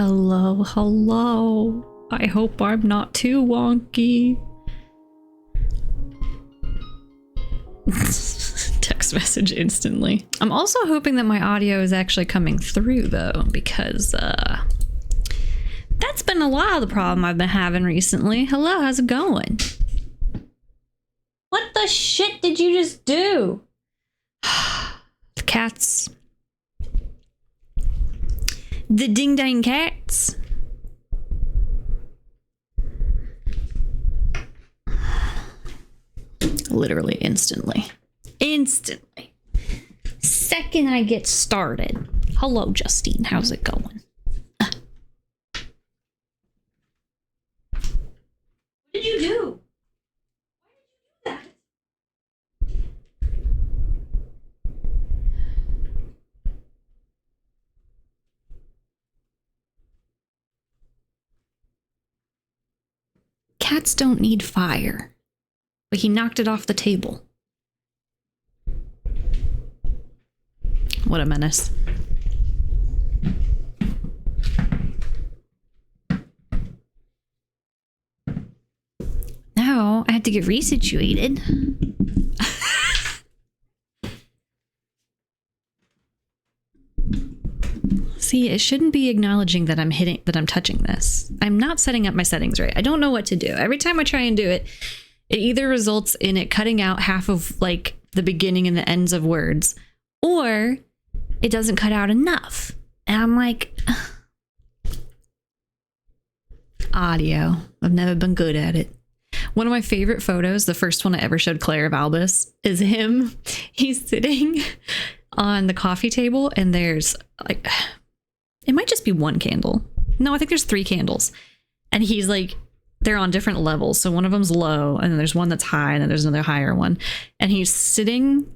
Hello, hello. I hope I'm not too wonky. Text message instantly. I'm also hoping that my audio is actually coming through though, because that's been a lot of the problem I've been having recently. Hello, how's it going? What the shit did you just do? The cats. The ding dang cats. Literally instantly. Instantly. Second I get started. Hello, Justine. How's it going? What did you do? Why did you do that? Cats don't need fire. But he knocked it off the table. What a menace. Now I have to get resituated. See, it shouldn't be acknowledging that I'm touching this. I'm not setting up my settings right. I don't know what to do. Every time I try and do it, it either results in it cutting out half of like the beginning and the ends of words, or it doesn't cut out enough. And I'm like, audio. I've never been good at it. One of my favorite photos, the first one I ever showed Claire of Albus, is him. He's sitting on the coffee table and there's like, it might just be one candle. No, I think there's 3 candles. And he's like, they're on different levels. So one of them's low and then there's one that's high and then there's another higher one. And he's sitting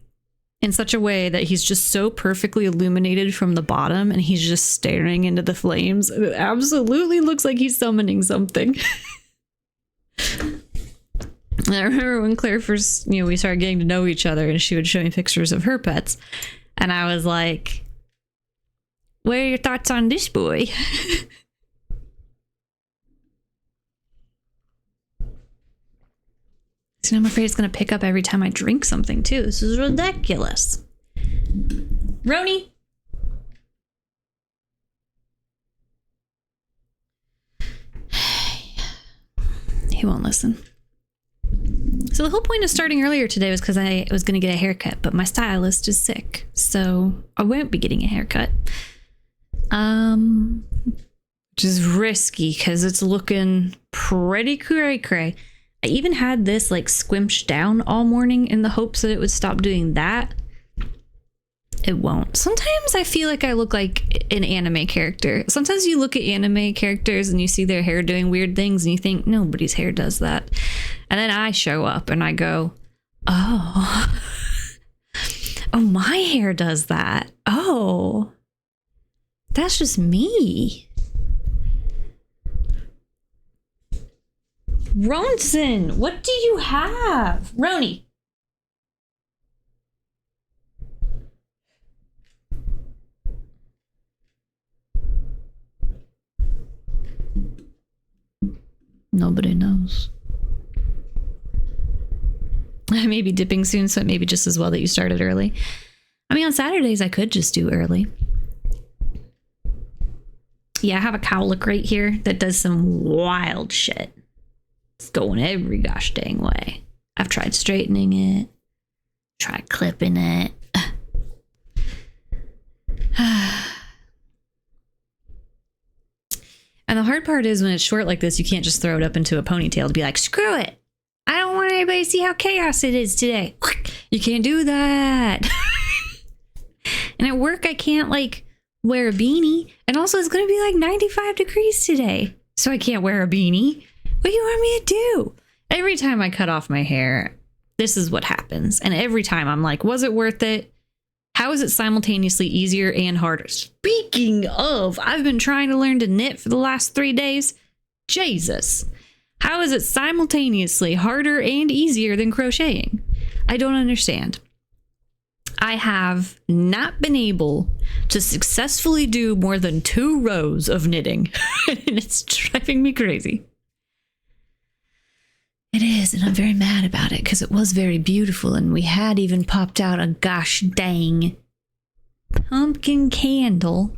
in such a way that he's just so perfectly illuminated from the bottom and he's just staring into the flames. It absolutely looks like he's summoning something. And I remember when Claire first, we started getting to know each other and she would show me pictures of her pets. And I was like, what are your thoughts on this boy? So I'm afraid it's going to pick up every time I drink something too. This is ridiculous. Roni. He won't listen. So the whole point of starting earlier today was because I was going to get a haircut, but my stylist is sick, so I won't be getting a haircut. Which is risky because it's looking pretty cray-cray. I even had this like squinched down all morning in the hopes that it would stop doing that. It won't. Sometimes I feel like I look like an anime character. Sometimes you look at anime characters and you see their hair doing weird things and you think nobody's hair does that. And then I show up and I go, oh, oh, my hair does that. Oh, that's just me. Ronson, what do you have? Roni. Nobody knows. I may be dipping soon, so it may be just as well that you started early. I mean, on Saturdays, I could just do early. Yeah, I have a cowlick right here that does some wild shit. It's going every gosh dang way. I've tried straightening it, tried clipping it. And the hard part is when it's short like this, you can't just throw it up into a ponytail to be like, screw it. I don't want anybody to see how chaos it is today. You can't do that. And at work, I can't like wear a beanie. And also it's going to be like 95 degrees today. So I can't wear a beanie. What do you want me to do? Every time I cut off my hair, this is what happens. And every time I'm like, was it worth it? How is it simultaneously easier and harder? Speaking of, I've been trying to learn to knit for the last 3 days. Jesus. How is it simultaneously harder and easier than crocheting? I don't understand. I have not been able to successfully do more than 2 rows of knitting. And it's driving me crazy. It is, and I'm very mad about it because it was very beautiful and we had even popped out a gosh dang pumpkin candle.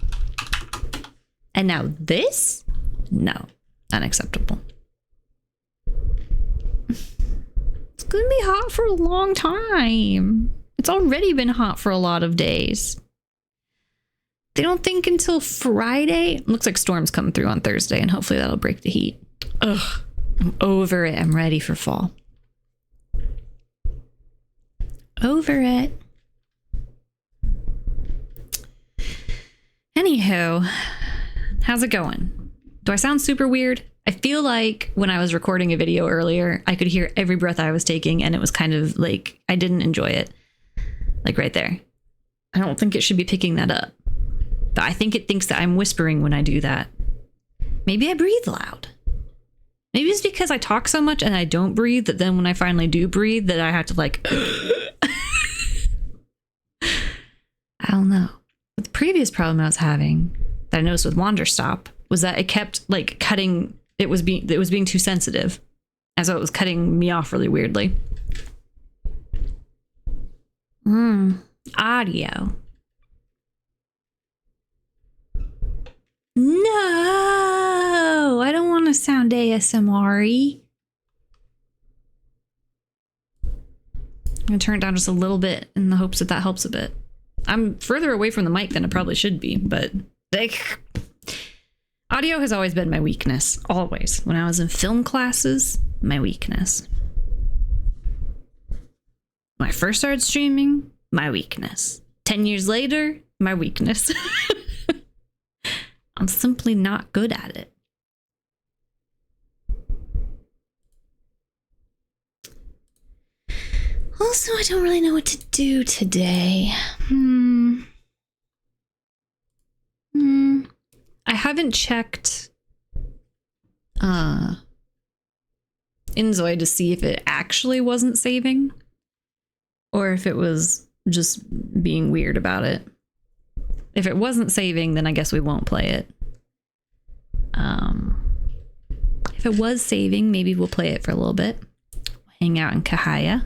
And now this? No, unacceptable. It's gonna be hot for a long time. It's already been hot for a lot of days. They don't think until Friday. Looks like storms coming through on Thursday, and hopefully that'll break the heat. Ugh, I'm over it. I'm ready for fall. Over it. Anywho, how's it going? Do I sound super weird? I feel like when I was recording a video earlier, I could hear every breath I was taking, and it was kind of like I didn't enjoy it. Like right there. I don't think it should be picking that up. But I think it thinks that I'm whispering when I do that. Maybe I breathe loud. Maybe it's because I talk so much and I don't breathe that then when I finally do breathe that I have to like... I don't know. But the previous problem I was having that I noticed with Wander Stop was that it kept like cutting... It was being too sensitive. And so it was cutting me off really weirdly. Audio. No, I don't want to sound ASMR-y. I'm gonna turn it down just a little bit in the hopes that that helps a bit. I'm further away from the mic than it probably should be, but like, audio has always been my weakness. Always. When I was in film classes, my weakness. When I first started streaming, my weakness. 10 years later, my weakness. I'm simply not good at it. Also, I don't really know what to do today. I haven't checked Inzoid to see if it actually wasn't saving or if it was just being weird about it. If it wasn't saving, then I guess we won't play it. If it was saving, maybe we'll play it for a little bit. Hang out in Kahaya.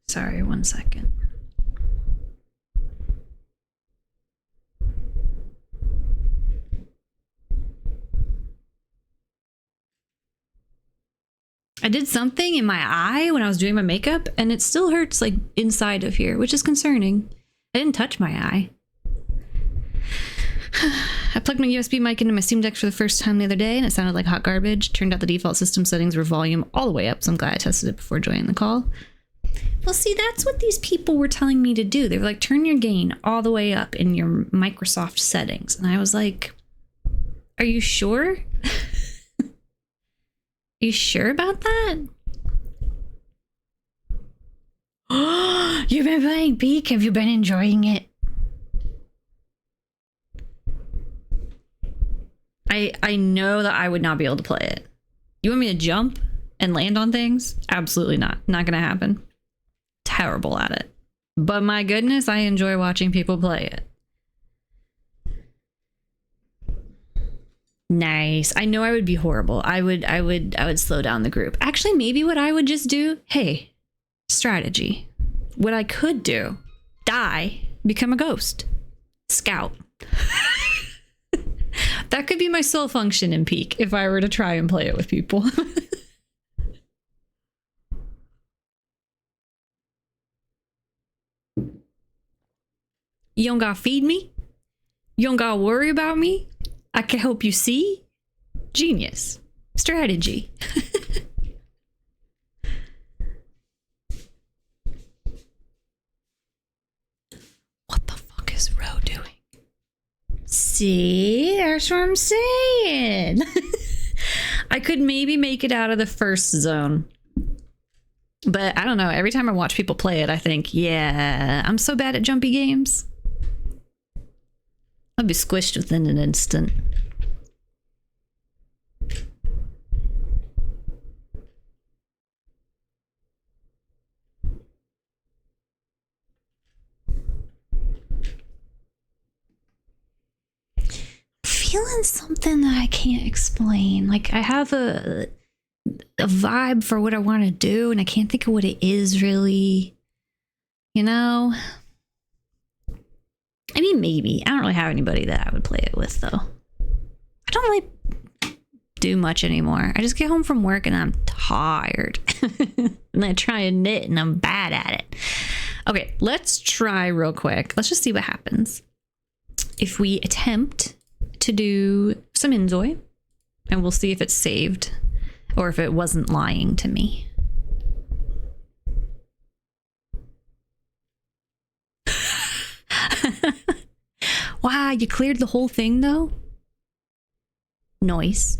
Sorry, 1 second. I did something in my eye when I was doing my makeup, and it still hurts like inside of here, which is concerning. I didn't touch my eye. I plugged my USB mic into my Steam Deck for the first time the other day, and it sounded like hot garbage. Turned out the default system settings were volume all the way up, so I'm glad I tested it before joining the call. Well, see, that's what these people were telling me to do. They were like, turn your gain all the way up in your Microsoft settings. And I was like, are you sure? Are you sure about that? You've been playing Peak? Have you been enjoying it? I know that I would not be able to play it. You want me to jump and land on things? Absolutely not. Not gonna happen. Terrible at it. But my goodness, I enjoy watching people play it. Nice. I know I would be horrible. I would slow down the group. Actually, maybe what I would just do, hey, strategy. What I could do, die, become a ghost. Scout. That could be my sole function in Peak if I were to try and play it with people. You don't gotta feed me. You don't gotta worry about me. I can help you see. Genius. Strategy. What the fuck is Ro doing? See, that's what I'm saying. I could maybe make it out of the first zone. But I don't know. Every time I watch people play it, I think, yeah, I'm so bad at jumpy games. I'll be squished within an instant. Feeling something that I can't explain. Like I have a vibe for what I want to do, and I can't think of what it is really. You know? I mean, maybe. I don't really have anybody that I would play it with, though. I don't really do much anymore. I just get home from work and I'm tired. And I try and knit and I'm bad at it. Okay, let's try real quick. Let's just see what happens. If we attempt to do some Inzoi, and we'll see if it's saved or if it wasn't lying to me. Wow, you cleared the whole thing though? Nice.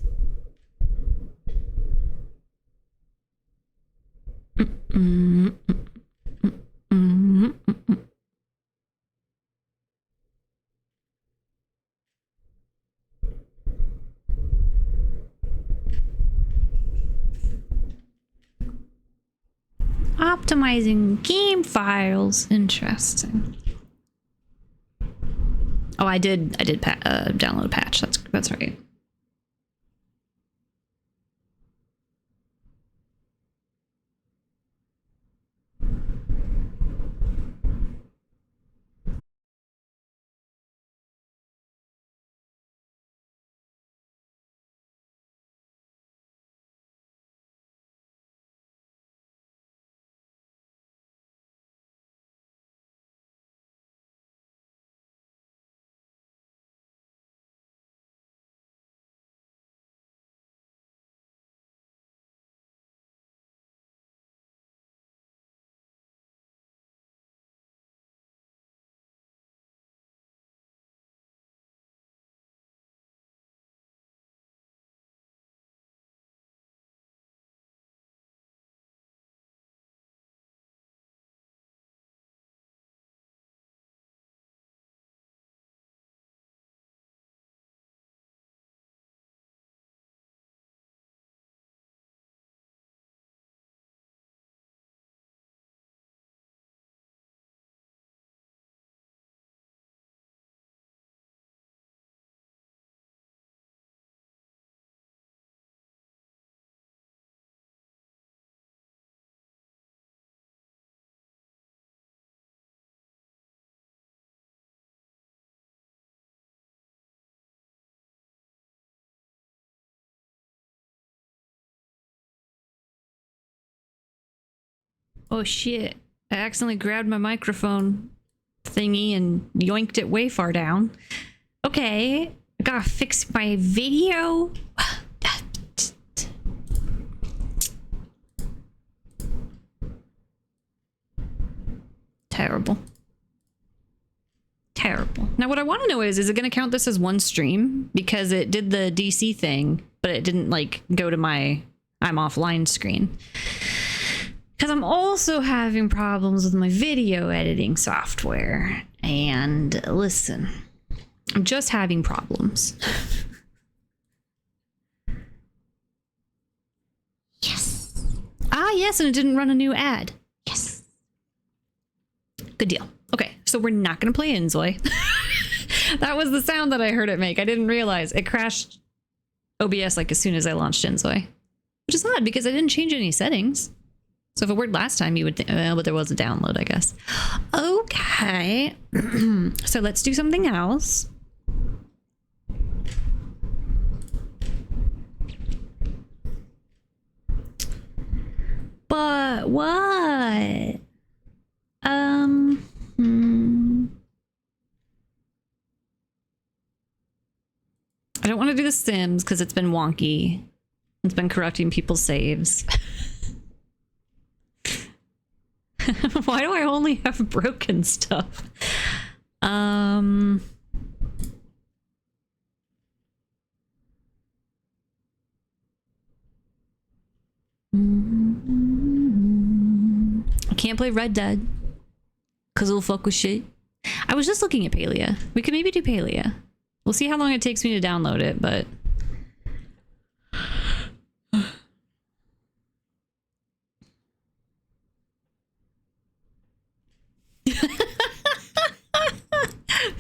Optimizing game files. Interesting. Oh, I did download a patch. That's right. Oh shit. I accidentally grabbed my microphone thingy and yoinked it way far down. Okay. I gotta fix my video. Terrible. Terrible. Now what I want to know is it going to count this as one stream? Because it did the DC thing, but it didn't like go to my I'm offline screen. Because I'm also having problems with my video editing software. And listen, I'm just having problems. Yes. Ah, yes, and it didn't run a new ad. Yes. Good deal. Okay, so we're not going to play Inzoi. That was the sound that I heard it make. I didn't realize. It crashed OBS like as soon as I launched Inzoi. Which is odd because I didn't change any settings. So if it worked last time, you would think, well, but there was a download, I guess. Okay. So let's do something else. But what? I don't want to do The Sims because it's been wonky. It's been corrupting people's saves. Why do I only have broken stuff? I can't play Red Dead because it'll fuck with shit. I was just looking at Palia. We could maybe do Palia. We'll see how long it takes me to download it, but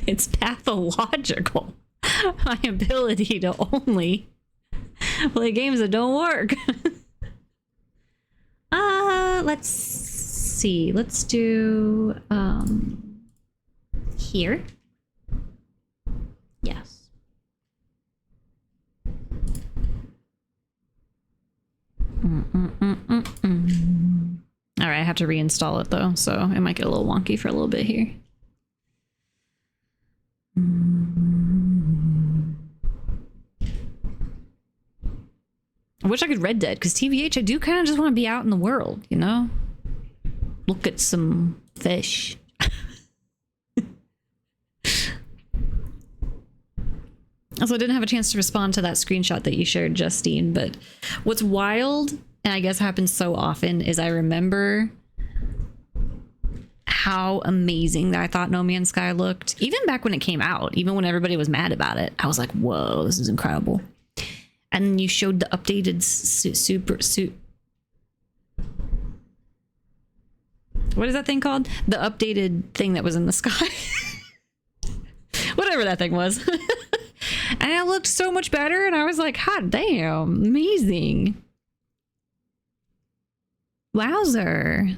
it's pathological. My ability to only play games that don't work. Let's see. Let's do here. Yes. All right, I have to reinstall it though, so it might get a little wonky for a little bit here. I wish I could Red Dead, because TBH, I do kind of just want to be out in the world, you know? Look at some fish. Also, I didn't have a chance to respond to that screenshot that you shared, Justine, but what's wild, and I guess happens so often, is I remember how amazing that I thought No Man's Sky looked. Even back when it came out, even when everybody was mad about it, I was like, whoa, this is incredible. And then you showed the updated suit. What is that thing called? The updated thing that was in the sky. Whatever that thing was. And it looked so much better. And I was like, hot damn, amazing. Wowzer.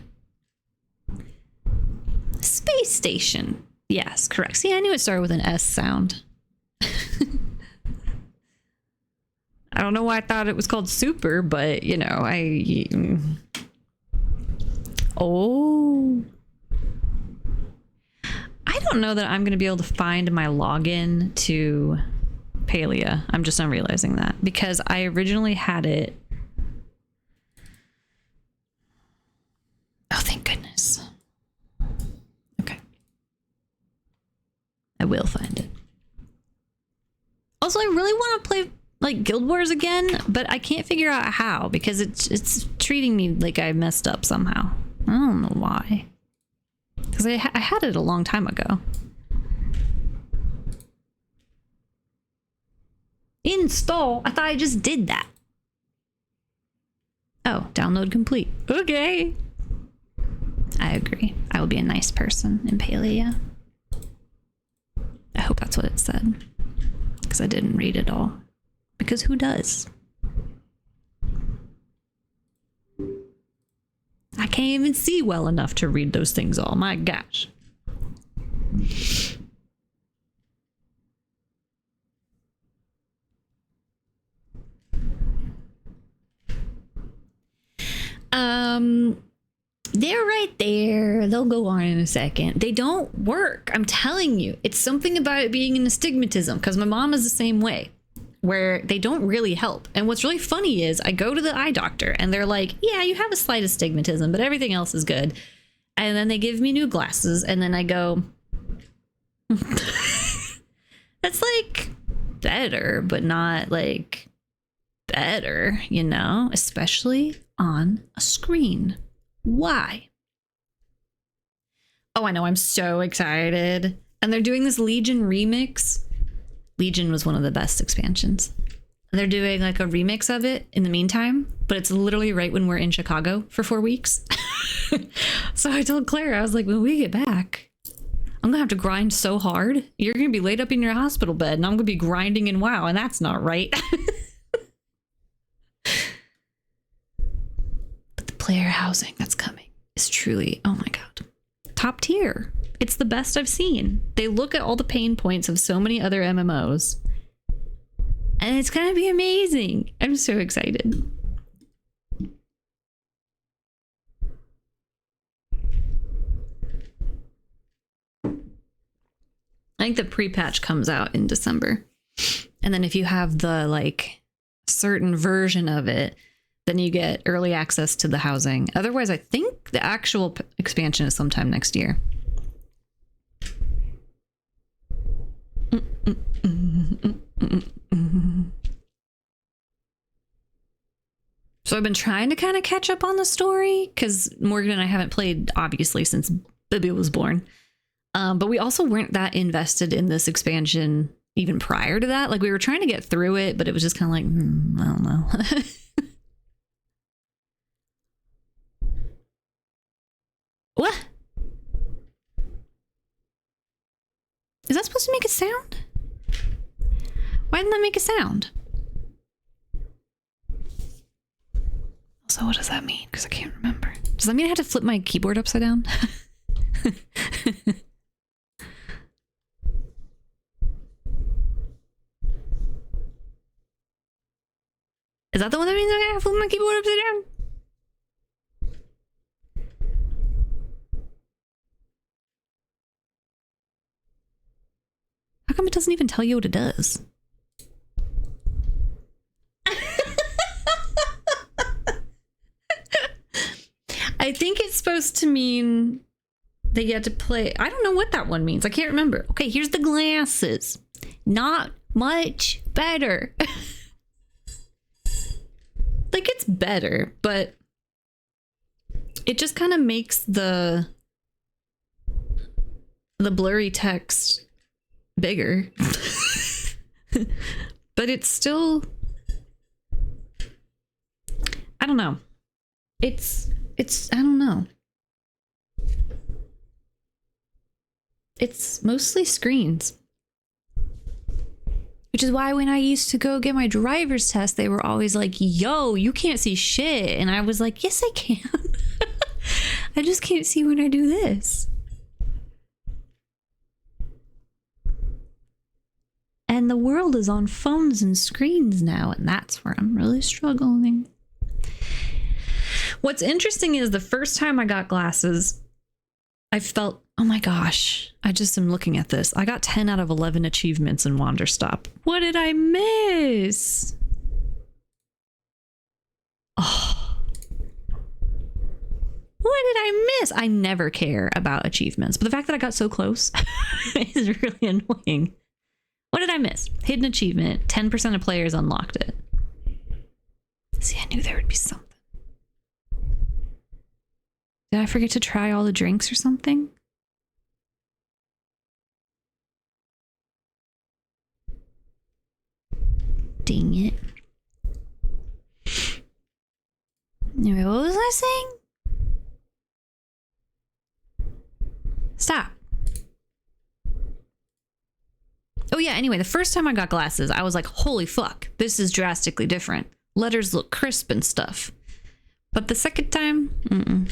Space station. Yes, correct. See, I knew it started with an S sound. I don't know why I thought it was called super, but you know, oh, I don't know that I'm going to be able to find my login to Palia. I'm just not realizing that because I originally had it. Oh, thank goodness. Okay. I will find it. Also, I really want to play like Guild Wars again, but I can't figure out how because it's treating me like I messed up somehow. I don't know why. Because I had it a long time ago. Install? I thought I just did that. Oh, download complete. Okay. I agree. I will be a nice person in Palia. I hope that's what it said. Because I didn't read it all. Because who does? I can't even see well enough to read those things all. My gosh. They're right there. They'll go on in a second. They don't work. I'm telling you. It's something about it being an astigmatism because my mom is the same way. Where they don't really help. And what's really funny is I go to the eye doctor and they're like, yeah, you have a slight astigmatism, but everything else is good. And then they give me new glasses and then I go, that's like better, but not like better, you know, especially on a screen. Why? Oh, I know. I'm so excited. And they're doing this Legion remix. Legion was one of the best expansions. They're doing like a remix of it in the meantime, but it's literally right when we're in Chicago for 4 weeks. So I told Claire, I was like, when we get back, I'm gonna have to grind so hard. You're gonna be laid up in your hospital bed and I'm gonna be grinding in WoW, and that's not right. But the player housing that's coming is truly, oh my God, top tier. It's the best I've seen. They look at all the pain points of so many other MMOs. And it's going to be amazing. I'm so excited. I think the pre-patch comes out in December. And then if you have the like certain version of it, then you get early access to the housing. Otherwise, I think the actual expansion is sometime next year. So I've been trying to kind of catch up on the story because Morgan and I haven't played, obviously, since Bibby was born. But we also weren't that invested in this expansion even prior to that. Like, we were trying to get through it, but it was just kind of like, I don't know. What? Is that supposed to make a sound? Why didn't that make a sound? So what does that mean? Because I can't remember. Does that mean I had to flip my keyboard upside down? Is that the one that means I gotta flip my keyboard upside down? How come it doesn't even tell you what it does? I think it's supposed to mean that you have to play. I don't know what that one means. I can't remember. Okay, here's the glasses. Not much better. Like, it's better, but it just kind of makes the blurry text bigger. But it's still, I don't know. It's I don't know. It's mostly screens. Which is why when I used to go get my driver's test, they were always like, yo, you can't see shit. And I was like, yes, I can. I just can't see when I do this. And the world is on phones and screens now, and that's where I'm really struggling. What's interesting is the first time I got glasses, I felt, oh my gosh, I just am looking at this. I got 10 out of 11 achievements in Wanderstop. What did I miss? Oh. What did I miss? I never care about achievements, but the fact that I got so close is really annoying. What did I miss? Hidden achievement. 10% of players unlocked it. See, I knew there would be something. Did I forget to try all the drinks or something? Dang it. Anyway, what was I saying? Stop. Oh yeah, anyway, the first time I got glasses, I was like, holy fuck, this is drastically different. Letters look crisp and stuff. But the second time,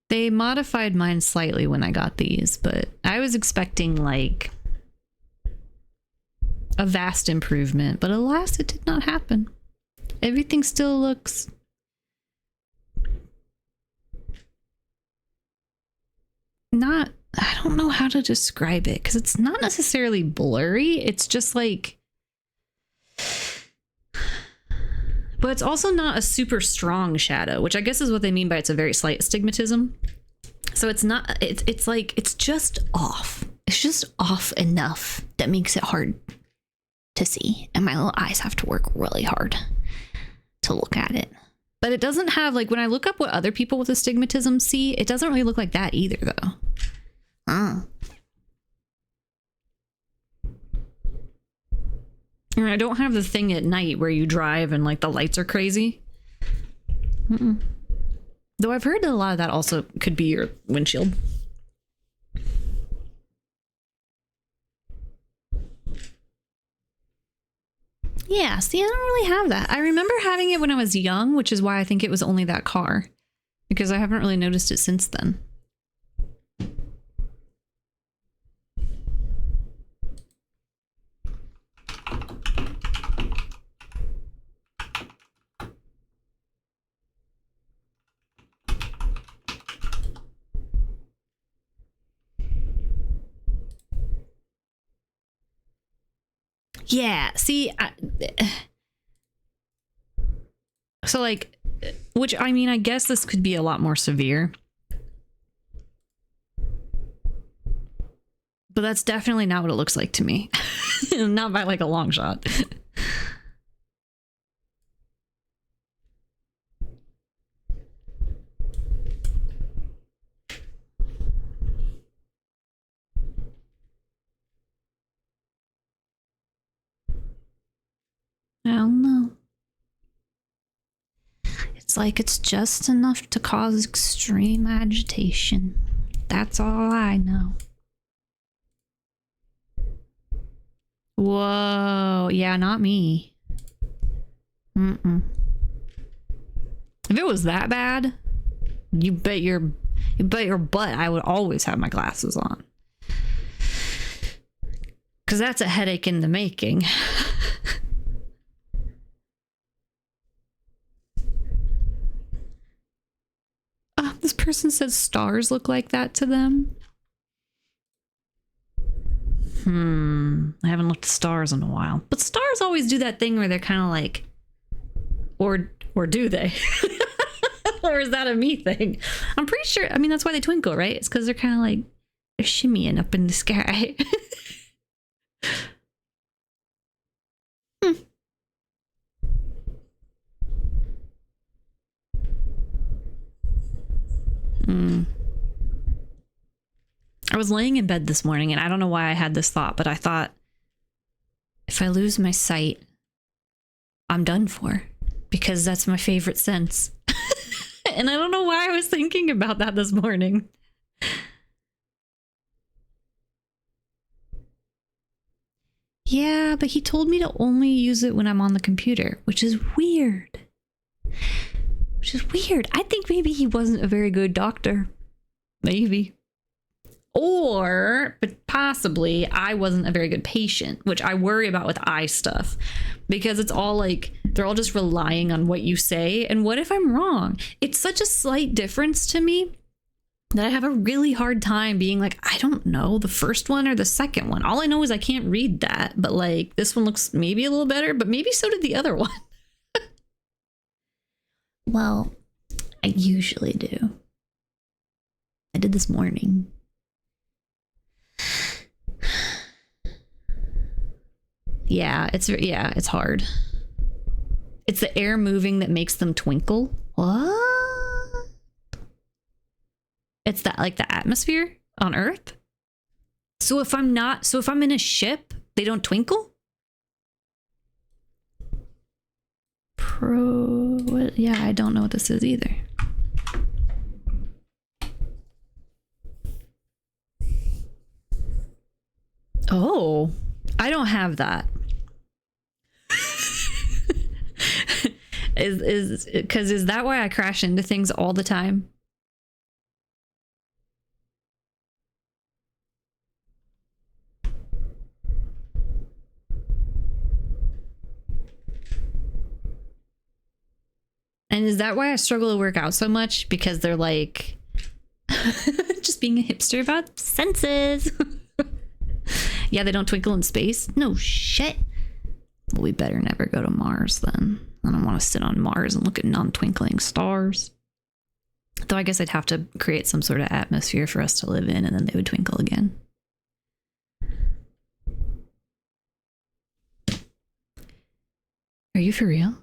They modified mine slightly when I got these, but I was expecting like a vast improvement, but alas, it did not happen. Everything still looks not, I don't know how to describe it because it's not necessarily blurry. It's just like, but it's also not a super strong shadow, which I guess is what they mean by it's a very slight astigmatism. So it's not, it's like, it's just off. It's just off enough that makes it hard to see. And my little eyes have to work really hard to look at it. But it doesn't have, like, when I look up what other people with astigmatism see, it doesn't really look like that either, though. And I don't have the thing at night where you drive and like the lights are crazy. Though I've heard that a lot of that also could be your windshield. Yeah, see, I don't really have that. I remember having it when I was young, which is why I think it was only that car. Because I haven't really noticed it since then. Yeah, see, so like, which I mean, I guess this could be a lot more severe. But that's definitely not what it looks like to me. Not by like a long shot. I don't know. It's like it's just enough to cause extreme agitation. That's all I know. Whoa, yeah, not me. Mm-mm. If it was that bad, you bet your butt I would always have my glasses on. Because that's a headache in the making. This person says stars look like that to them. I haven't looked at stars in a while. But stars always do that thing where they're kind of like, or do they? Or is that a me thing? I'm pretty sure, I mean, that's why they twinkle, right? It's because they're kind of like, they're shimmying up in the sky. I was laying in bed this morning and I don't know why I had this thought, but I thought, if I lose my sight, I'm done for, because that's my favorite sense. And I don't know why I was thinking about that this morning. Yeah, but he told me to only use it when I'm on the computer, which is weird. I think maybe he wasn't a very good doctor. Maybe. Or, but possibly, I wasn't a very good patient, which I worry about with eye stuff. Because it's all like, they're all just relying on what you say. And what if I'm wrong? It's such a slight difference to me that I have a really hard time being like, I don't know, the first one or the second one. All I know is I can't read that. But like, this one looks maybe a little better, but maybe so did the other one. Well, I usually do. I did this morning. Yeah, it's hard. It's the air moving that makes them twinkle. What? It's that, like, the atmosphere on Earth? So if I'm in a ship, they don't twinkle? Yeah, I don't know what this is either. Oh, I don't have that. Is that why I crash into things all the time? And is that why I struggle to work out so much? Because they're like, just being a hipster about senses. Yeah, they don't twinkle in space. No shit. Well, we better never go to Mars then. I don't want to sit on Mars and look at non-twinkling stars. Though I guess I'd have to create some sort of atmosphere for us to live in, and then they would twinkle again. Are you for real?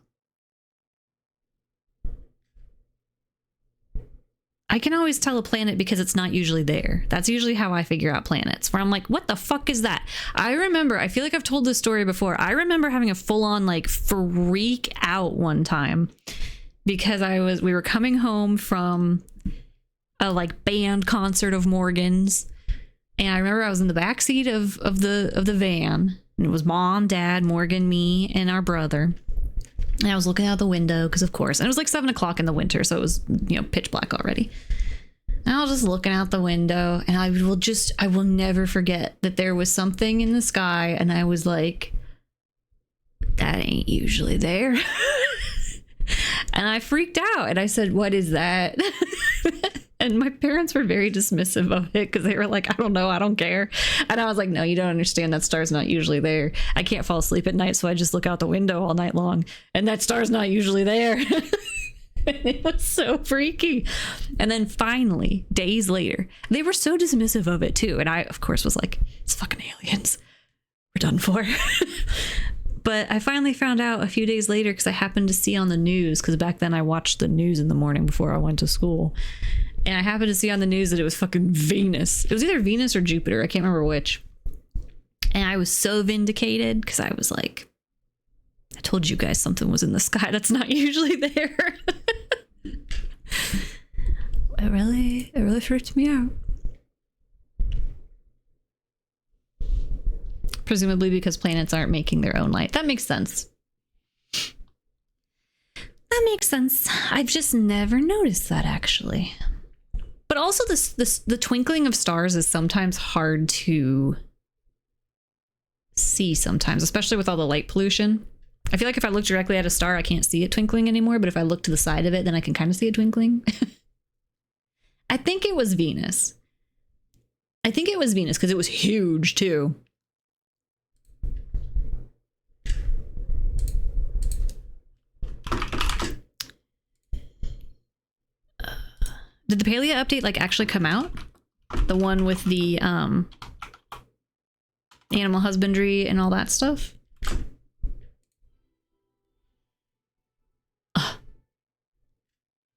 I can always tell a planet because it's not usually there. That's usually how I figure out planets, where I'm like, what the fuck is that? I feel like I've told this story before. I remember having a full-on like freak out one time because we were coming home from a like band concert of Morgan's. And I remember I was in the backseat of the van, and it was Mom, Dad, Morgan, me, and our brother. And I was looking out the window because, of course, and it was like 7 o'clock in the winter, so it was, pitch black already. And I was just looking out the window, and I will never forget that there was something in the sky, and I was like, that ain't usually there. And I freaked out, and I said, what is that? And my parents were very dismissive of it because they were like, I don't know, I don't care. And I was like, no, you don't understand. That star's not usually there. I can't fall asleep at night, so I just look out the window all night long. And that star's not usually there. It was so freaky. And then finally, days later, they were so dismissive of it too. And I, of course, was like, it's fucking aliens. We're done for. But I finally found out a few days later because I happened to see on the news, because back then I watched the news in the morning before I went to school. And I happened to see on the news that it was fucking Venus. It was either Venus or Jupiter. I can't remember which. And I was so vindicated because I was like, I told you guys something was in the sky that's not usually there. It really freaked me out. Presumably because planets aren't making their own light. That makes sense. That makes sense. I've just never noticed that, actually. But also the twinkling of stars is sometimes hard to see sometimes, especially with all the light pollution. I feel like if I look directly at a star, I can't see it twinkling anymore. But if I look to the side of it, then I can kind of see it twinkling. I think it was Venus. I think it was Venus because it was huge too. Did the Palia update like actually come out? The one with the animal husbandry and all that stuff?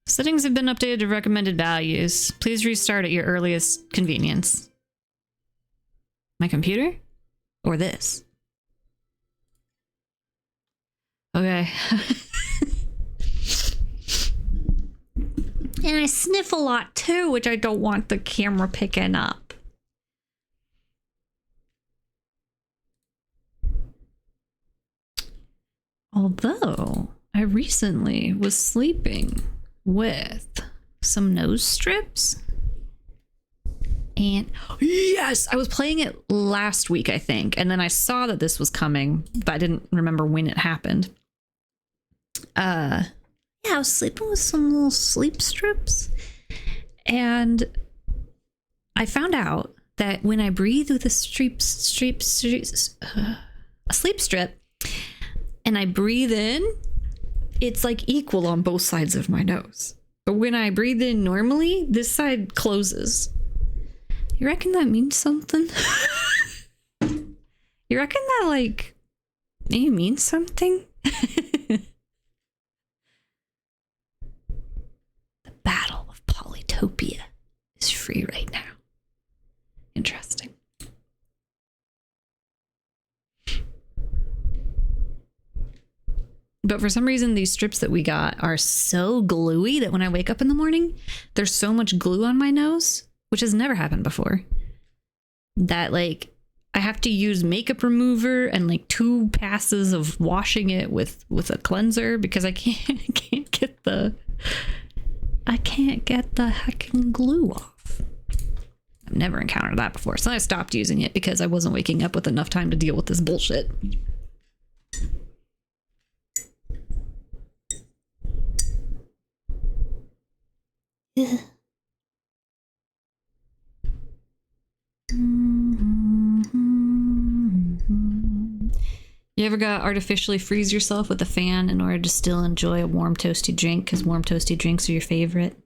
Settings have been updated to recommended values. Please restart at your earliest convenience. My computer? Or this? Okay. And I sniff a lot too, which I don't want the camera picking up. Although I recently was sleeping with some nose strips. And yes, I was playing it last week, I think. And then I saw that this was coming, but I didn't remember when it happened. Yeah, I was sleeping with some little sleep strips. And I found out that when I breathe with a sleep strip and I breathe in, it's like equal on both sides of my nose. But when I breathe in normally, this side closes. You reckon that means something? You reckon that like maybe means something? The battle of Polytopia is free right now. Interesting. But for some reason, these strips that we got are so gluey that when I wake up in the morning, there's so much glue on my nose, which has never happened before, that like I have to use makeup remover and like 2 passes of washing it with a cleanser because I can't get the heckin' glue off. I've never encountered that before. So I stopped using it because I wasn't waking up with enough time to deal with this bullshit. You ever got artificially freeze yourself with a fan in order to still enjoy a warm toasty drink because warm toasty drinks are your favorite?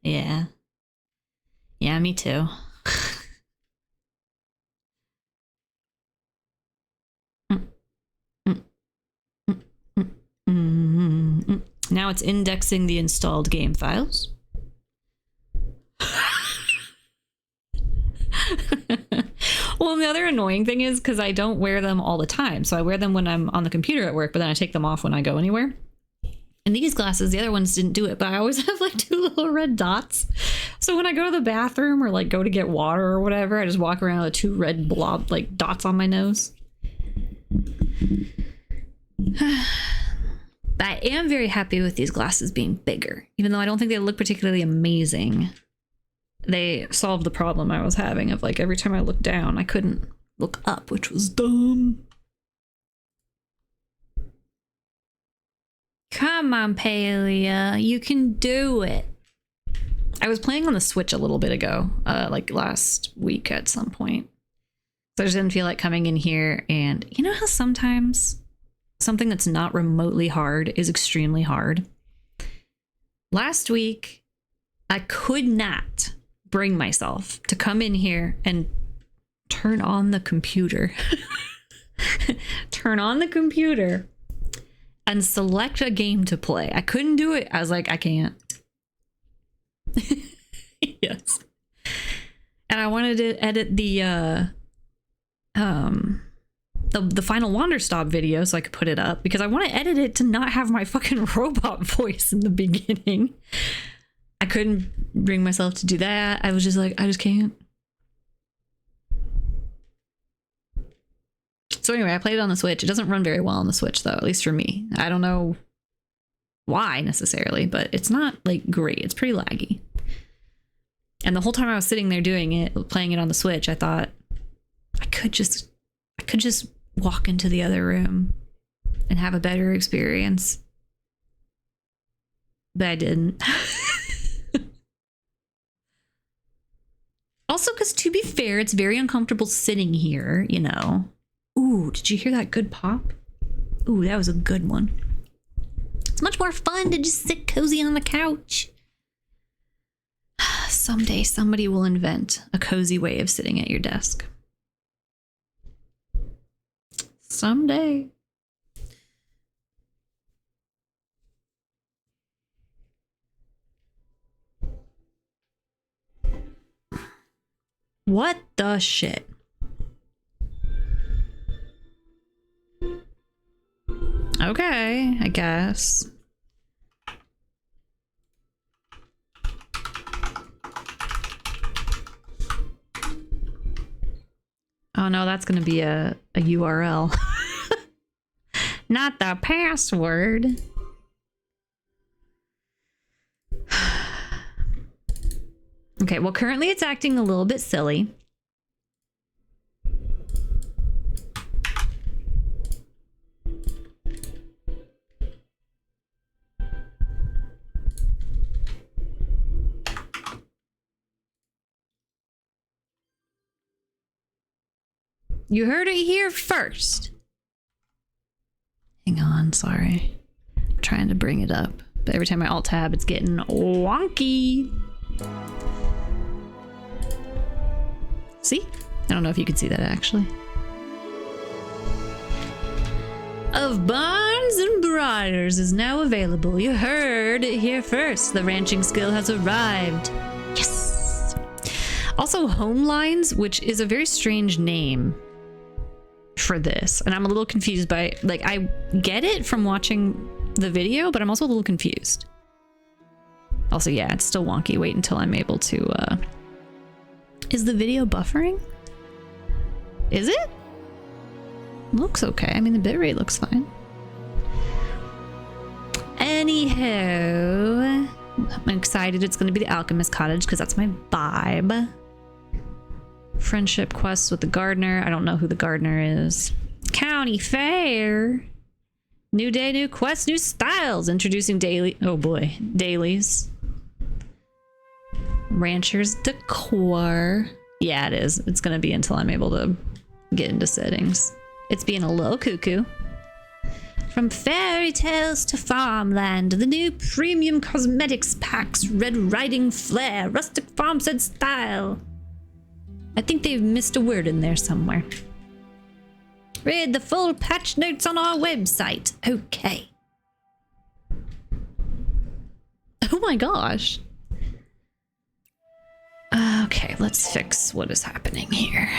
Yeah. Yeah, me too. Now it's indexing the installed game files. Well, the other annoying thing is because I don't wear them all the time. So I wear them when I'm on the computer at work, but then I take them off when I go anywhere. And these glasses, the other ones didn't do it, but I always have like 2 little red dots. So when I go to the bathroom or like go to get water or whatever, I just walk around with 2 red blob like dots on my nose. But I am very happy with these glasses being bigger, even though I don't think they look particularly amazing. They solved the problem I was having of like every time I looked down, I couldn't look up, which was dumb. Come on, Palia, you can do it. I was playing on the Switch a little bit ago, like last week at some point. So I just didn't feel like coming in here. And you know how sometimes something that's not remotely hard is extremely hard? Last week, I could not bring myself to come in here and turn on the computer. Turn on the computer and select a game to play. I couldn't do it. I was like, I can't. Yes. And I wanted to edit the final Wander Stop video so I could put it up because I want to edit it to not have my fucking robot voice in the beginning. I couldn't bring myself to do that. I was just like, I just can't. So anyway, I played it on the Switch. It doesn't run very well on the Switch, though, at least for me. I don't know why necessarily, but it's not like great. It's pretty laggy. And the whole time I was sitting there doing it, playing it on the Switch, I thought I could just walk into the other room and have a better experience. But I didn't. Also, because to be fair, it's very uncomfortable sitting here, you know. Ooh, did you hear that good pop? Ooh, that was a good one. It's much more fun to just sit cozy on the couch. Someday somebody will invent a cozy way of sitting at your desk. Someday. What the shit? Okay, I guess. Oh no, that's gonna be a URL. Not the password. Okay, well currently it's acting a little bit silly. You heard it here first. Hang on, sorry. I'm trying to bring it up, but every time I alt tab, it's getting wonky. See? I don't know if you can see that actually. Of Barns and Briars is now available. You heard it here first. The ranching skill has arrived. Yes. Also, Homelines, which is a very strange name for this, and I'm a little confused by, like, I get it from watching the video, but I'm also a little confused. Also, yeah, it's still wonky. Wait until I'm able to is the video buffering? Is it? Looks okay. I mean, the bitrate looks fine. Anyhow, I'm excited it's going to be the Alchemist Cottage because that's my vibe. Friendship quests with the gardener. I don't know who the gardener is. County Fair. New day, new quests, new styles. Introducing daily. Oh boy, dailies. Rancher's decor. Yeah, it is. It's gonna be until I'm able to get into settings. It's being a little cuckoo. From fairy tales to farmland, the new premium cosmetics packs, Red Riding flair, rustic farmstead style. I think they've missed a word in there somewhere. Read the full patch notes on our website. Okay. Oh my gosh. Okay, let's fix what is happening here.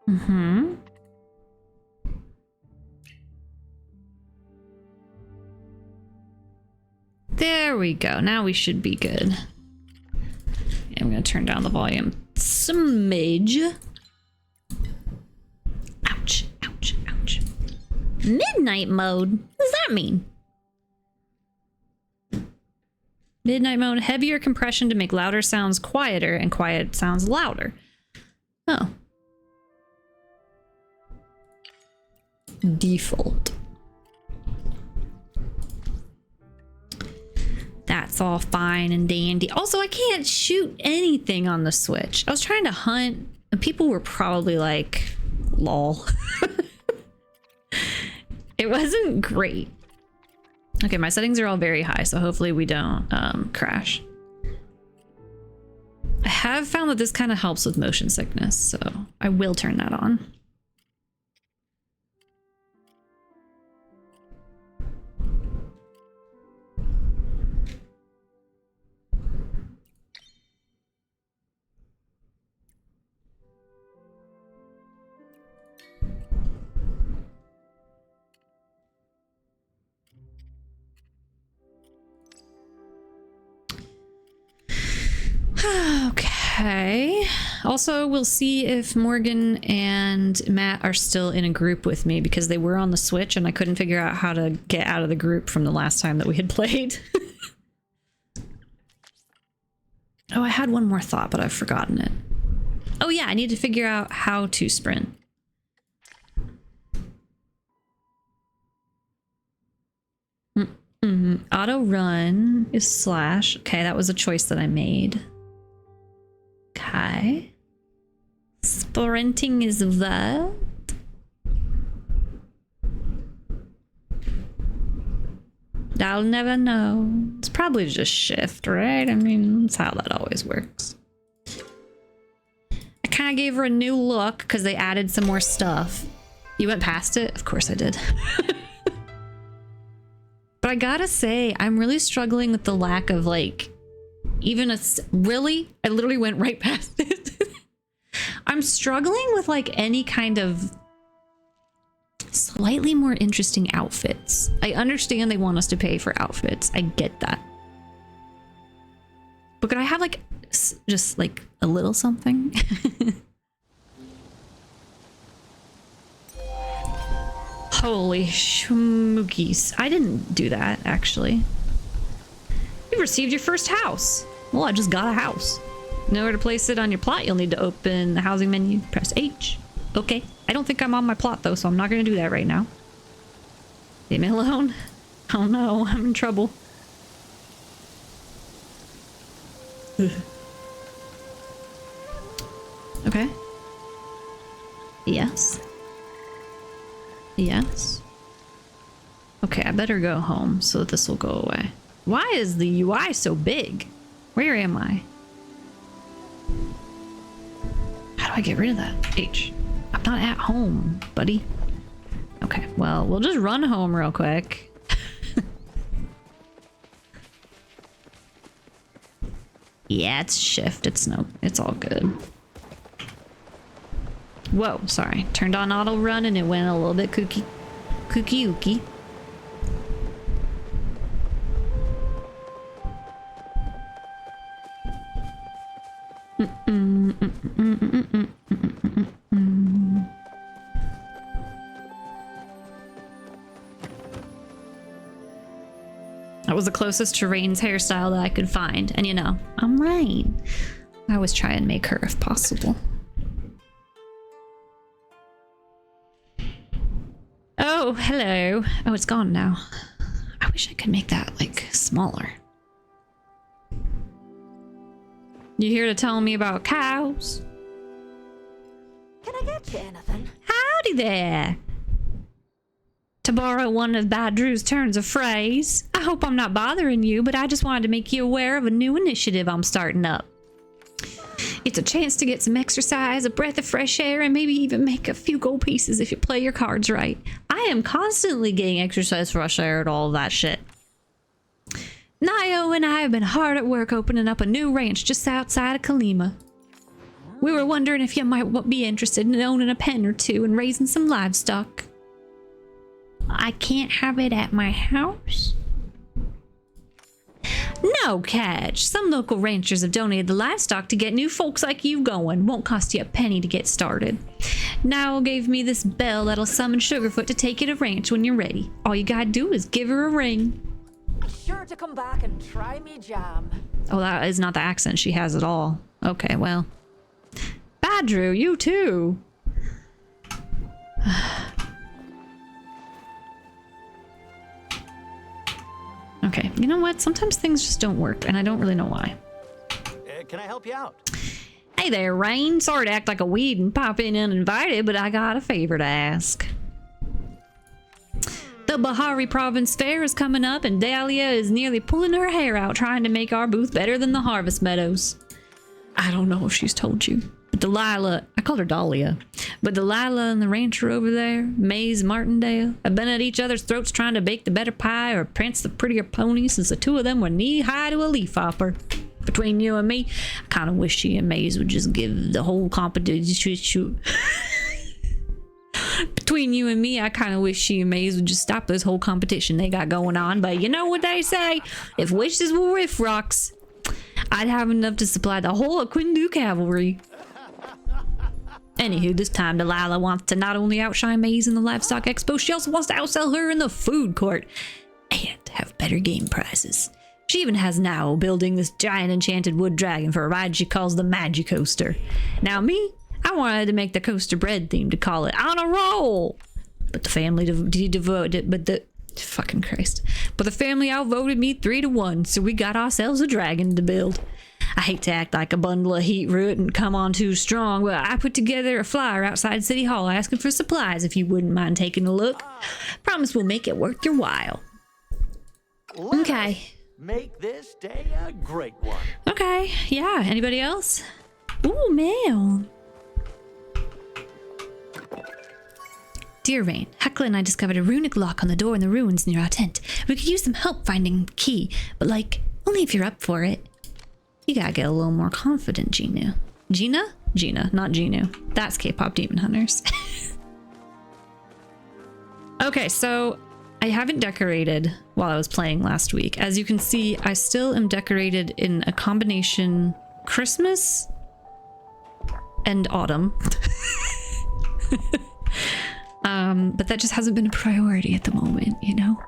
Mm-hmm. There we go. Now we should be good. Yeah, I'm gonna turn down the volume smidge. Ouch, ouch, ouch. Midnight mode? What does that mean? Midnight mode, heavier compression to make louder sounds quieter and quiet sounds louder. Oh. Default. That's all fine and dandy. Also, I can't shoot anything on the Switch. I was trying to hunt, and people were probably like, lol. It wasn't great. Okay, my settings are all very high, so hopefully we don't crash. I have found that this kind of helps with motion sickness, so I will turn that on. Okay. Also, we'll see if Morgan and Matt are still in a group with me because they were on the Switch and I couldn't figure out how to get out of the group from the last time that we had played. Oh, I had one more thought, but I've forgotten it. Oh yeah, I need to figure out how to sprint. Auto run is slash. Okay, that was a choice that I made. Okay. Sprinting is what? I'll never know. It's probably just shift, right? I mean, that's how that always works. I kind of gave her a new look because they added some more stuff. You went past it? Of course I did. But I gotta say, I'm really struggling with the lack of like, even a, really? I literally went right past it. I'm struggling with like any kind of slightly more interesting outfits. I understand they want us to pay for outfits. I get that. But could I have like, just like a little something? Holy schmookies. I didn't do that, actually. You've received your first house. Well, I just got a house. In order to place it on your plot, you'll need to open the housing menu. Press H. Okay. I don't think I'm on my plot, though, so I'm not going to do that right now. Leave me alone. Oh, no. I'm in trouble. Okay. Yes. Yes. Okay, I better go home so that this will go away. Why is the UI so big? Where am I? How do I get rid of that? H. I'm not at home, buddy. Okay, well, we'll just run home real quick. Yeah, it's shift. It's all good. Whoa, sorry. Turned on auto run and it went a little bit kooky ooky. That was the closest to Raeyn's hairstyle that I could find. And you know, I'm Raeyn. I always try and make her if possible. Oh, hello. Oh, it's gone now. I wish I could make that, like, smaller. You here to tell me about cows? Can I get you anything? Howdy there. To borrow one of Badru's turns of phrase, I hope I'm not bothering you, but I just wanted to make you aware of a new initiative I'm starting up. It's a chance to get some exercise, a breath of fresh air, and maybe even make a few gold pieces if you play your cards right. I am constantly getting exercise, fresh air, and all of that shit. Nio and I have been hard at work opening up a new ranch just outside of Kalima. We were wondering if you might be interested in owning a pen or two and raising some livestock. I can't have it at my house? No catch. Some local ranchers have donated the livestock to get new folks like you going. Won't cost you a penny to get started. Niall gave me this bell that'll summon Sugarfoot to take you to ranch when you're ready. All you gotta do is give her a ring. sure to come back and try me jam. Oh, that is not the accent she has at all. Okay, well. Badru, you too. Okay, you know what? Sometimes things just don't work, and I don't really know why. Can I help you out? Hey there, Raeyn. Sorry to act like a weed and pop in uninvited, but I got a favor to ask. The Bahari Province Fair is coming up, and Dahlia is nearly pulling her hair out trying to make our booth better than the Harvest Meadows. I don't know if she's told you, but Delilah, I called her Dahlia, but Delilah and the rancher over there, Maze Martindale, have been at each other's throats trying to bake the better pie or prance the prettier pony since the two of them were knee-high to a leafhopper. Between you and me, I kind of wish she and Maze would just give the whole competition. Between you and me, I kind of wish she and Maze would just stop this whole competition they got going on. But you know what they say? If wishes were riff rocks, I'd have enough to supply the whole Aquindu cavalry. Anywho, this time Delilah wants to not only outshine Maze in the livestock expo, she also wants to outsell her in the food court and have better game prizes. She even has now building this giant enchanted wood dragon for a ride she calls the Magicoaster. Now me, I wanted to make the coaster bread theme to call it On a Roll. But the family devoted, but the family outvoted me 3-1, so we got ourselves a dragon to build. I hate to act like a bundle of heat root and come on too strong, but I put together a flyer outside City Hall asking for supplies if you wouldn't mind taking a look. Promise we'll make it worth your while. Okay. Make this day a great one. Okay, yeah. Anybody else? Ooh, mail. Dear Raeyn, Hecla and I discovered a runic lock on the door in the ruins near our tent. We could use some help finding the key, but only if you're up for it. You gotta get a little more confident, Ginu. Gina? Gina, not Ginu. That's K-pop Demon Hunters. Okay, so I haven't decorated while I was playing last week. As you can see, I still am decorated in a combination Christmas and autumn. But that just hasn't been a priority at the moment, you know?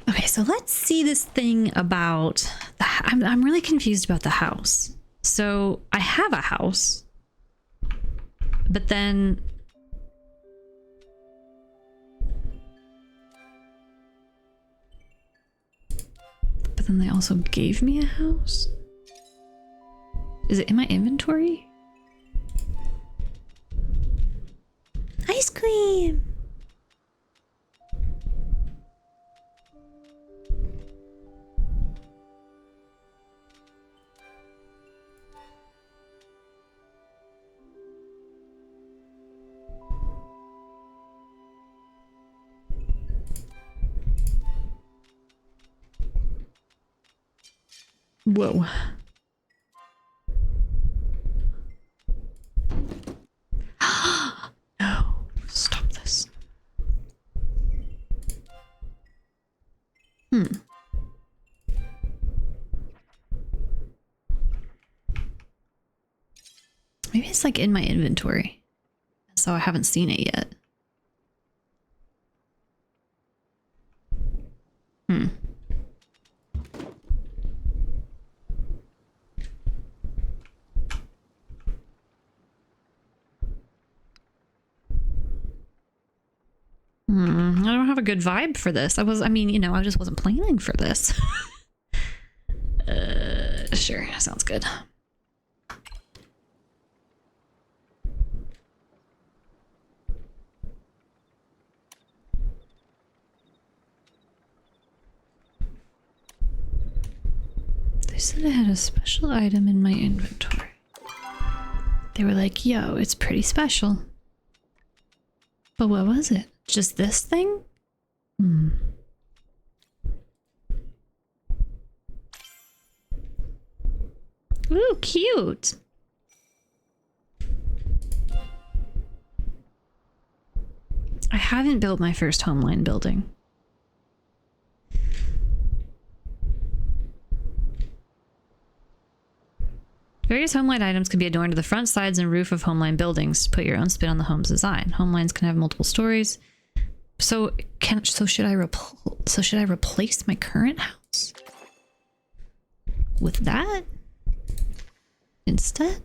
Okay, so let's see this thing about I'm really confused about the house. So I have a house, but then they also gave me a house. Is it in my inventory? Ice cream. Whoa. No, stop this. Maybe it's in my inventory, so I haven't seen it yet. I don't have a good vibe for this. I just wasn't planning for this. Sure, sounds good. They said I had a special item in my inventory. They were like, yo, it's pretty special. But what was it? Just this thing? Ooh, cute. I haven't built my first homeline building. Various homeline items can be adorned to the front, sides, and roof of homeline buildings to put your own spin on the home's design. Homelines can have multiple stories. So should I replace my current house with that instead?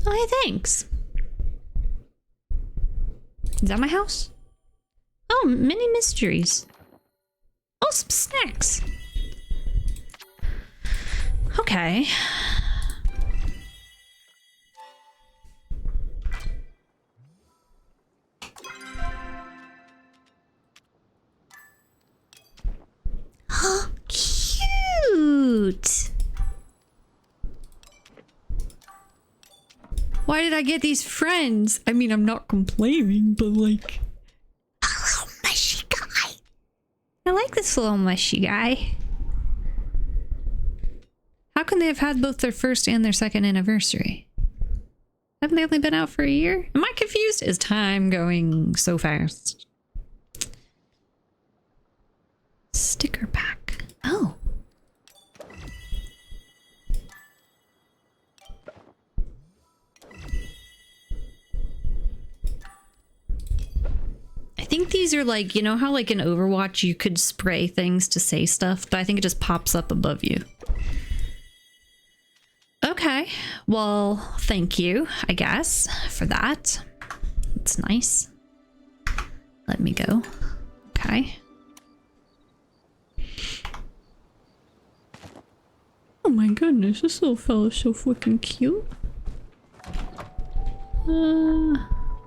Oh, hey, thanks. Is that my house? Oh, mini mysteries. Oh, some snacks. Okay. Oh, cute. Why did I get these friends? I mean, I'm not complaining, but like... Hello, mushy guy. I like this little mushy guy. How can they have had both their first and their second anniversary? Haven't they only been out for a year? Am I confused? Is time going so fast? Sticker pack. Oh. I think these are like, you know how like in Overwatch you could spray things to say stuff, but I think it just pops up above you. Okay, well, thank you, I guess, for that. It's nice. Let me go. Okay. Oh my goodness, this little fella's so freaking cute.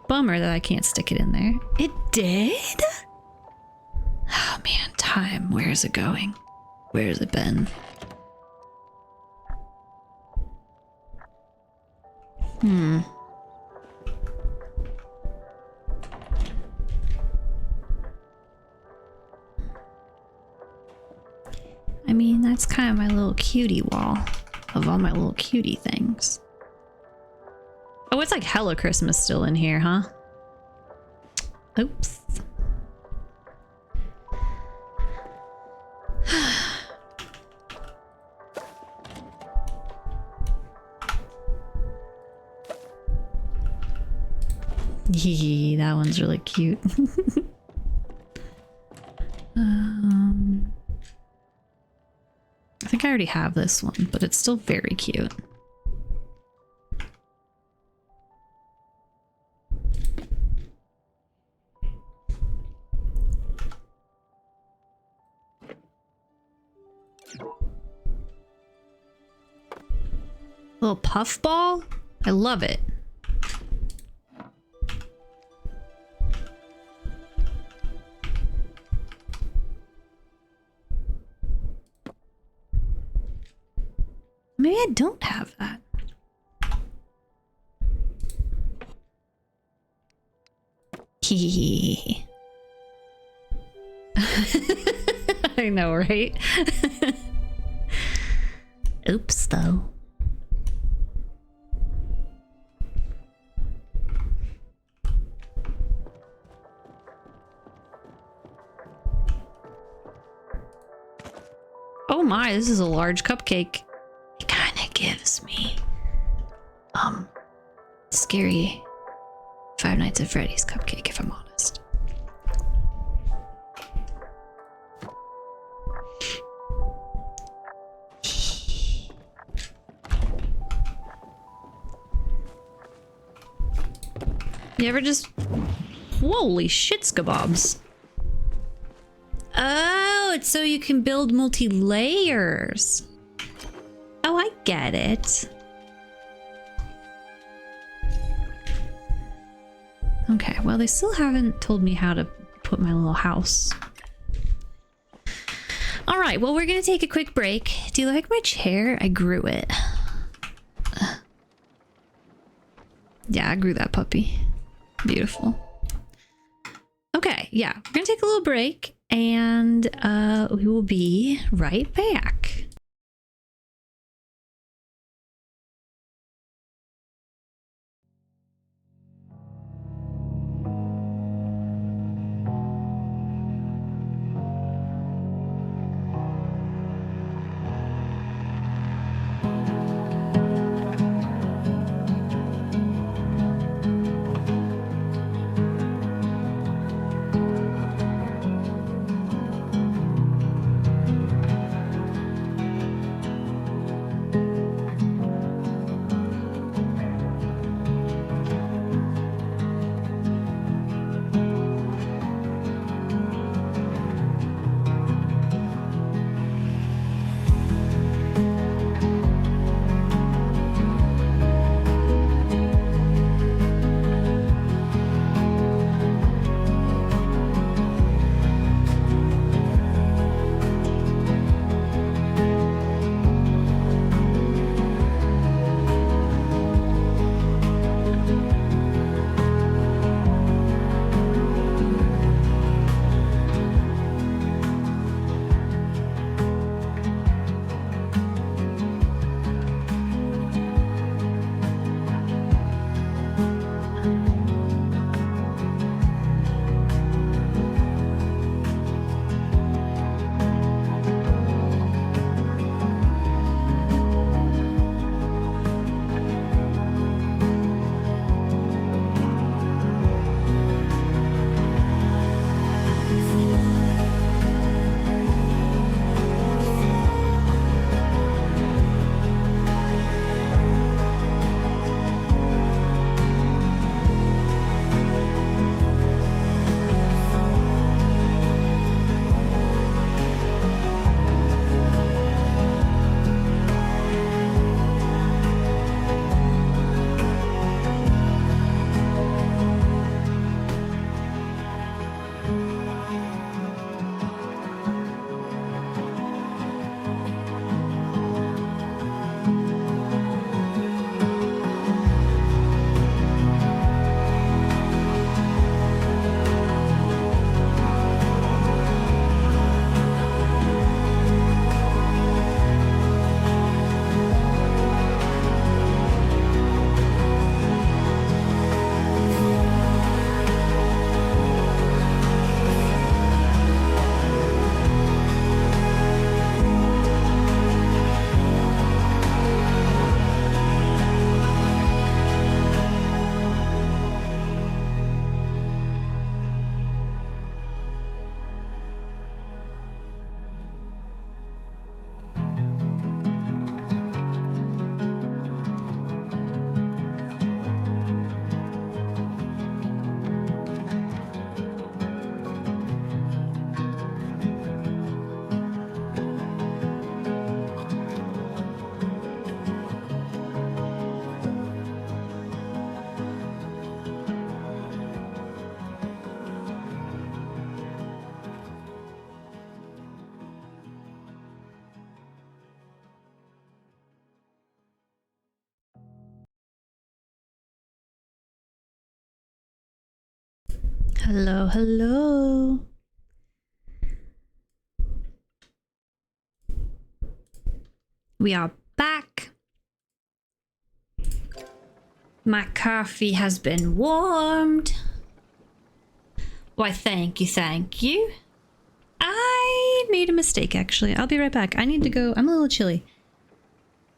Bummer that I can't stick it in there. It did? Oh man, time. Where is it going? Where has it been? I mean, that's kind of my little cutie wall of all my little cutie things. Oh, it's like hella Christmas still in here, huh? Oops. Yee, that one's really cute. I think I already have this one, but it's still very cute. Little puffball? I love it. Maybe I don't have that. Hee. I know, right? Oops, though. Oh my, this is a large cupcake. It kind of gives me scary Five Nights at Freddy's cupcake, if I'm honest. You ever just... Holy shit, skabobs. Oh, it's so you can build multi-layers. Oh, I get it. Okay, well, they still haven't told me how to put my little house. All right, well, we're gonna take a quick break. Do you like my chair? I grew it. Yeah, I grew that puppy. Beautiful. Okay, yeah, we're gonna take a little break and we will be right back. Hello, hello. We are back. My coffee has been warmed. Why, thank you, thank you. I made a mistake, actually. I'll be right back. I need to go. I'm a little chilly.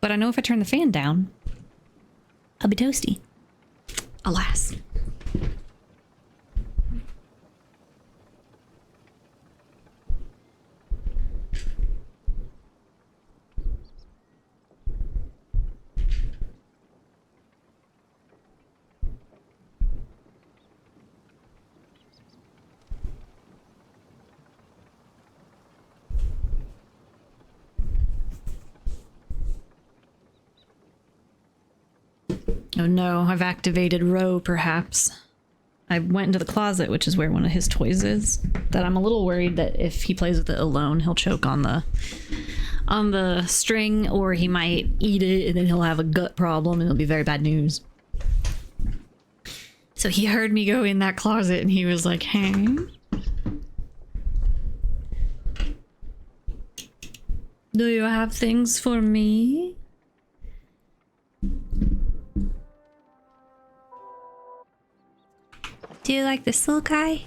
But I know if I turn the fan down, I'll be toasty. Alas. Oh no, I've activated Roe, perhaps. I went into the closet, which is where one of his toys is. That I'm a little worried that if he plays with it alone, he'll choke on the string, or he might eat it and then he'll have a gut problem and it'll be very bad news. So he heard me go in that closet and he was like, hey. Do you have things for me? Do you like this little guy?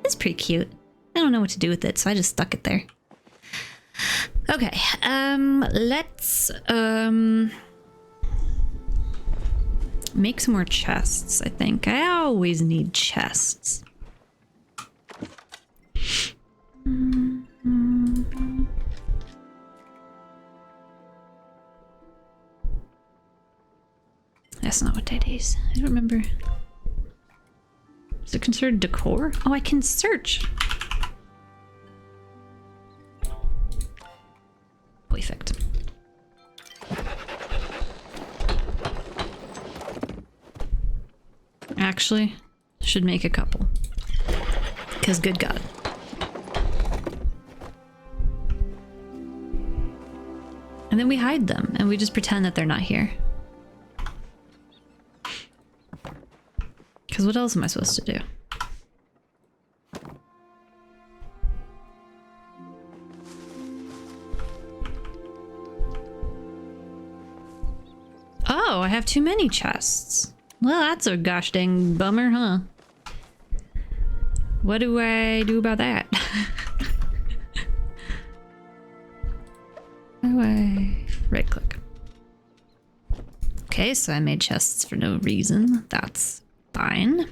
It's pretty cute. I don't know what to do with it, so I just stuck it there. Okay, let's make some more chests, I think. I always need chests. That's not what that is. I don't remember. Is it considered decor? Oh, I can search. Perfect. Actually, should make a couple. Because good God. And then we hide them and we just pretend that they're not here. Because what else am I supposed to do? Oh, I have too many chests. Well, that's a gosh dang bummer, huh? What do I do about that? How do I right click? Okay, so I made chests for no reason. That's fine.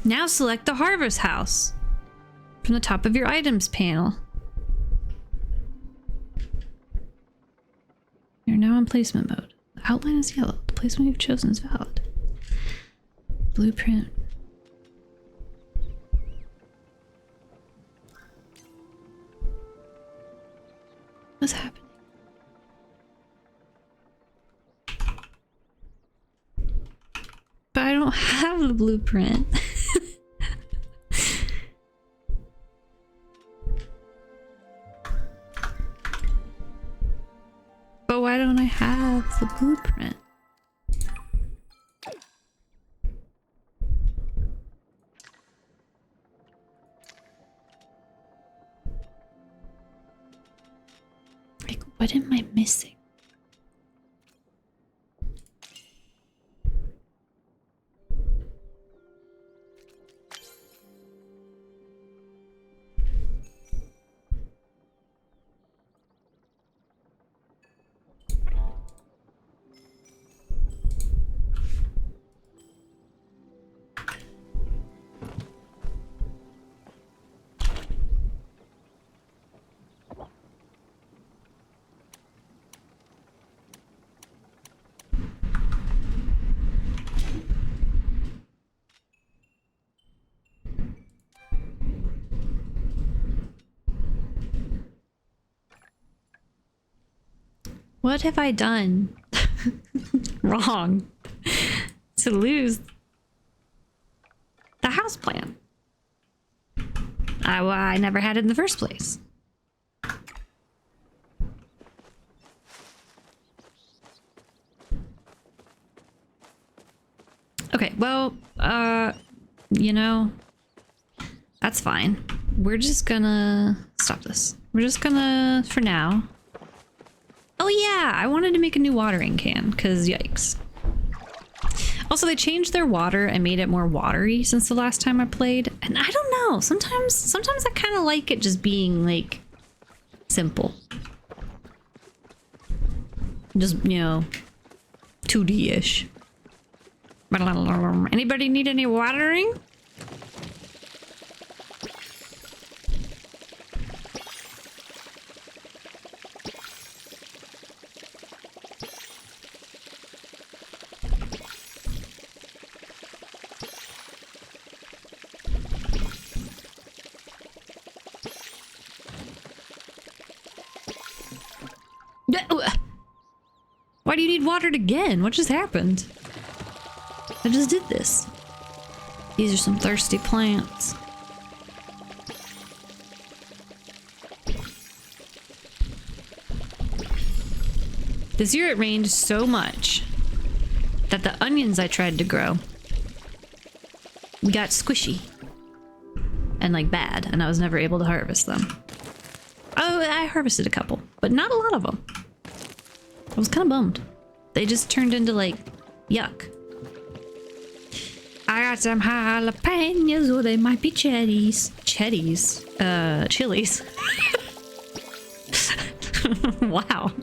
Now select the harvest house from the top of your items panel. You're now in placement mode. The outline is yellow. The placement you've chosen is valid. Blueprint. What's happening? But I don't have the blueprint. But why don't I have the blueprint? Like, what am I missing? What have I done wrong to lose the house plan? I never had it in the first place. well, you know, that's fine. We're just gonna stop this. We're just gonna, for now. Oh yeah, I wanted to make a new watering can, because yikes. Also, they changed their water and made it more watery since the last time I played. And I don't know, sometimes I kind of like it just being, like, simple. Just, you know, 2D-ish. Anybody need any watering? Why do you need watered again? What just happened? I just did this. These are some thirsty plants. This year it rained so much that the onions I tried to grow got squishy and like bad, and I was never able to harvest them. Oh, I harvested a couple, but not a lot of them. I was kind of bummed. They just turned into like yuck. I got some jalapenos, or they might be cherries. Chilies. Wow.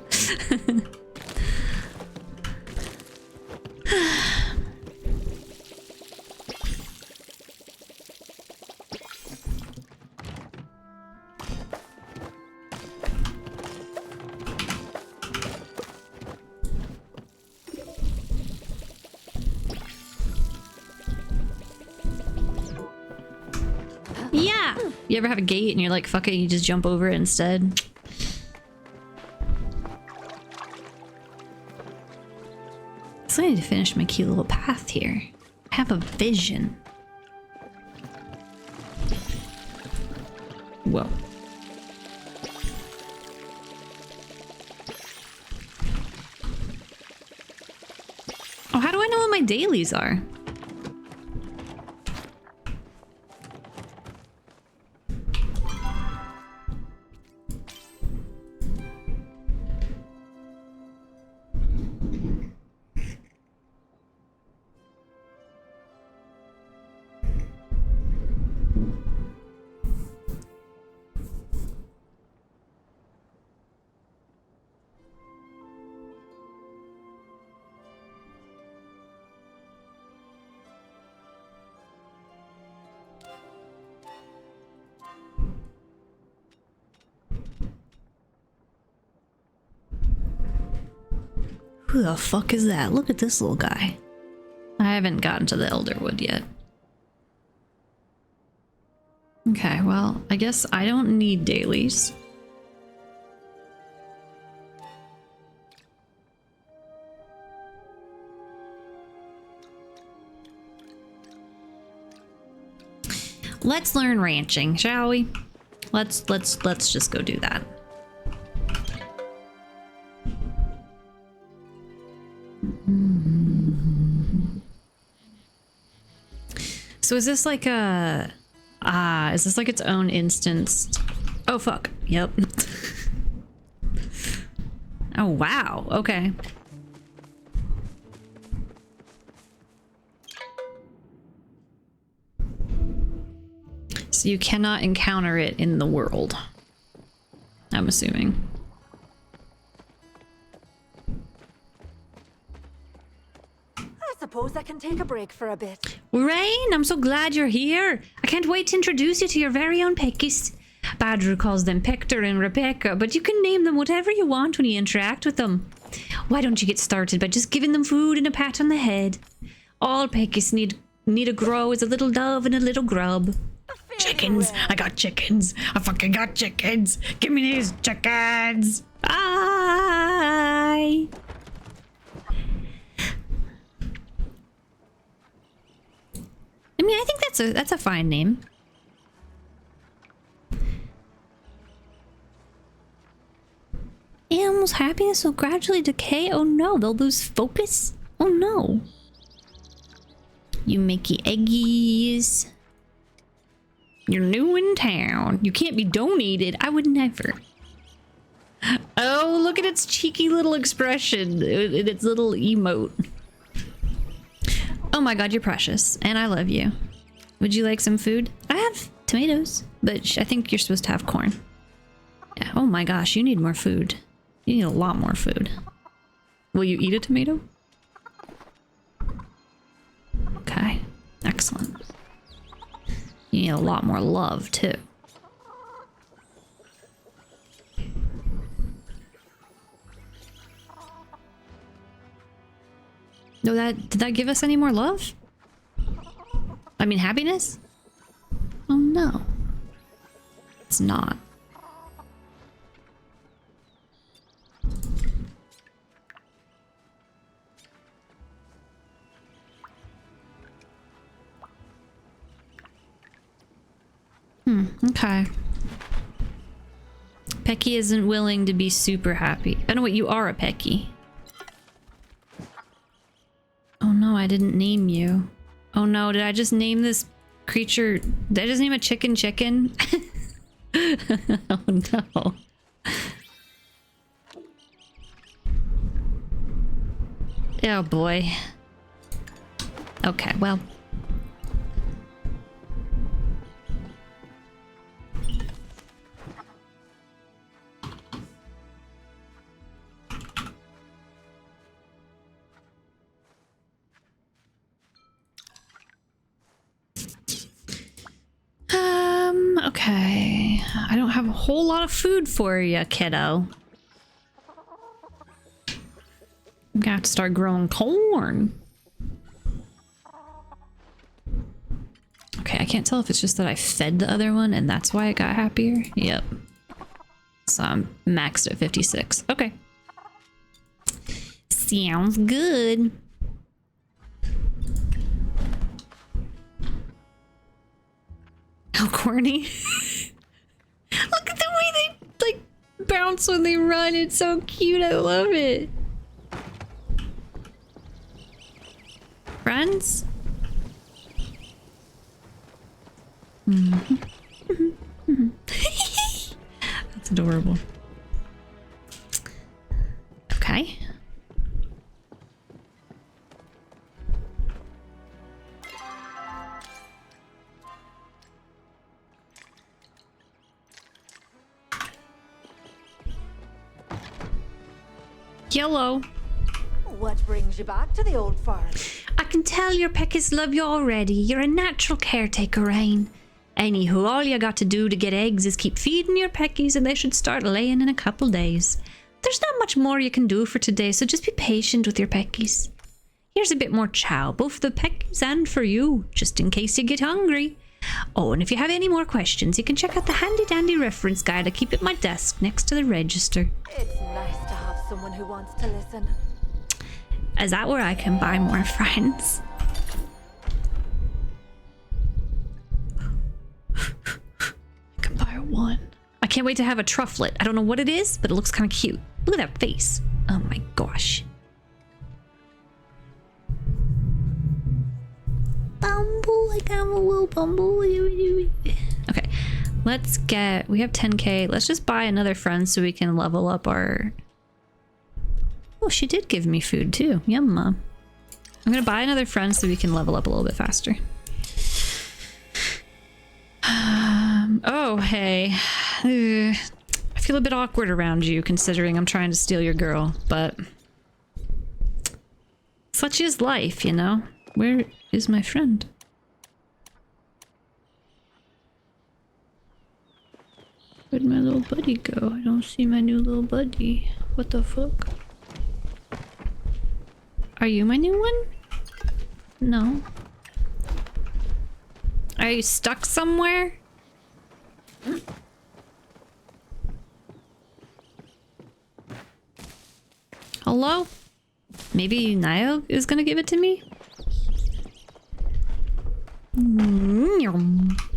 Yeah! You ever have a gate and you're like, fuck it, you just jump over it instead? So I need to finish my cute little path here. I have a vision. Whoa. Oh, how do I know what my dailies are? Who the fuck is that? Look at this little guy. I haven't gotten to the Elderwood yet. Okay, well, I guess I don't need dailies. Let's learn ranching, shall we? Let's just go do that. So is this like a... is this like its own instance? Oh, fuck. Yep. Oh, wow. Okay. So you cannot encounter it in the world, I'm assuming. I suppose I can take a break for a bit. Raeyn, I'm so glad you're here. I can't wait to introduce you to your very own Pekis. Badger calls them Pector and Rebecca, but you can name them whatever you want when you interact with them. Why don't you get started by just giving them food and a pat on the head? All Pekis need to grow is a little dove and a little grub. Chickens! I got chickens! I fucking got chickens! Give me these chickens! I mean, I think that's a fine name. Animals' happiness will gradually decay. Oh no, they'll lose focus. Oh no. You makey eggies. You're new in town. You can't be donated. I would never. Oh, look at its cheeky little expression. Its little emote. Oh my god, you're precious. And I love you. Would you like some food? I have tomatoes, but I think you're supposed to have corn. Yeah. Oh my gosh, you need more food. You need a lot more food. Will you eat a tomato? Okay. Excellent. You need a lot more love, too. No, did that give us any more love? I mean, happiness? Oh no. It's not. Okay. Pekis isn't willing to be super happy. I know what, you are a Pekis. Oh no, I didn't name you. Oh no, did I just name this creature? Did I just name a chicken chicken? Oh no. Oh boy. Okay, well. Okay. I don't have a whole lot of food for you, kiddo. I'm gonna have to start growing corn. Okay, I can't tell if it's just that I fed the other one and that's why it got happier. Yep. So I'm maxed at 56. Okay. Sounds good. How corny. Look at the way they like bounce when they run. It's so cute. I love it. Friends? That's adorable. Okay. Yellow. What brings you back to the old farm? I can tell your Pekis love you already. You're a natural caretaker, Raeyn. Anywho, all you got to do to get eggs is keep feeding your Pekis and they should start laying in a couple days. There's not much more you can do for today, so just be patient with your Pekis. Here's a bit more chow, both for the Pekis and for you, just in case you get hungry. Oh, and if you have any more questions, you can check out the handy-dandy reference guide I keep at my desk next to the register. It's nice to have someone who wants to listen. Is that where I can buy more friends? I can buy one. I can't wait to have a trufflet. I don't know what it is, but it looks kind of cute. Look at that face. Oh my gosh. Bumble, I got a little bumble. Okay, let's get, we have 10k. Let's just buy another friend so we can level up our... Oh, she did give me food too. Yum, Mom. I'm gonna buy another friend so we can level up a little bit faster. Oh, hey. I feel a bit awkward around you considering I'm trying to steal your girl, but... such is life, you know? Where is my friend? Where'd my little buddy go? I don't see my new little buddy. What the fuck? Are you my new one? No. Are you stuck somewhere? Hello? Maybe Niall is gonna give it to me?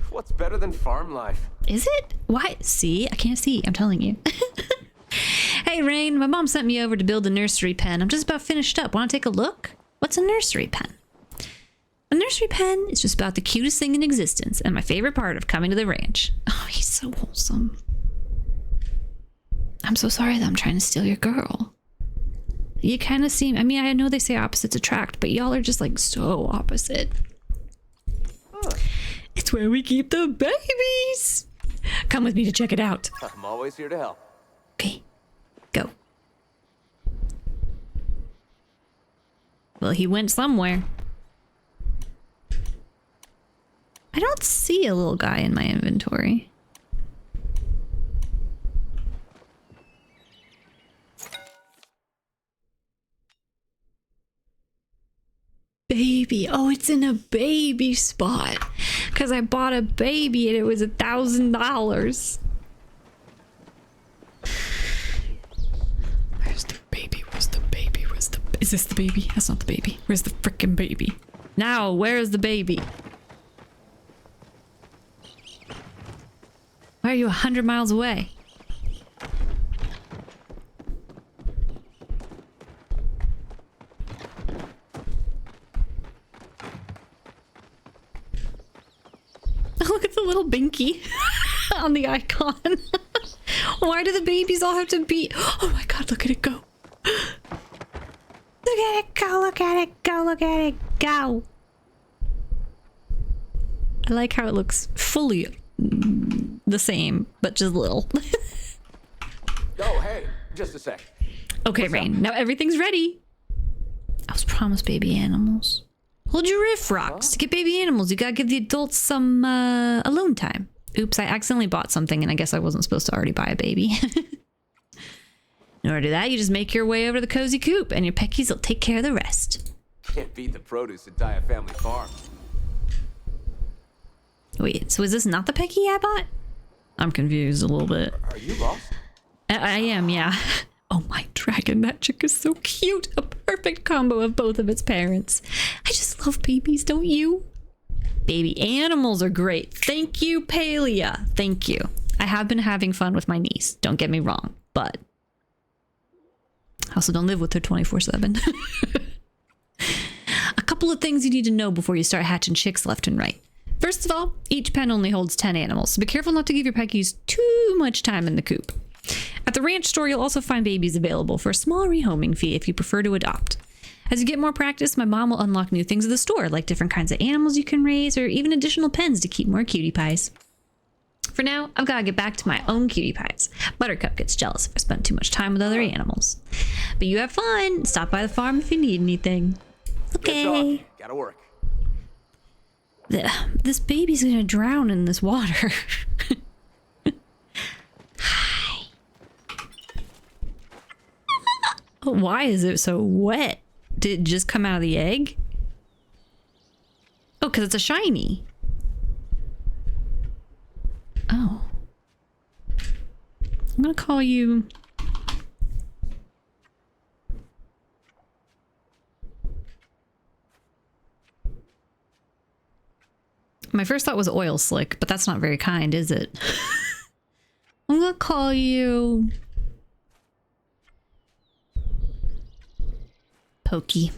What's better than farm life? Is it? Why? See? I can't see. I'm telling you. Hey, Raeyn, my mom sent me over to build a nursery pen. I'm just about finished up. Want to take a look? What's a nursery pen? A nursery pen is just about the cutest thing in existence and my favorite part of coming to the ranch. Oh, he's so wholesome. I'm so sorry that I'm trying to steal your girl. You kind of seem, I mean, I know they say opposites attract, but y'all are just like so opposite. It's where we keep the babies. Come with me to check it out. I'm always here to help. Okay, go. Well, he went somewhere. I don't see a little guy in my inventory. Baby. Oh, it's in a baby spot. Because I bought a baby and it was $1,000. Where's the baby? Where's the baby? Where's the... Is this the baby? That's not the baby. Where's the frickin' baby? Now, where's the baby? Why are you 100 miles away? Look at the little binky on the icon. Why do the babies all have to be... Oh my god, look at it go. Look at it go, look at it go, look at it go. I like how it looks fully the same, but just little. Oh, hey, just a sec. Okay, Raeyn, now everything's ready. I was promised baby animals. Hold your riff rocks. To get baby animals, you gotta give the adults some alone time. Oops, I accidentally bought something and I guess I wasn't supposed to already buy a baby. In order to do that, you just make your way over to the cozy coop and your Pekis will take care of the rest. Can't beat the produce at Dia Family Farm. Wait, so is this not the Peki I bought? I'm confused a little bit. Are you lost? I am, yeah. Oh my dragon, that chick is so cute. A perfect combo of both of its parents. I just love babies, don't you? Baby animals are great. Thank you, Palia. Thank you. I have been having fun with my niece. Don't get me wrong, but I also don't live with her 24/7. A couple of things you need to know before you start hatching chicks left and right. First of all, each pen only holds 10 animals, so be careful not to give your Pekis too much time in the coop. At the ranch store, you'll also find babies available for a small rehoming fee if you prefer to adopt. As you get more practice, my mom will unlock new things at the store, like different kinds of animals you can raise, or even additional pens to keep more cutie pies. For now, I've got to get back to my own cutie pies. Buttercup gets jealous if I spend too much time with other animals. But you have fun. Stop by the farm if you need anything. Okay. Gotta work. This baby's gonna drown in this water. Hi. Why is it so wet? Did it just come out of the egg? Oh, because it's a shiny. Oh. I'm gonna call you... My first thought was oil slick, but that's not very kind, is it? I'm gonna call you... Pokey.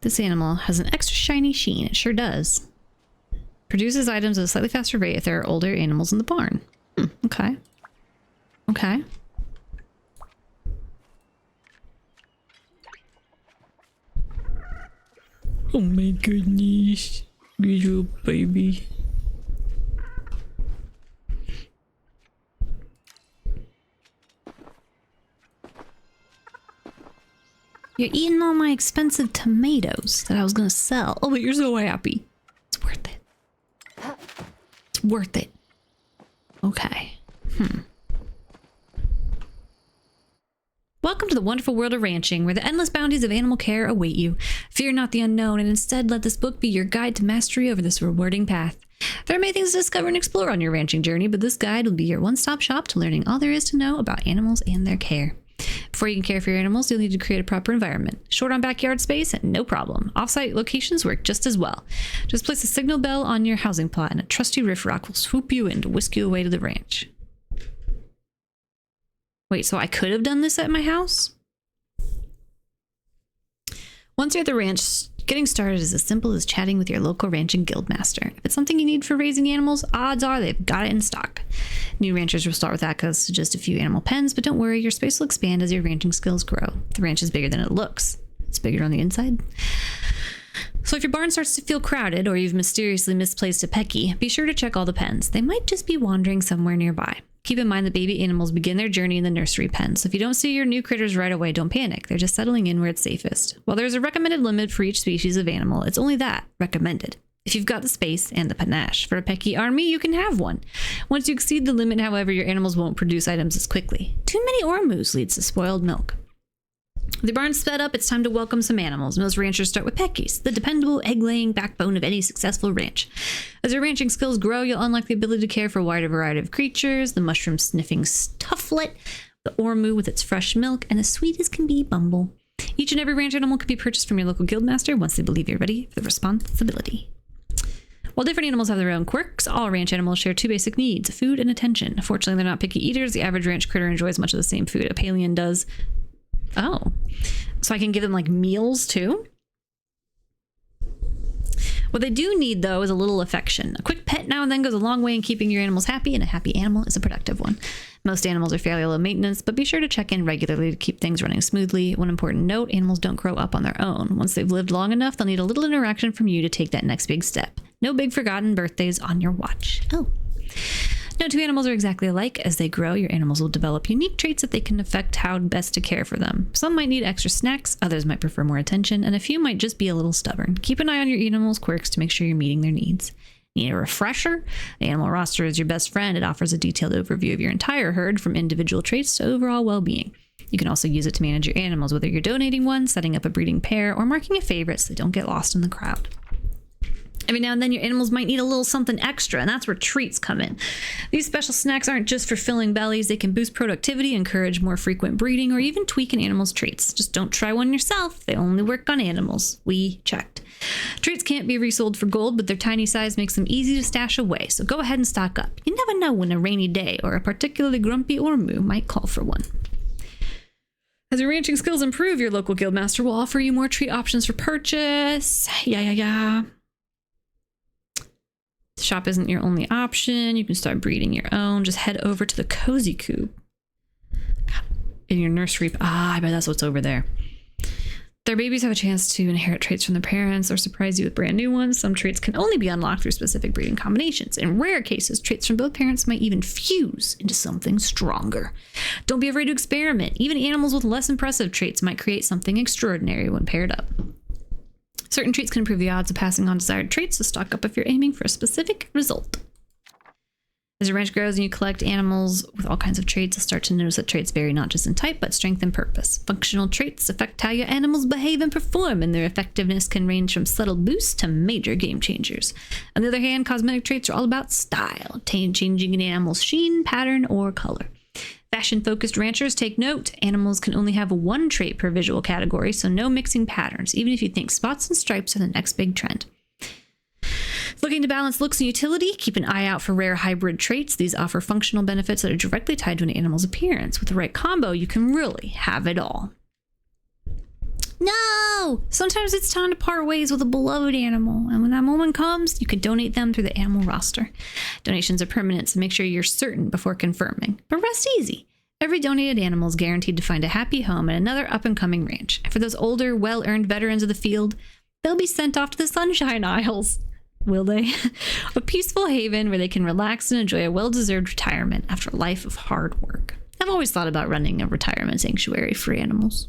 This animal has an extra shiny sheen. It sure does. Produces items at a slightly faster rate if there are older animals in the barn. Okay. Okay. Oh my goodness. Good little baby. You're eating all my expensive tomatoes that I was gonna sell. Oh, but you're so happy. It's worth it. It's worth it. Okay. Welcome to the wonderful world of ranching, where the endless bounties of animal care await you. Fear not the unknown, and instead let this book be your guide to mastery over this rewarding path. There are many things to discover and explore on your ranching journey, but this guide will be your one-stop shop to learning all there is to know about animals and their care. Before you can care for your animals, you'll need to create a proper environment. Short on backyard space? No problem. Off-site locations work just as well. Just place a signal bell on your housing plot, and a trusty riff rock will swoop you in to whisk you away to the ranch. Wait, so I could have done this at my house? Once you're at the ranch, getting started is as simple as chatting with your local ranching guildmaster. If it's something you need for raising animals, odds are they've got it in stock. New ranchers will start with access to just a few animal pens, but don't worry, your space will expand as your ranching skills grow. The ranch is bigger than it looks. It's bigger on the inside. So if your barn starts to feel crowded or you've mysteriously misplaced a Pekis, be sure to check all the pens. They might just be wandering somewhere nearby. Keep in mind that baby animals begin their journey in the nursery pen, so if you don't see your new critters right away, don't panic. They're just settling in where it's safest. While there's a recommended limit for each species of animal, it's only that, recommended. If you've got the space and the panache for a Pekis army, you can have one. Once you exceed the limit, however, your animals won't produce items as quickly. Too many ormus leads to spoiled milk. With the barn sped up, it's time to welcome some animals. Most ranchers start with Pekis, the dependable egg-laying backbone of any successful ranch. As your ranching skills grow, you'll unlock the ability to care for a wider variety of creatures, the mushroom-sniffing stufflet, the ormu with its fresh milk, and the sweet as can be bumble. Each and every ranch animal can be purchased from your local guildmaster once they believe you're ready for the responsibility. While different animals have their own quirks, all ranch animals share two basic needs, food and attention. Fortunately, they're not picky eaters. The average ranch critter enjoys much of the same food a Palian does. Oh, so I can give them like meals too? What they do need, though, is a little affection. A quick pet now and then goes a long way in keeping your animals happy, and a happy animal is a productive one. Most animals are fairly low maintenance, but be sure to check in regularly to keep things running smoothly. One important note, animals don't grow up on their own. Once they've lived long enough, they'll need a little interaction from you to take that next big step. No big forgotten birthdays on your watch. Oh. No two animals are exactly alike. As they grow, your animals will develop unique traits that they can affect how best to care for them. Some might need extra snacks, others might prefer more attention, and a few might just be a little stubborn. Keep an eye on your animals' quirks to make sure you're meeting their needs. Need a refresher? The animal roster is your best friend. It offers a detailed overview of your entire herd, from individual traits to overall well-being. You can also use it to manage your animals, whether you're donating one, setting up a breeding pair, or marking a favorite so they don't get lost in the crowd. Every now and then your animals might need a little something extra, and that's where treats come in. These special snacks aren't just for filling bellies. They can boost productivity, encourage more frequent breeding, or even tweak an animal's traits. Just don't try one yourself. They only work on animals. We checked. Treats can't be resold for gold, but their tiny size makes them easy to stash away, so go ahead and stock up. You never know when a rainy day or a particularly grumpy ormu might call for one. As your ranching skills improve, your local guildmaster will offer you more treat options for purchase. Yeah. The shop isn't your only option. You can start breeding your own. Just head over to the Cozy Coop in your nursery. I bet that's what's over there. Their babies have a chance to inherit traits from their parents or surprise you with brand new ones. Some traits can only be unlocked through specific breeding combinations. In rare cases, traits from both parents might even fuse into something stronger. Don't be afraid to experiment. Even animals with less impressive traits might create something extraordinary when paired up. Certain traits can improve the odds of passing on desired traits, so stock up if you're aiming for a specific result. As your ranch grows and you collect animals with all kinds of traits, you'll start to notice that traits vary not just in type, but strength and purpose. Functional traits affect how your animals behave and perform, and their effectiveness can range from subtle boosts to major game changers. On the other hand, cosmetic traits are all about style, changing an animal's sheen, pattern, or color. Fashion-focused ranchers take note. Animals can only have one trait per visual category, so no mixing patterns, even if you think spots and stripes are the next big trend. Looking to balance looks and utility? Keep an eye out for rare hybrid traits. These offer functional benefits that are directly tied to an animal's appearance. With the right combo, you can really have it all. No! Sometimes it's time to part ways with a beloved animal, and when that moment comes, you can donate them through the animal roster. Donations are permanent, so make sure you're certain before confirming. But rest easy. Every donated animal is guaranteed to find a happy home at another up-and-coming ranch. And for those older, well-earned veterans of the field, they'll be sent off to the Sunshine Isles. Will they? A peaceful haven where they can relax and enjoy a well-deserved retirement after a life of hard work. I've always thought about running a retirement sanctuary for animals.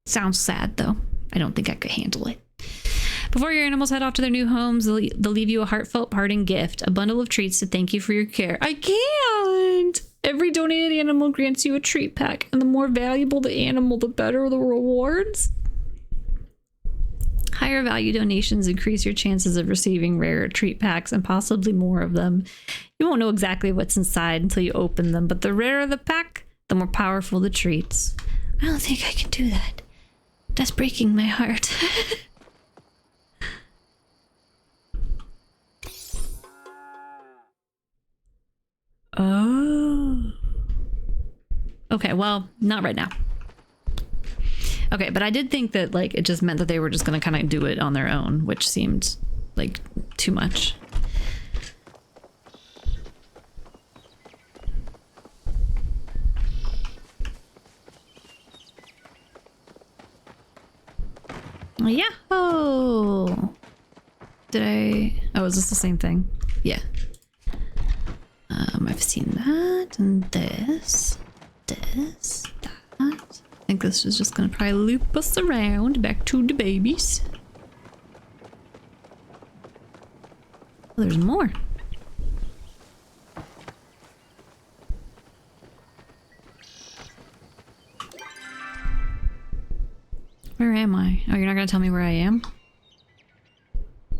Sounds sad, though. I don't think I could handle it. Before your animals head off to their new homes, they'll leave you a heartfelt parting gift, a bundle of treats to thank you for your care. I can't! Every donated animal grants you a treat pack, and the more valuable the animal, the better the rewards. Higher value donations increase your chances of receiving rarer treat packs and possibly more of them. You won't know exactly what's inside until you open them, but the rarer the pack, the more powerful the treats. I don't think I can do that. That's breaking my heart. Oh. Okay, well, not right now. Okay, but I did think that like it just meant that they were just gonna kind of do it on their own, which seemed like too much. Yahoo! Did I? Oh, is this the same thing? Yeah. I've seen that and this, that. I think this is just gonna probably loop us around back to the babies. Oh, there's more. Where am I? Oh, you're not gonna tell me where I am?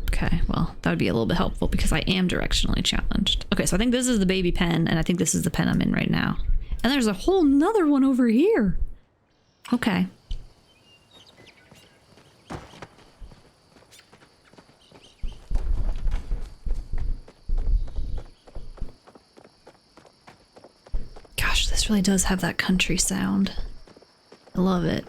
Okay, well, that would be a little bit helpful because I am directionally challenged. Okay, so I think this is the baby pen, and I think this is the pen I'm in right now. And there's a whole nother one over here. Okay. Gosh, this really does have that country sound. I love it.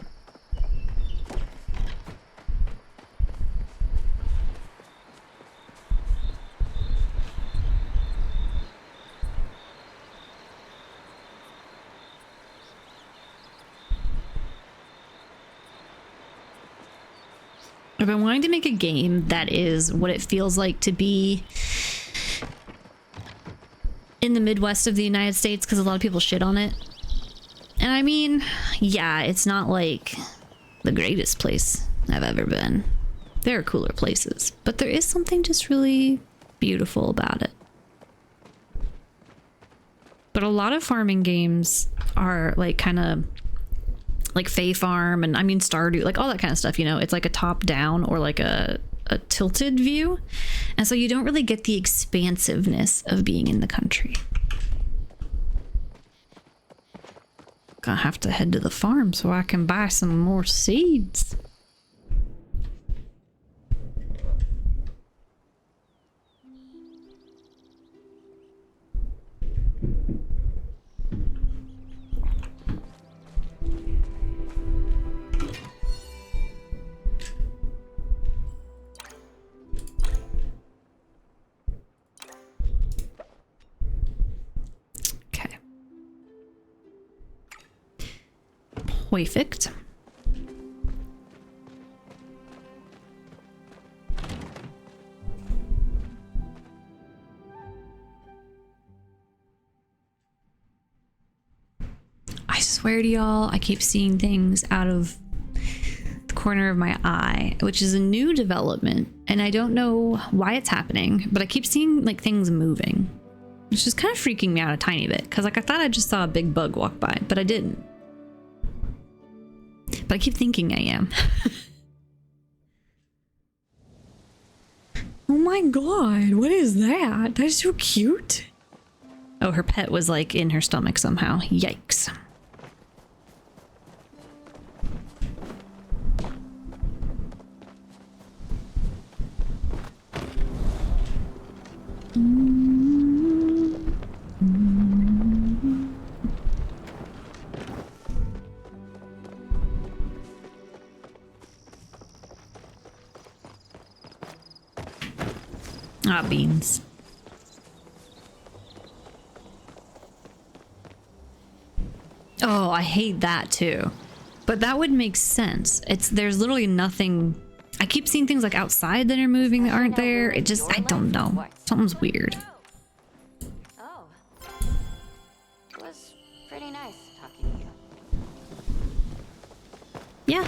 I've been wanting to make a game that is what it feels like to be in the Midwest of the United States, because a lot of people shit on it. And I mean, yeah, it's not like the greatest place I've ever been. There are cooler places, but there is something just really beautiful about it. But a lot of farming games are like kind of like Fae Farm and I mean Stardew, like all that kind of stuff, you know, it's like a top down or like a tilted view. And so you don't really get the expansiveness of being in the country. Gonna have to head to the farm so I can buy some more seeds. Perfect. I swear to y'all, I keep seeing things out of the corner of my eye, which is a new development, and I don't know why it's happening, but I keep seeing like things moving, which is kind of freaking me out a tiny bit, because like I thought I just saw a big bug walk by, but I didn't. But I keep thinking I am. Oh my god, what is that? That's so cute. Oh, her pet was like in her stomach somehow. Yikes. Ah, beans. Oh, I hate that too. But that would make sense. There's literally nothing. I keep seeing things like outside that are moving that aren't there. It just, I don't know. Something's weird. Oh. It was pretty nice talking to you. Yeah.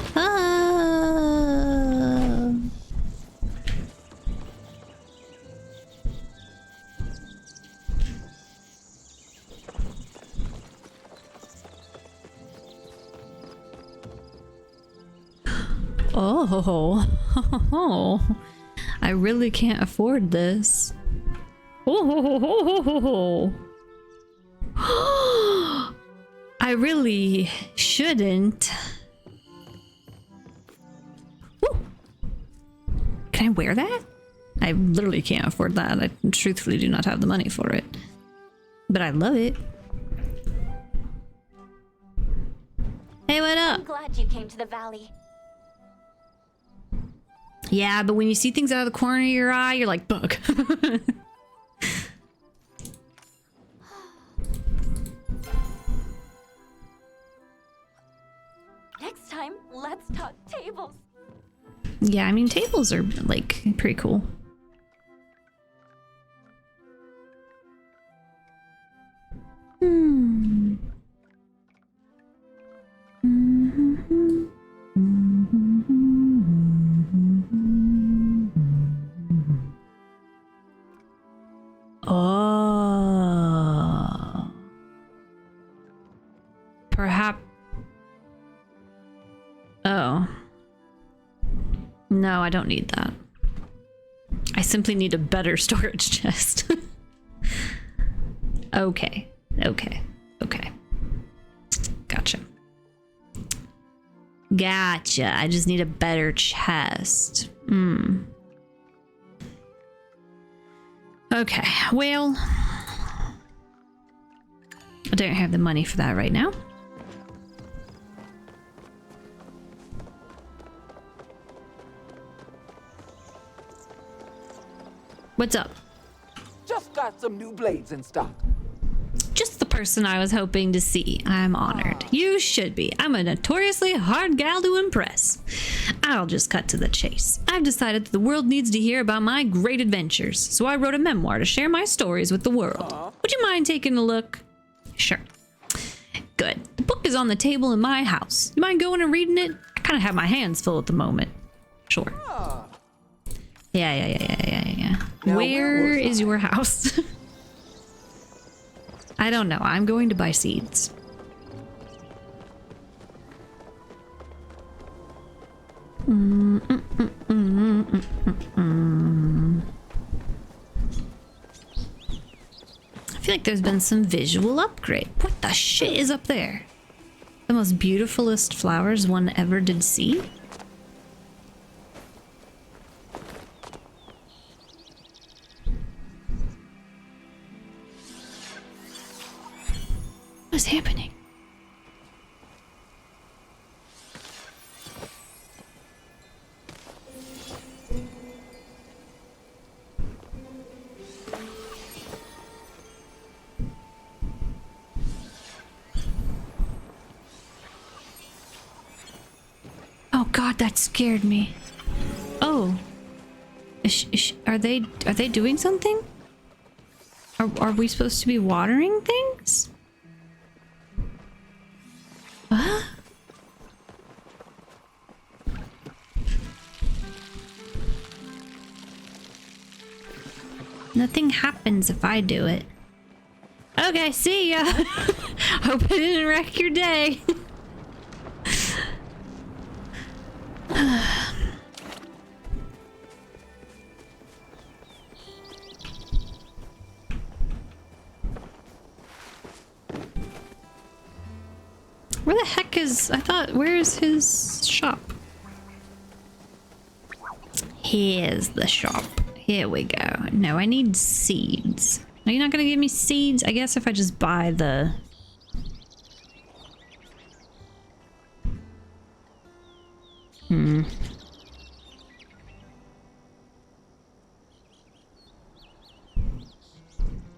Oh, I really can't afford this. Oh, I really shouldn't. Ooh. Can I wear that? I literally can't afford that. I truthfully do not have the money for it. But I love it. Hey, what I'm up? glad you came to the valley. Yeah, but when you see things out of the corner of your eye, you're like, bug. Next time, let's talk tables. Yeah, I mean, tables are, like, pretty cool. Hmm. Oh. Perhaps. Oh. No, I don't need that. I simply need a better storage chest. Okay. Okay. Okay. Gotcha. Gotcha. I just need a better chest. Hmm. Okay. Well, I don't have the money for that right now. What's up? Just got some new blades in stock. Just the person I was hoping to see. I'm honored. You should be. I'm a notoriously hard gal to impress. I'll just cut to the chase. I've decided that the world needs to hear about my great adventures, so I wrote a memoir to share my stories with the world. Would you mind taking a look? Sure. Good. The book is on the table in my house. You mind going and reading it? I kind of have my hands full at the moment. Sure. Yeah. Now, Where is your house? I don't know. I'm going to buy seeds. I feel like there's been some visual upgrade. What the shit is up there? The most beautifulest flowers one ever did see? What's happening? Oh God, that scared me. Oh, are they doing something? Are we supposed to be watering things? What? Nothing happens if I do it. Okay, see ya. Hope it didn't wreck your day. Where the heck is... where's his shop? Here's the shop. Here we go. No, I need seeds. Are you not gonna give me seeds? I guess if I just buy the...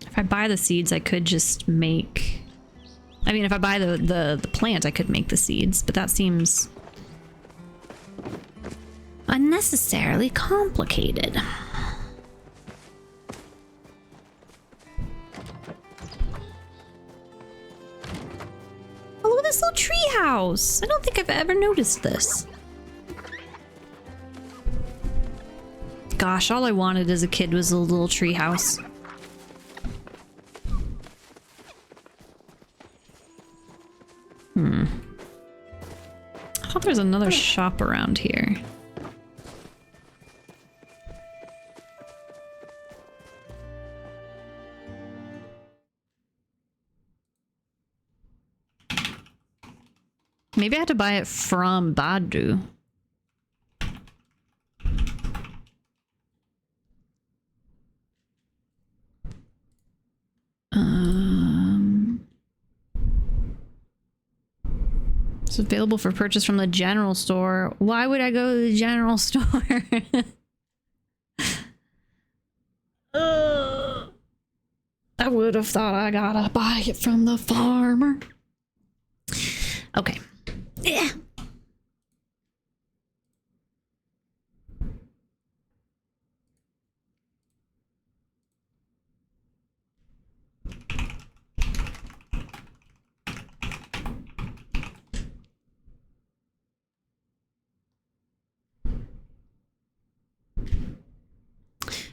If I buy the seeds, I could just make... I mean, if I buy the plant, I could make the seeds, but that seems unnecessarily complicated. Oh, look at this little tree house. I don't think I've ever noticed this. Gosh, all I wanted as a kid was a little tree house. I thought there's another shop around here. Maybe I had to buy it from Badu. It's available for purchase from the general store. Why would I go to the general store? I would have thought I gotta buy it from the farmer. Okay. Yeah.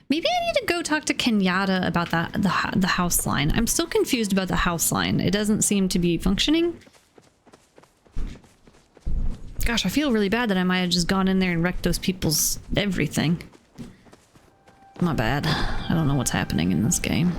Maybe I need to go talk to Kenyatta about the house line. I'm still confused about the house line. It doesn't seem to be functioning. Gosh, I feel really bad that I might have just gone in there and wrecked those people's everything. My bad. I don't know what's happening in this game.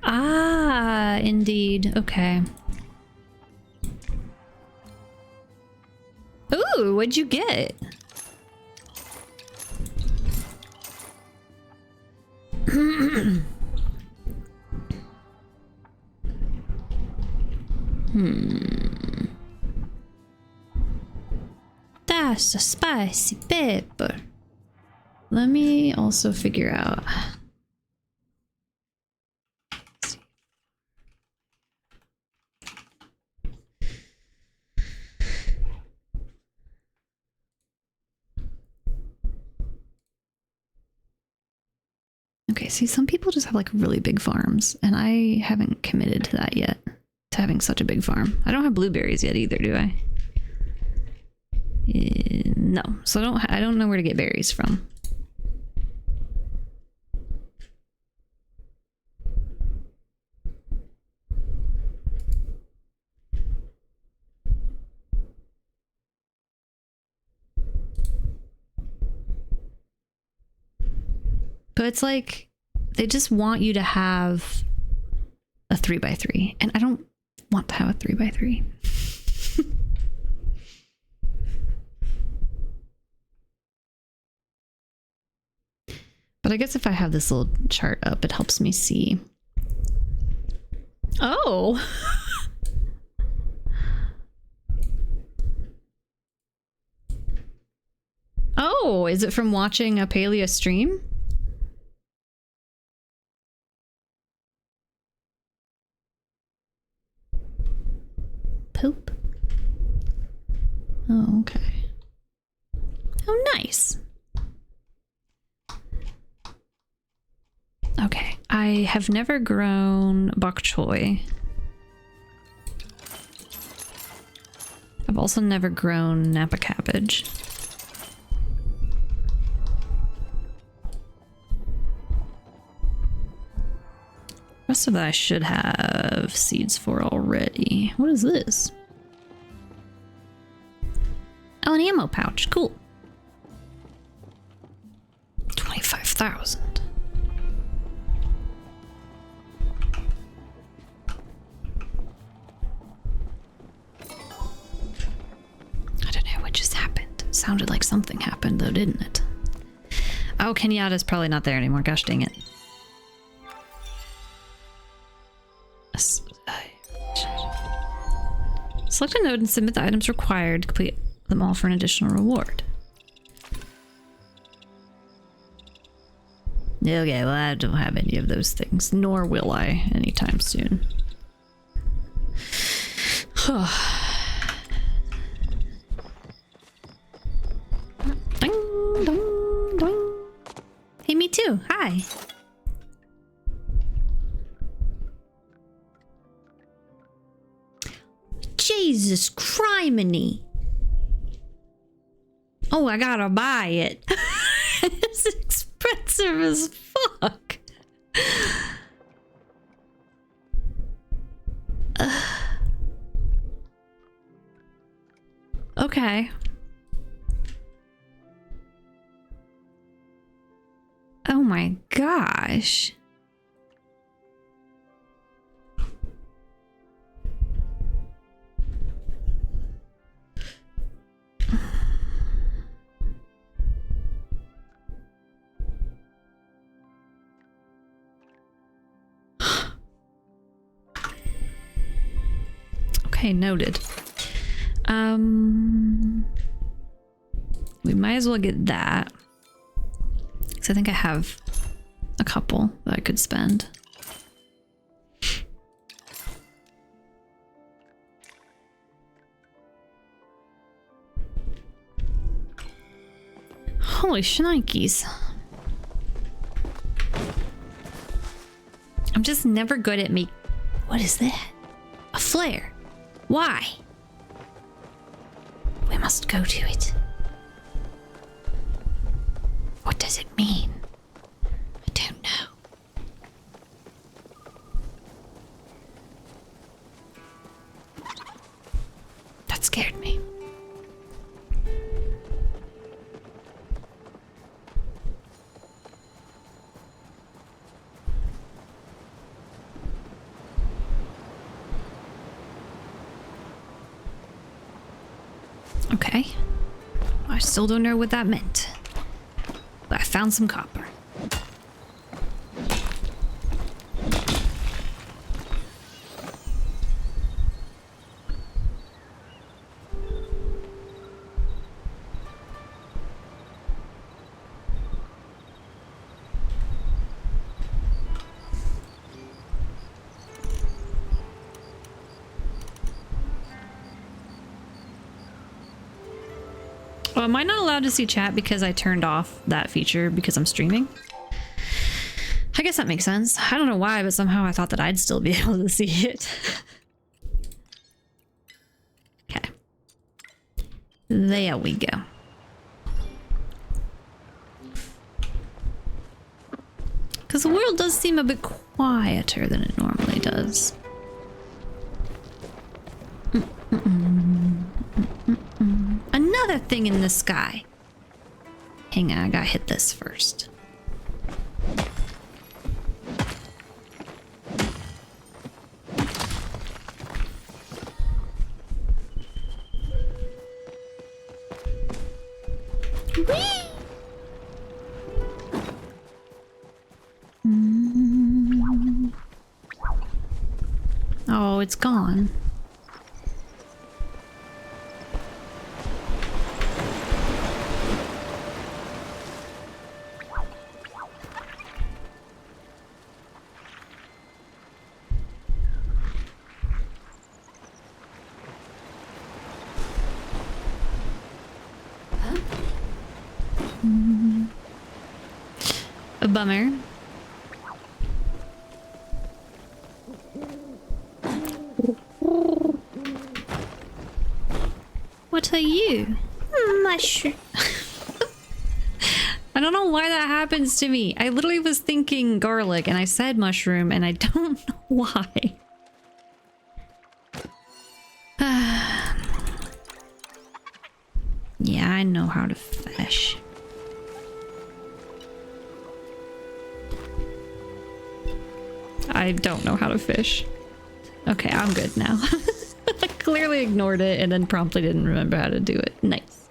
Ah, indeed. Okay. Ooh, what'd you get? That's a spicy pepper. Let me also figure out. Okay, see, some people just have like really big farms, and I haven't committed to that yet, to having such a big farm. I don't have blueberries yet either, do I? No, so I don't know where to get berries from. But it's like, they just want you to have a 3x3, and I don't want to have a 3x3. But I guess if I have this little chart up, it helps me see. Oh! Oh, is it from watching a Palia stream? Poop. Oh, okay. Oh, nice. Okay, I have never grown bok choy. I've also never grown Napa cabbage. Rest of that I should have seeds for already. What is this? Oh, an ammo pouch. Cool. 25,000. I don't know what just happened. Sounded like something happened though, didn't it? Oh, Kenyatta's probably not there anymore. Gosh dang it. Select a node and submit the items required. Complete them all for an additional reward. Okay, well, I don't have any of those things, nor will I anytime soon. Ding, dong, dong. Hey, me too. Hi. Jesus criminy. Oh, I gotta buy it. It's expensive as fuck. Okay. gosh. Okay, noted. We might as well get that. Because I think I have a couple that I could spend. Holy shnikes. I'm just never good at What is that? A flare. Why? We must go to it. What does it mean? I don't know. That scared me. Okay. I still don't know what that meant. But I found some copper. Oh, am I not allowed to see chat because I turned off that feature because I'm streaming? I guess that makes sense. I don't know why, but somehow I thought that I'd still be able to see it. Okay. There we go. Because the world does seem a bit quieter than it normally does. Another thing in the sky. Hang on, I gotta hit this first. Oh, it's gone. A bummer. What are you? Mushroom. I don't know why that happens to me. I literally was thinking garlic and I said mushroom and I don't know why. Yeah, I know how to fish. I don't know how to fish. Okay, I'm good now. I clearly ignored it and then promptly didn't remember how to do it. Nice.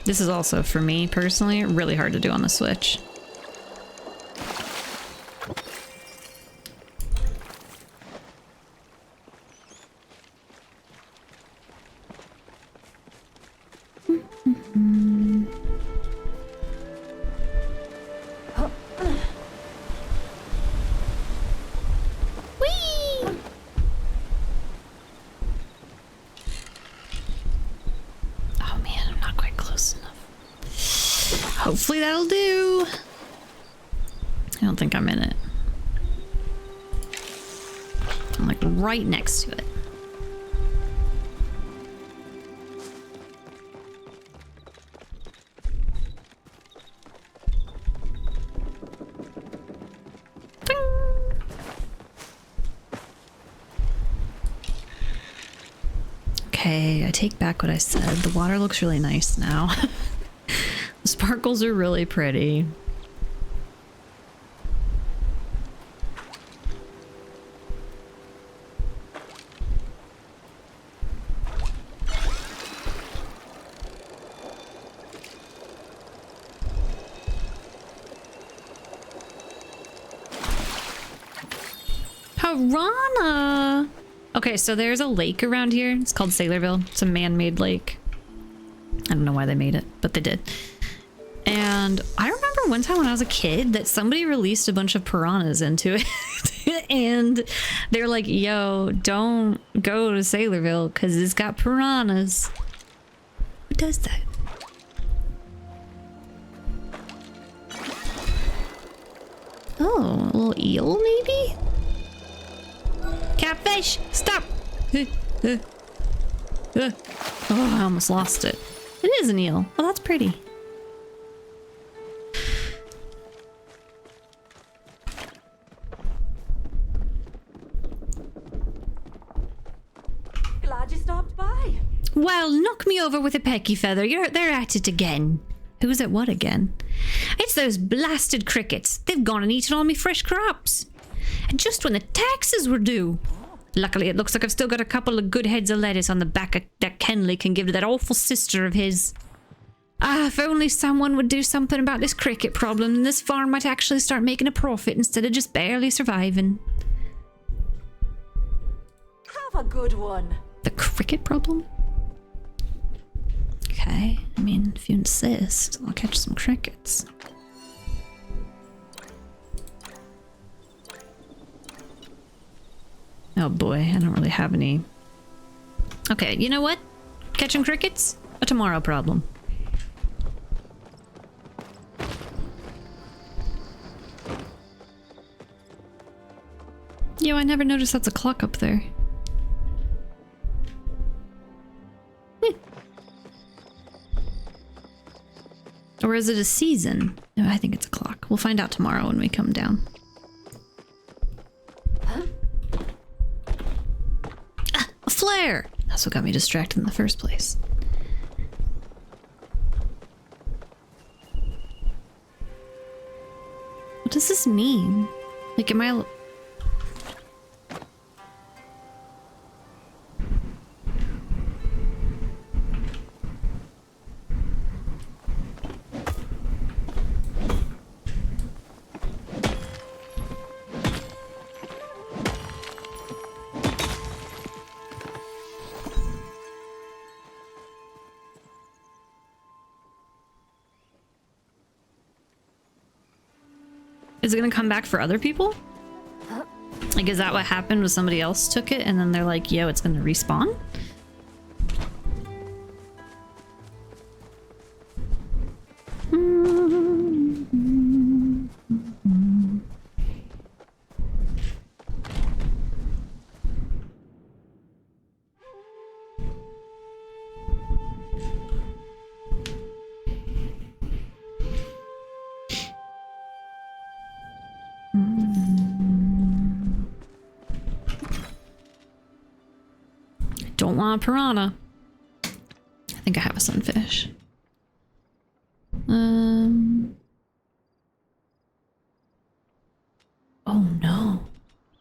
This is also, for me personally, really hard to do on the Switch. Hopefully that'll do. I don't think I'm in it. I'm like right next to it. Okay, I take back what I said. The water looks really nice now. The sparkles are really pretty. Piranha! Okay, so there's a lake around here. It's called Sailorville. It's a man-made lake. I don't know why they made it, but they did. And I remember one time when I was a kid that somebody released a bunch of piranhas into it. And they're like, yo, don't go to Sailorville because it's got piranhas. Who does that? Oh, a little eel maybe? Catfish! Stop! Oh, I almost lost it. It is an eel. Oh, that's pretty. Glad you stopped by. Well, knock me over with a pecky feather. They're at it again. Who's at what again? It's those blasted crickets. They've gone and eaten all me fresh crops. And just when the taxes were due. Luckily, it looks like I've still got a couple of good heads of lettuce on the back that Kenley can give to that awful sister of his. Ah, if only someone would do something about this cricket problem, then this farm might actually start making a profit instead of just barely surviving. Have a good one. The cricket problem? Okay, I mean, if you insist, I'll catch some crickets. Oh boy, I don't really have any. Okay, you know what? Catching crickets? A tomorrow problem. Yo, I never noticed that's a clock up there. Or is it a season? No, I think it's a clock. We'll find out tomorrow when we come down. A flare! That's what got me distracted in the first place. What does this mean? Like, am I... Is it gonna come back for other people? Like, is that what happened when somebody else took it and then they're like, yo, it's gonna respawn? Don't want a piranha. I think I have a sunfish. Oh no.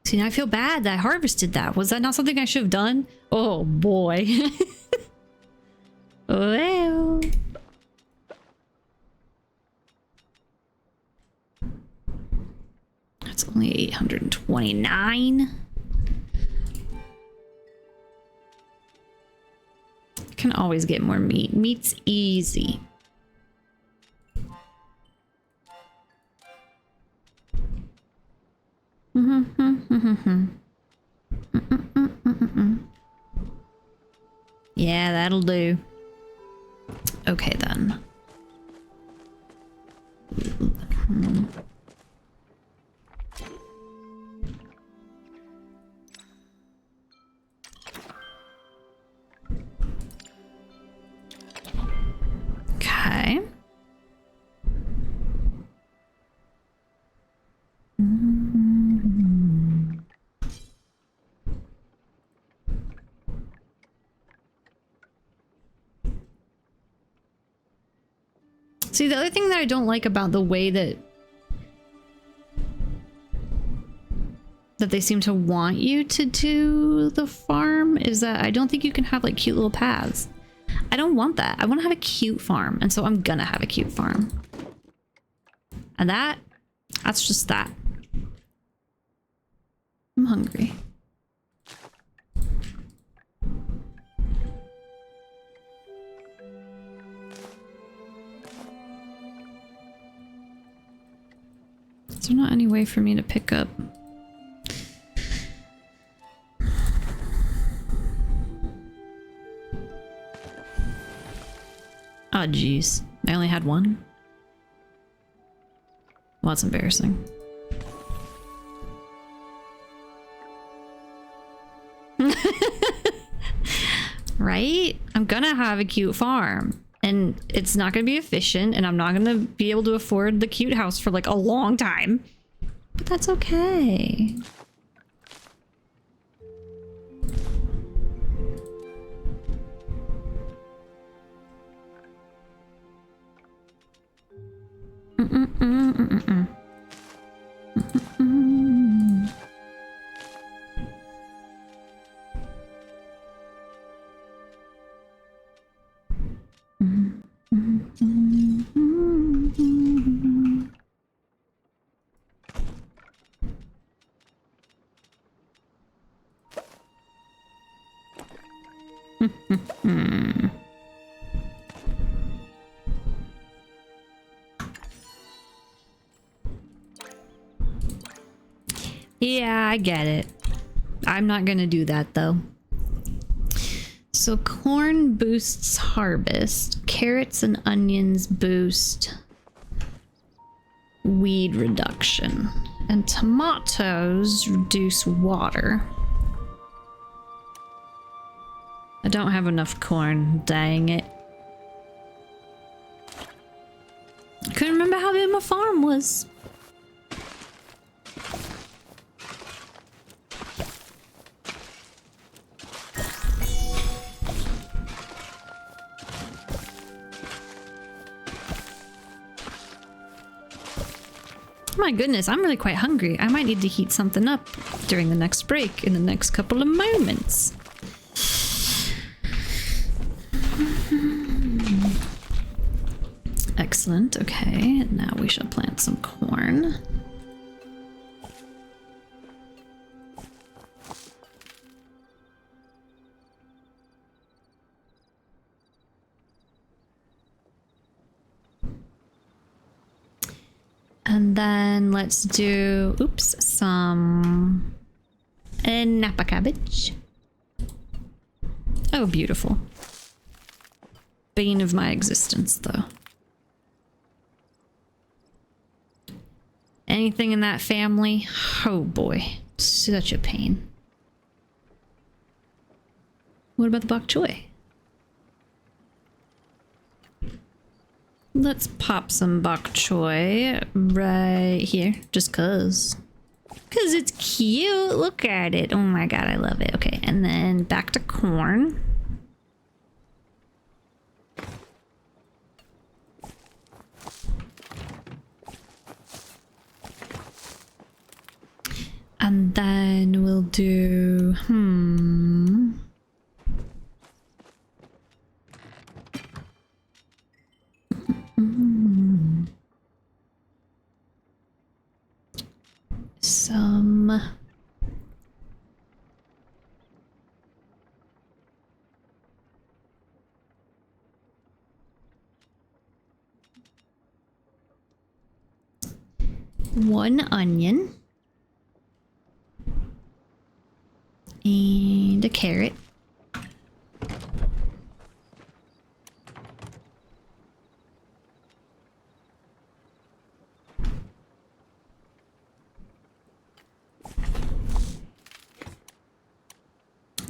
See, I feel bad that I harvested that. Was that not something I should have done? Oh boy. Well. That's only 829. Can always get more meat. Meat's easy. Yeah, that'll do. Okay then. Okay. See, the other thing that I don't like about the way that they seem to want you to do the farm is that I don't think you can have like cute little paths. I don't want that. I want to have a cute farm, and so I'm gonna have a cute farm. And that's just that. I'm hungry. Is there not any way for me to pick up? Oh, jeez. I only had one? Well, that's embarrassing. Right? I'm gonna have a cute farm. And it's not gonna be efficient, and I'm not gonna be able to afford the cute house for like a long time. But that's okay. Yeah, I get it. I'm not gonna do that though. So corn boosts harvest. Carrots and onions boost weed reduction. And tomatoes reduce water. I don't have enough corn, dang it. I couldn't remember how big my farm was. My goodness, I'm really quite hungry. I might need to heat something up during the next break in the next couple of moments. Excellent. Okay, now we shall plant some corn. And then let's do, oops, some Napa cabbage. Oh, beautiful. Bane of my existence, though. Anything in that family? Oh boy, such a pain. What about the bok choy? Let's pop some bok choy right here, just cause. Cause it's cute, look at it. Oh my god, I love it. Okay, and then back to corn. And then we'll do, some one onion and a carrot.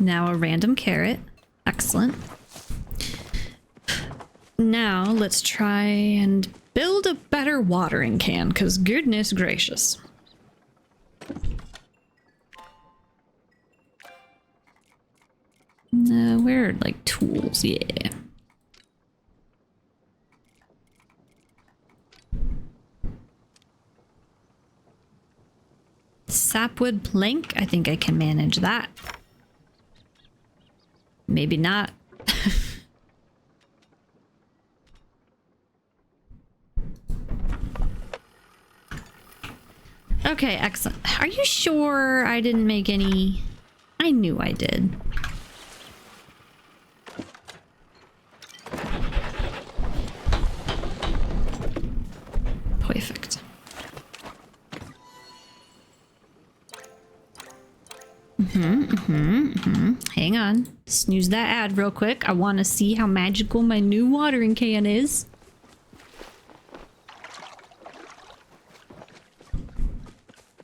Now a random carrot. Excellent. Now let's try and build a better watering can, because goodness gracious. Where are like tools? Yeah. Sapwood plank. I think I can manage that. Maybe not. Okay, excellent. Are you sure I didn't make any? I knew I did. Perfect. Hang on. Snooze that ad real quick. I want to see how magical my new watering can is.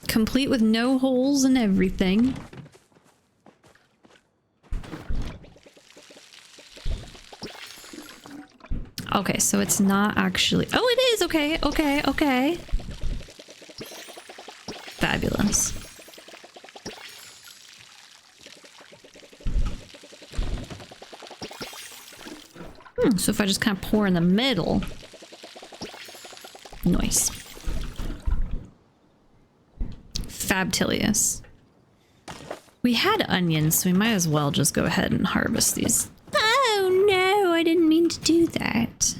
Complete with no holes and everything. Okay, so it's not actually... Oh, it is! Okay, okay, okay. Fabulous. So if I just kind of pour in the middle... Nice. Fabtilious. We had onions, so we might as well just go ahead and harvest these. Oh no, I didn't mean to do that.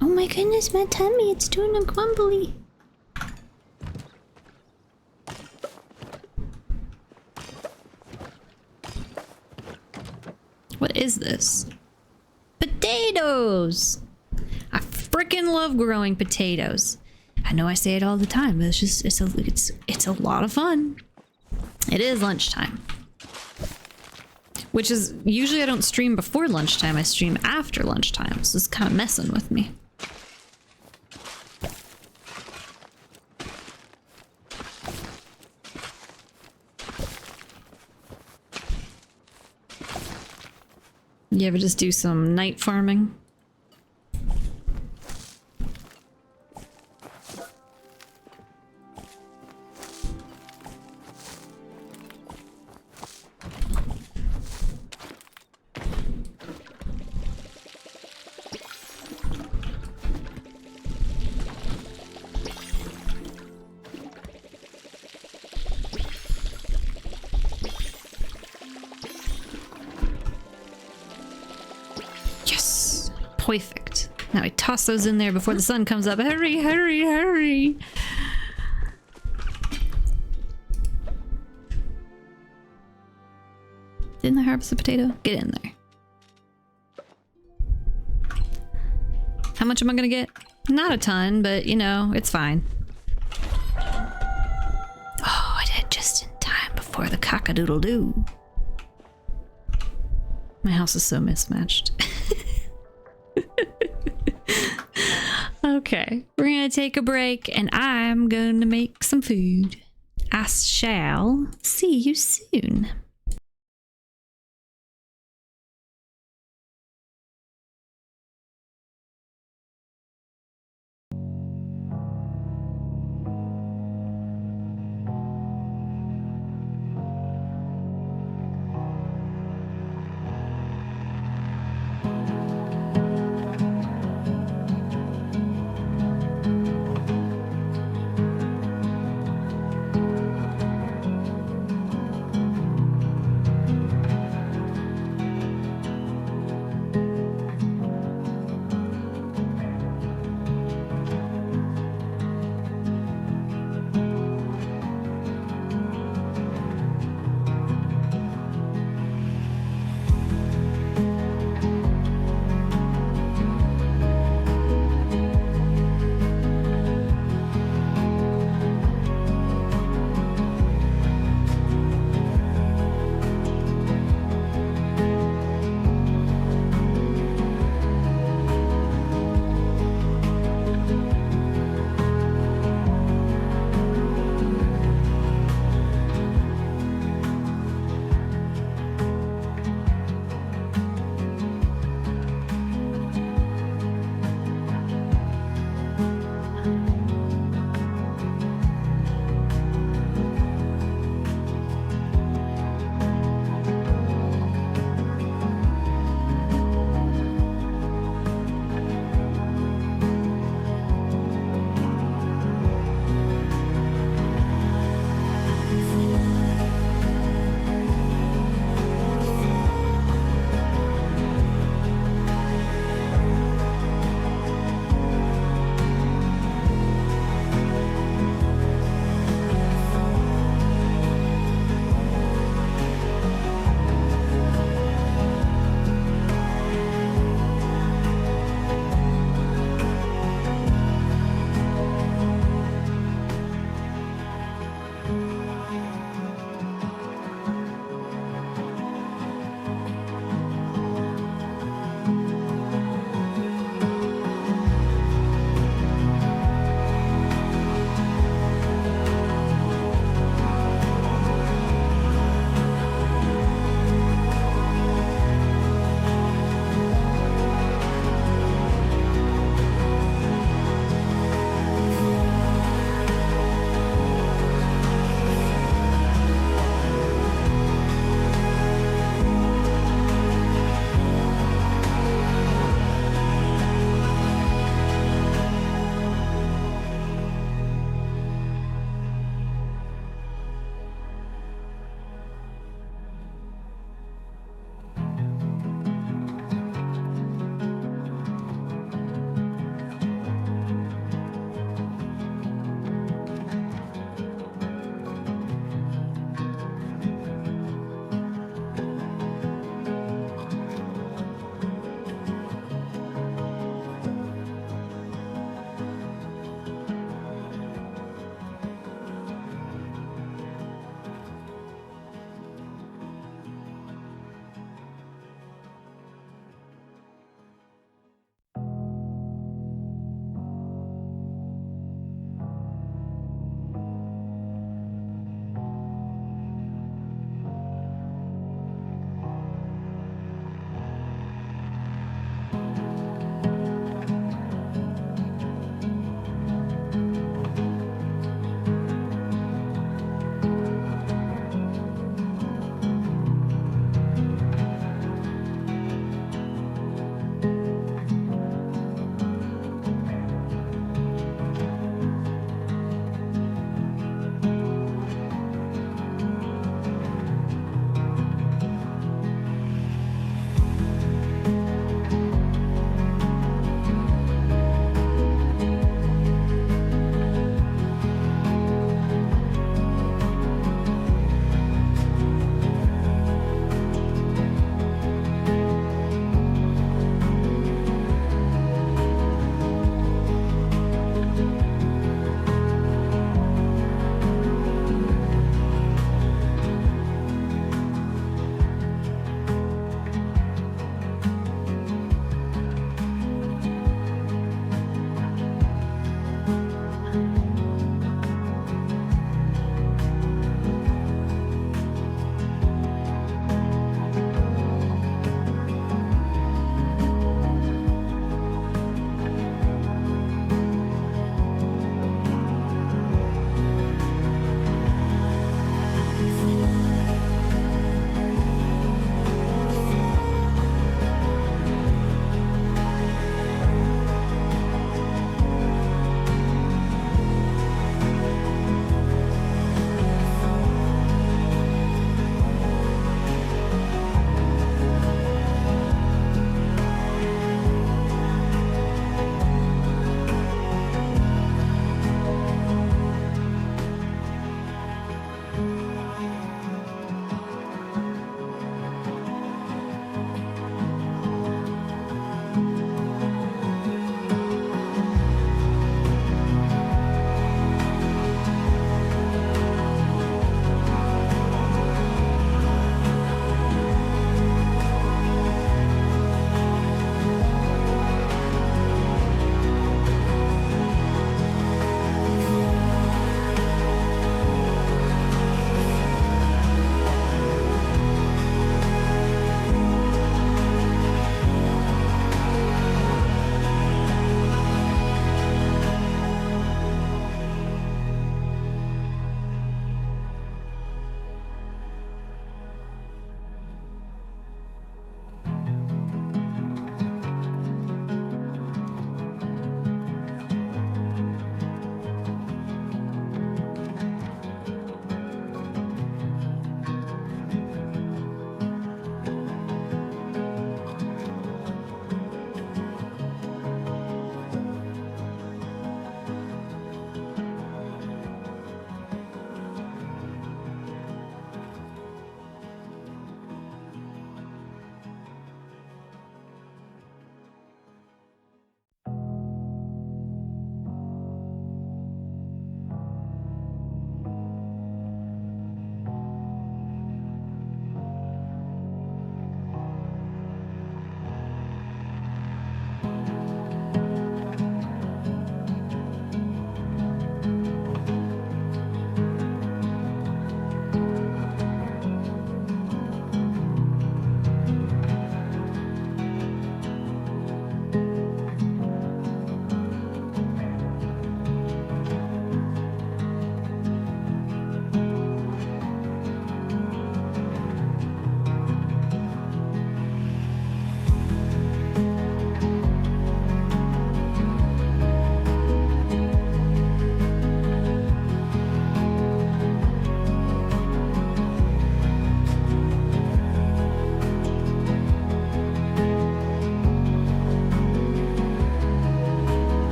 Oh my goodness, my tummy, it's doing a grumbly. What is this? Potatoes! I freaking love growing potatoes. I know I say it all the time, but it's just it's a lot of fun. It is lunchtime. Which is usually I don't stream before lunchtime, I stream after lunchtime, so it's kind of messing with me. You ever just do some night farming? Perfect. Now I toss those in there before the sun comes up. Hurry, hurry, hurry. Didn't I harvest the potato? Get in there. How much am I gonna get? Not a ton, but you know, it's fine. Oh, I did just in time before the cock-a-doodle-doo. My house is so mismatched. Okay, we're gonna take a break and I'm gonna make some food. I shall see you soon.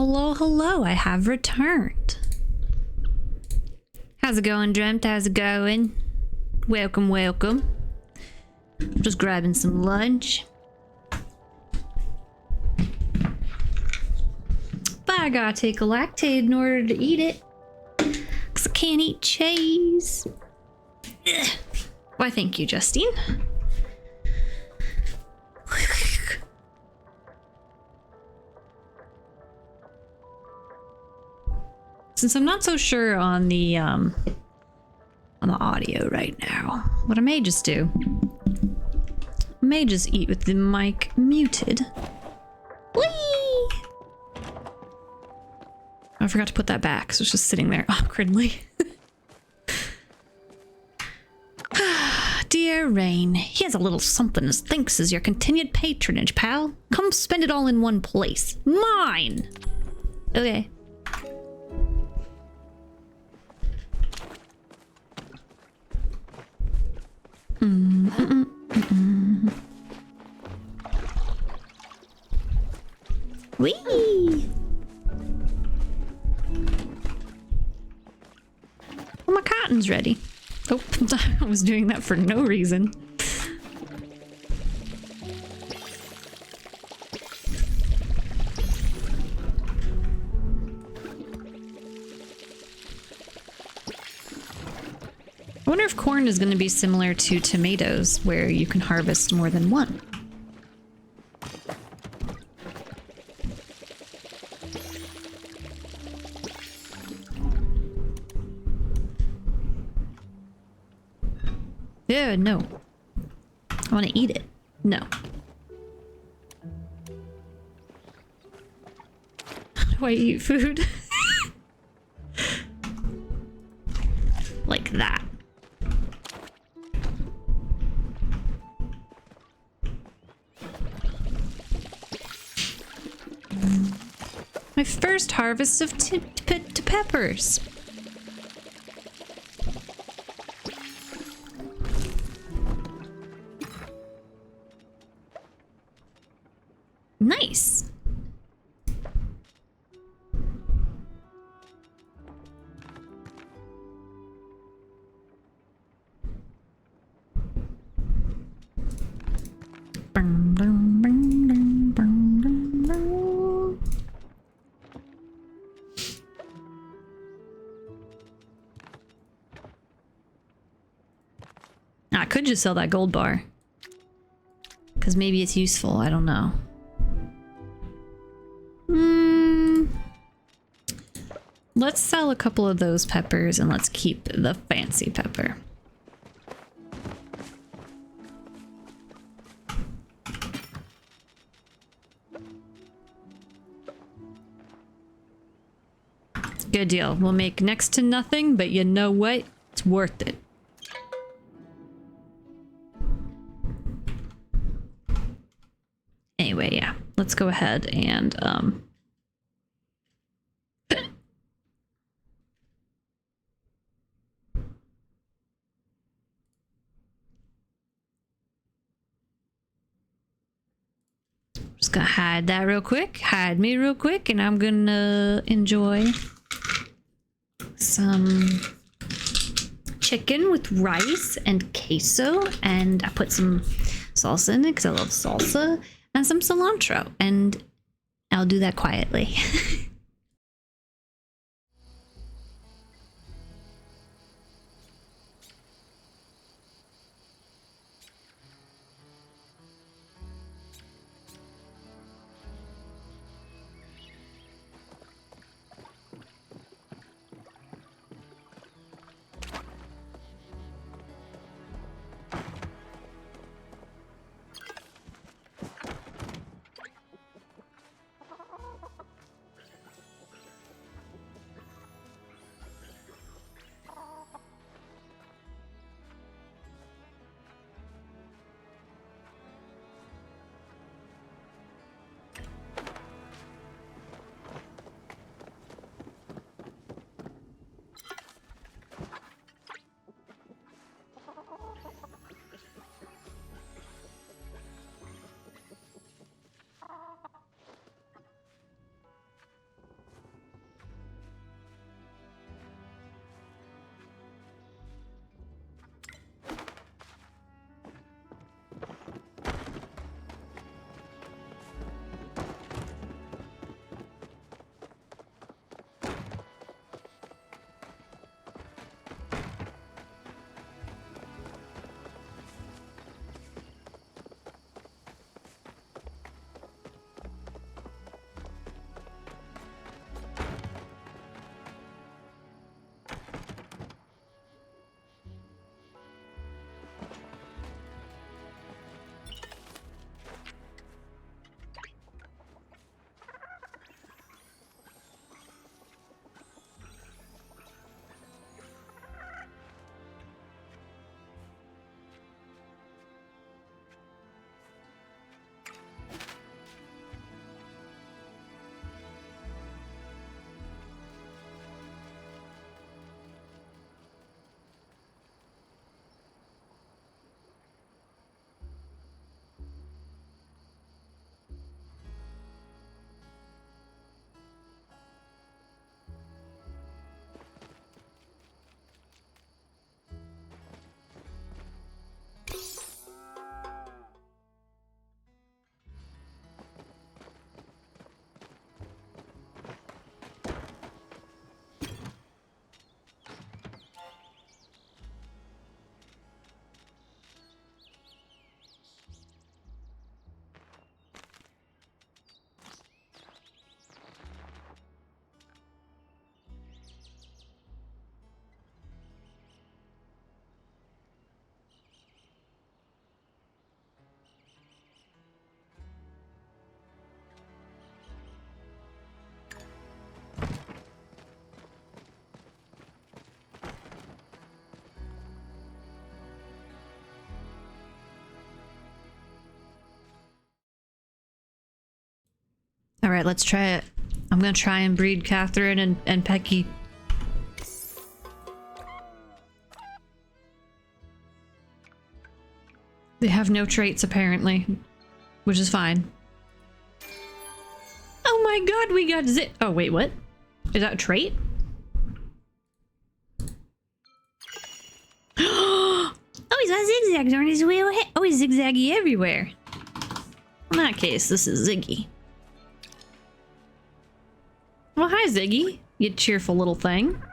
Hello, hello, I have returned. How's it going, Dreamt? How's it going? Welcome, welcome. Just grabbing some lunch. But I gotta take a lactate in order to eat it. Because I can't eat cheese. Ugh. Why, thank you, Justine. Since I'm not so sure on the audio right now, what I may just do, I may just eat with the mic muted. Whee! I forgot to put that back, so it's just sitting there awkwardly. Dear Raeyn, here's a little something as thanks as your continued patronage, pal. Come spend it all in one place. Mine! Okay. Whee! Well, my cotton's ready. Oh, I was doing that for no reason. I wonder if corn is going to be similar to tomatoes, where you can harvest more than one. Yeah, no. I want to eat it. No. How do I eat food? Like that. My first harvest of peppers. Nice. I could just sell that gold bar. Because maybe it's useful. I don't know. Let's sell a couple of those peppers and let's keep the fancy pepper. Good deal. We'll make next to nothing, but you know what? It's worth it. Anyway, yeah. Let's go ahead and just gonna hide that real quick. Hide me real quick, and I'm gonna enjoy some chicken with rice and queso, and I put some salsa in it because I love salsa, and some cilantro, and I'll do that quietly. All right, let's try it. I'm gonna try and breed Catherine and Pecky. They have no traits apparently, which is fine. Oh my god, we got oh wait, what? Is that a trait? Oh, he's got zigzags on his wheel. Oh, he's zigzaggy everywhere. In that case, this is Ziggy. Well, hi, Ziggy. You cheerful little thing.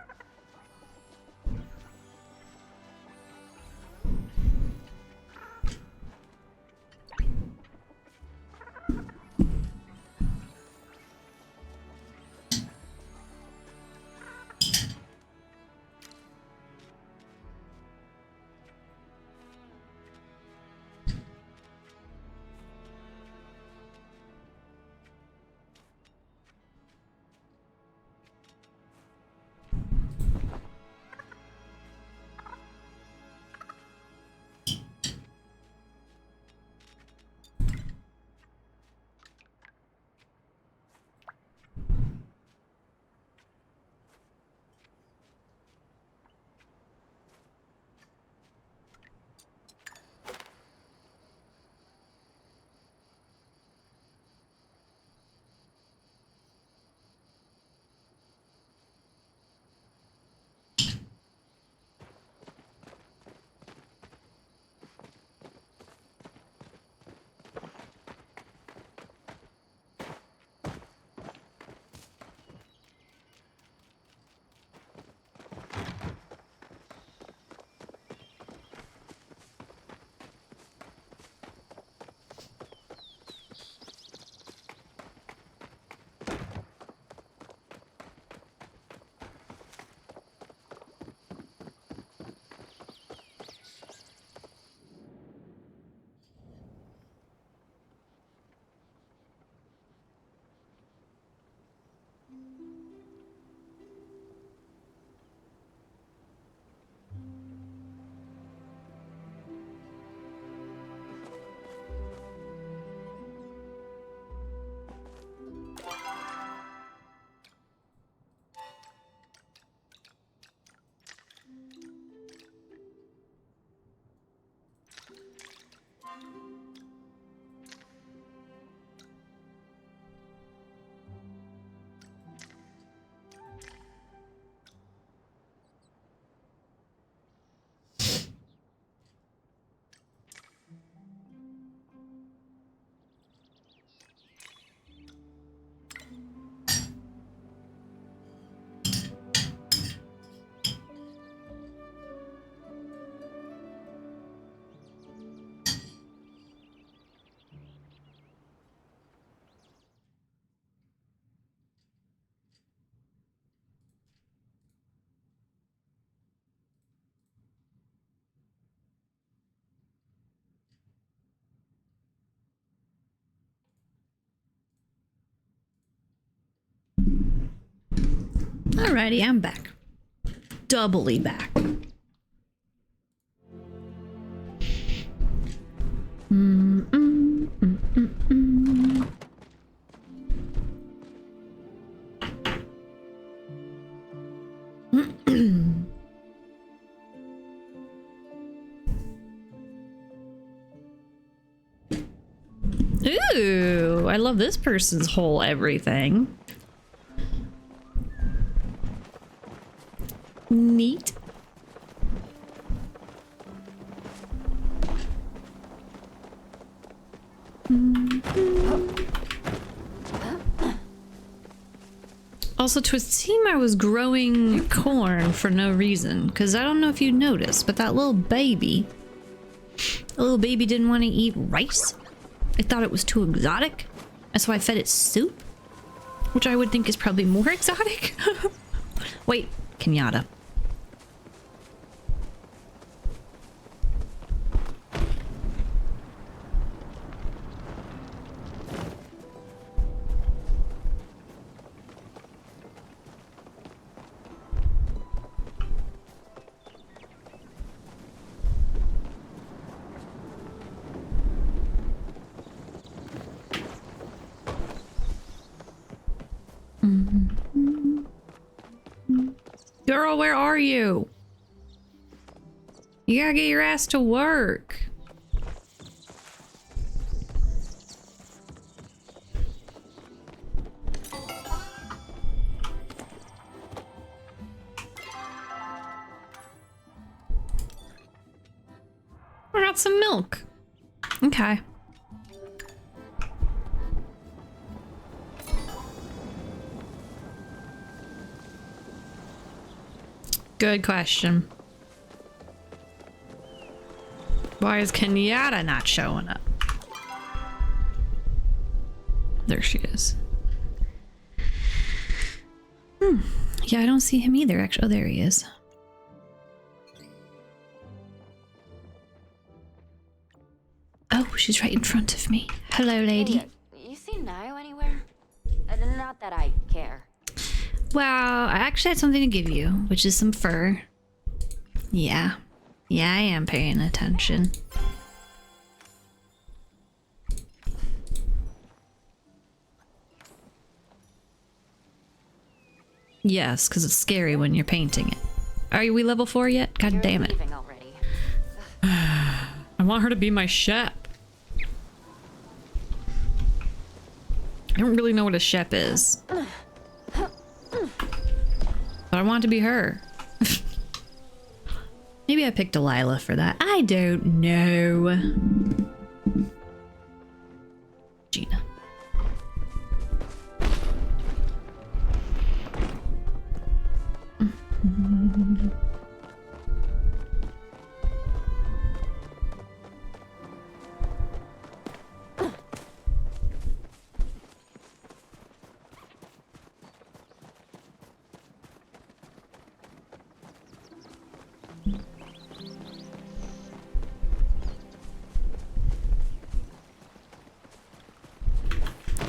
Alrighty, I'm back. Doubly back. Ooh, I love this person's whole everything. Neat. Also, to seem I was growing corn for no reason, because I don't know if you noticed, but that little baby didn't want to eat rice. I thought it was too exotic, and so I fed it soup, which I would think is probably more exotic. Wait, Kenyatta. Girl, where are you? You gotta get your ass to work. I got some milk. Okay. Good question. Why is Kenyatta not showing up? There she is. Yeah, I don't see him either, actually. Oh, there he is. Oh, she's right in front of me. Hello, lady. Hey, you seen Nio anywhere? Not that I care. Well, I actually had something to give you, which is some fur. Yeah. Yeah, I am paying attention. Yes, because it's scary when you're painting it. Are we level 4 yet? God damn it. Leaving already. I want her to be my shep. I don't really know what a shep is. But I want to be her. Maybe I picked Delilah for that. I don't know. Gina.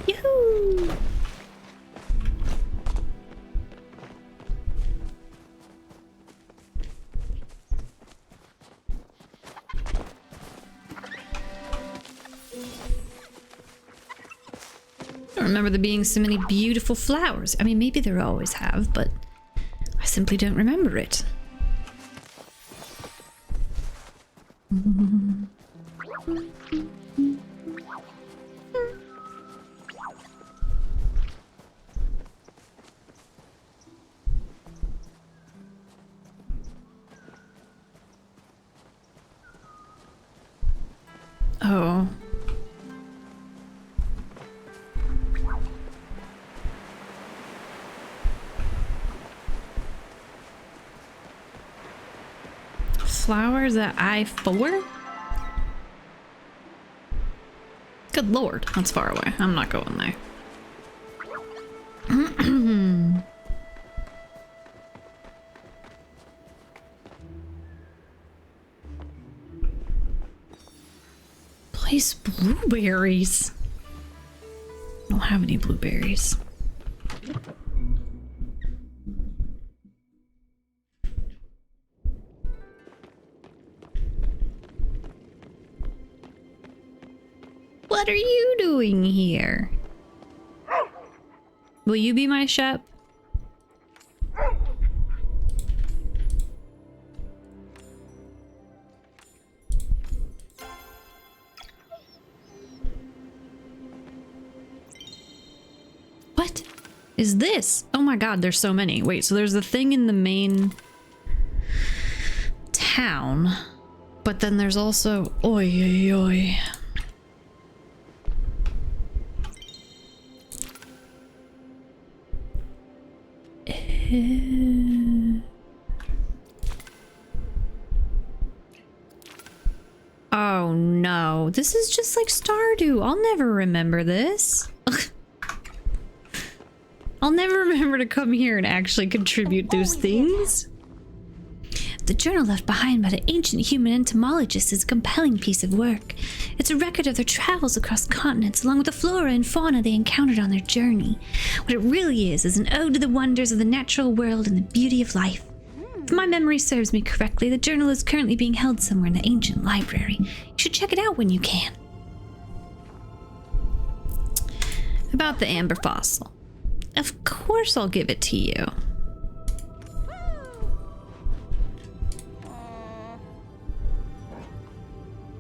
Yoo-hoo! I don't remember there being so many beautiful flowers. I mean, maybe there always have, but I simply don't remember it. Oh. Flowers at I-4? Good lord, that's far away. I'm not going there. Place blueberries. I don't have any blueberries. What are you doing here? Will you be my shep? What is this? Oh my god, there's so many. Wait, so there's the thing in the main town, but then there's also... Oi, oi, oi. Oh no, this is just like Stardew. I'll never remember this. I'll never remember to come here and actually contribute those things. The journal left behind by the ancient human entomologist is a compelling piece of work. It's a record of their travels across continents, along with the flora and fauna they encountered on their journey. What it really is an ode to the wonders of the natural world and the beauty of life. If my memory serves me correctly, the journal is currently being held somewhere in the ancient library. You should check it out when you can. About the amber fossil. Of course I'll give it to you.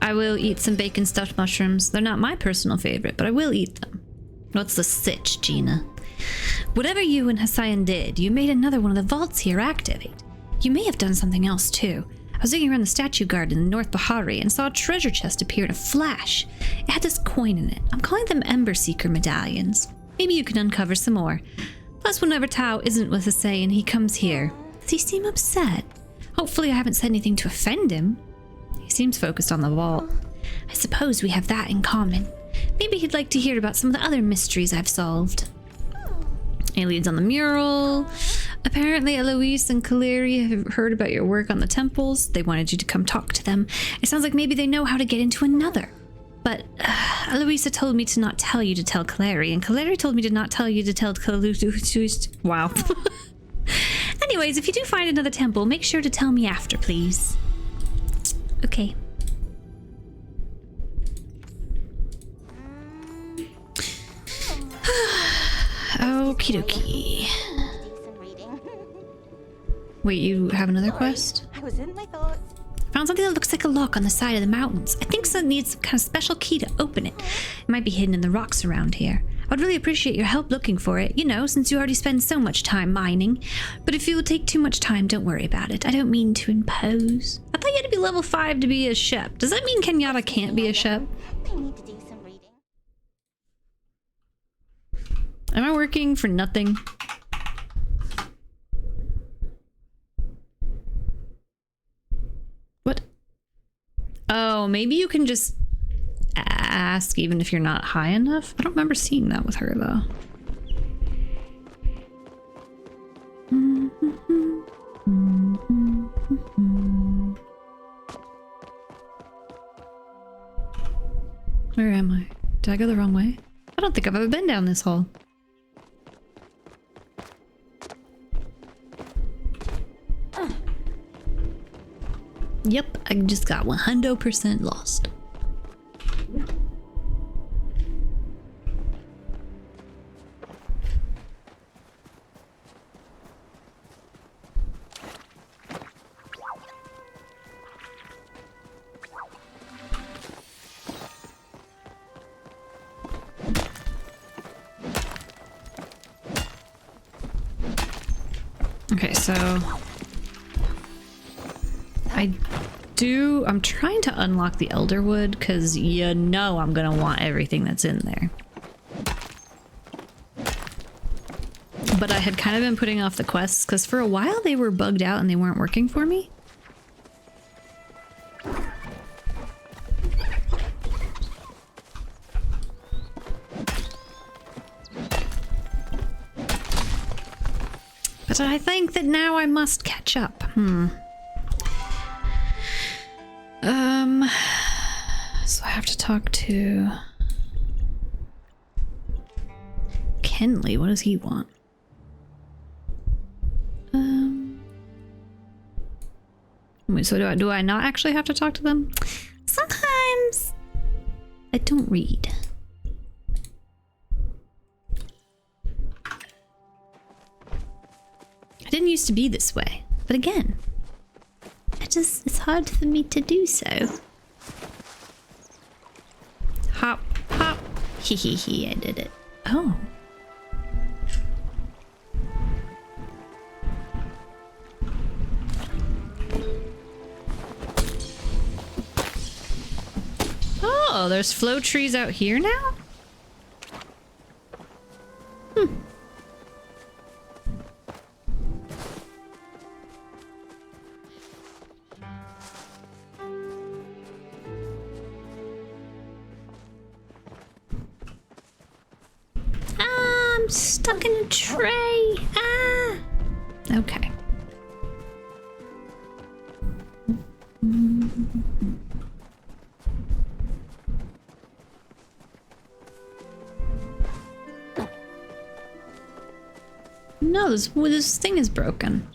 I will eat some bacon stuffed mushrooms. They're not my personal favorite, but I will eat them. What's the sitch, Gina? Whatever you and Hassan did, you made another one of the vaults here activate. You may have done something else too. I was looking around the statue garden in North Bahari and saw a treasure chest appear in a flash. It had this coin in it. I'm calling them Ember Seeker medallions. Maybe you can uncover some more. Plus, whenever Tao isn't with Hassan, he comes here. Does he seem upset? Hopefully I haven't said anything to offend him. He seems focused on the vault. I suppose we have that in common. Maybe he'd like to hear about some of the other mysteries I've solved. Aliens on the mural. Apparently Eloise and Kaleri have heard about your work on the temples. They wanted you to come talk to them. It sounds like maybe they know how to get into another. But Eloisa told me to not tell you to tell Kaleri, and Kaleri told me to not tell you to tell Kaleri. Wow. Anyways, if you do find another temple, make sure to tell me after, please. Okay. Okie dokie. Wait, you have another quest? I was in my thoughts. Found something that looks like a lock on the side of the mountains. I think it needs some kind of special key to open it. It might be hidden in the rocks around here. I would really appreciate your help looking for it, you know, since you already spend so much time mining. But if it will take too much time, don't worry about it. I don't mean to impose. I thought you had to be level 5 to be a Shep. Does that mean Kenyatta can't be a Shep? I need to do some reading. Am I working for nothing? What? Oh, maybe you can just ask even if you're not high enough? I don't remember seeing that with her though. Where am I? Did I go the wrong way? I don't think I've ever been down this hole. Yep, I just got 100% lost. Okay, so I'm trying to unlock the Elderwood because you know I'm gonna want everything that's in there. But I had kind of been putting off the quests because for a while they were bugged out and they weren't working for me. But I think that now I must catch up. So I have to talk to Kenley. What does he want? Wait, so do I not actually have to talk to them? Sometimes I don't read. I didn't used to be this way, but again, it's hard for me to do so. Hop, hop, hee hee hee, I did it. Oh. Oh, there's flow trees out here now? I'm stuck in a tray. Ah. Okay. No, this thing is broken.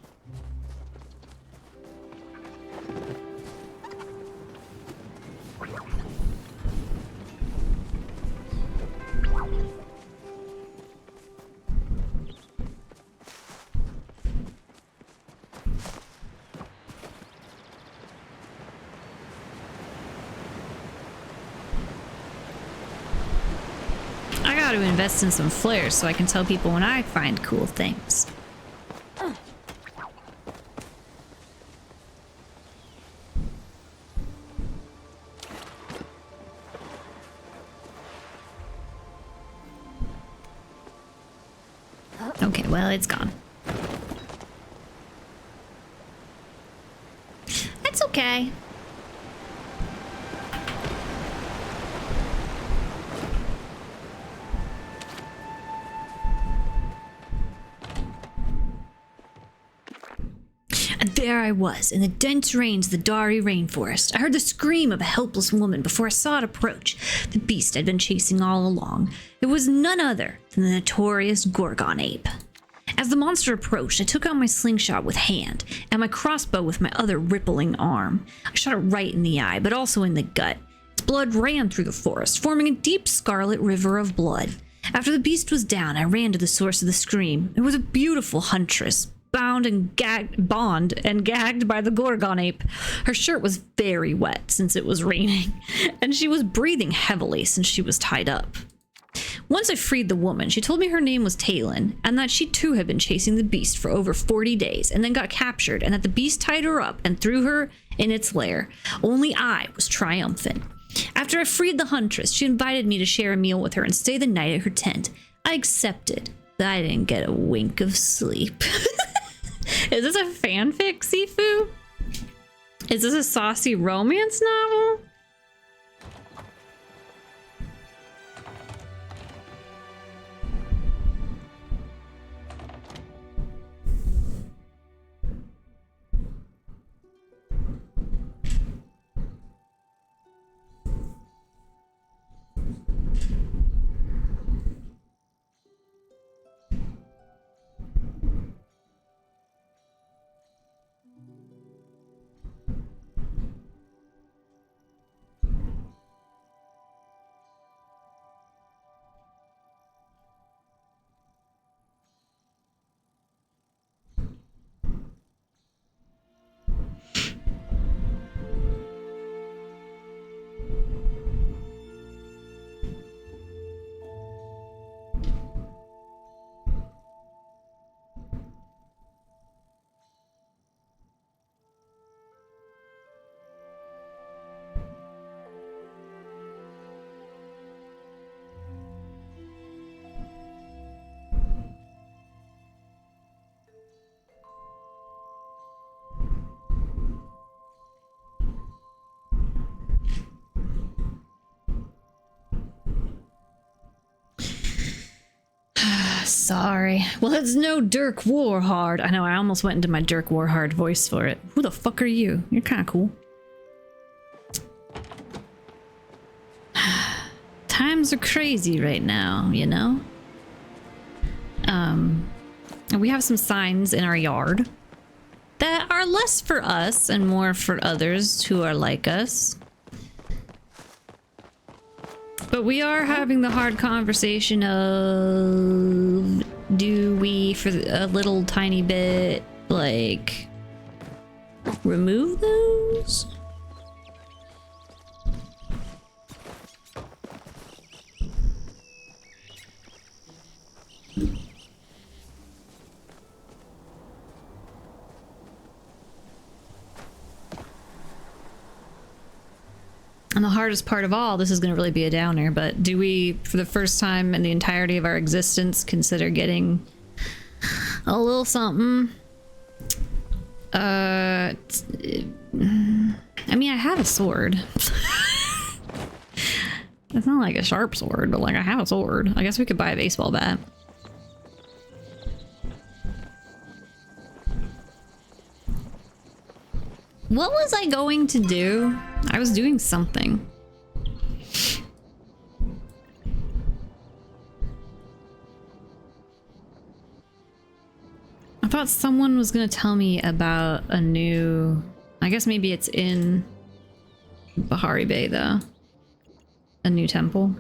ought to invest in some flares so I can tell people when I find cool things. Okay, well, it's gone. That's okay. And there I was, in the dense rains of the Dari rainforest. I heard the scream of a helpless woman before I saw it approach, the beast I'd been chasing all along. It was none other than the notorious Gorgon ape. As the monster approached, I took out my slingshot with hand, and my crossbow with my other rippling arm. I shot it right in the eye, but also in the gut. Its blood ran through the forest, forming a deep scarlet river of blood. After the beast was down, I ran to the source of the scream. It was a beautiful huntress, bound and gagged by the Gorgon ape. Her shirt was very wet since it was raining, and she was breathing heavily since she was tied up. Once I freed the woman, she told me her name was Talon, and that she too had been chasing the beast for over 40 days, and then got captured, and that the beast tied her up and threw her in its lair. Only I was triumphant. After I freed the huntress, she invited me to share a meal with her and stay the night at her tent. I accepted, but I didn't get a wink of sleep. Is this a fanfic, Sifu? Is this a saucy romance novel? Sorry. Well, it's no Dirk Warhard. I know, I almost went into my Dirk Warhard voice for it. Who the fuck are you? You're kind of cool. Times are crazy right now, you know? And we have some signs in our yard that are less for us and more for others who are like us. But we are having the hard conversation of, do we, for a little tiny bit, like, remove those? And the hardest part of all, this is going to really be a downer, but do we, for the first time in the entirety of our existence, consider getting a little something? I mean, I have a sword. It's not like a sharp sword, but like I have a sword. I guess we could buy a baseball bat. What was I going to do? I was doing something. I thought someone was going to tell me about a new... I guess maybe it's in Bahari Bay, though. A new temple.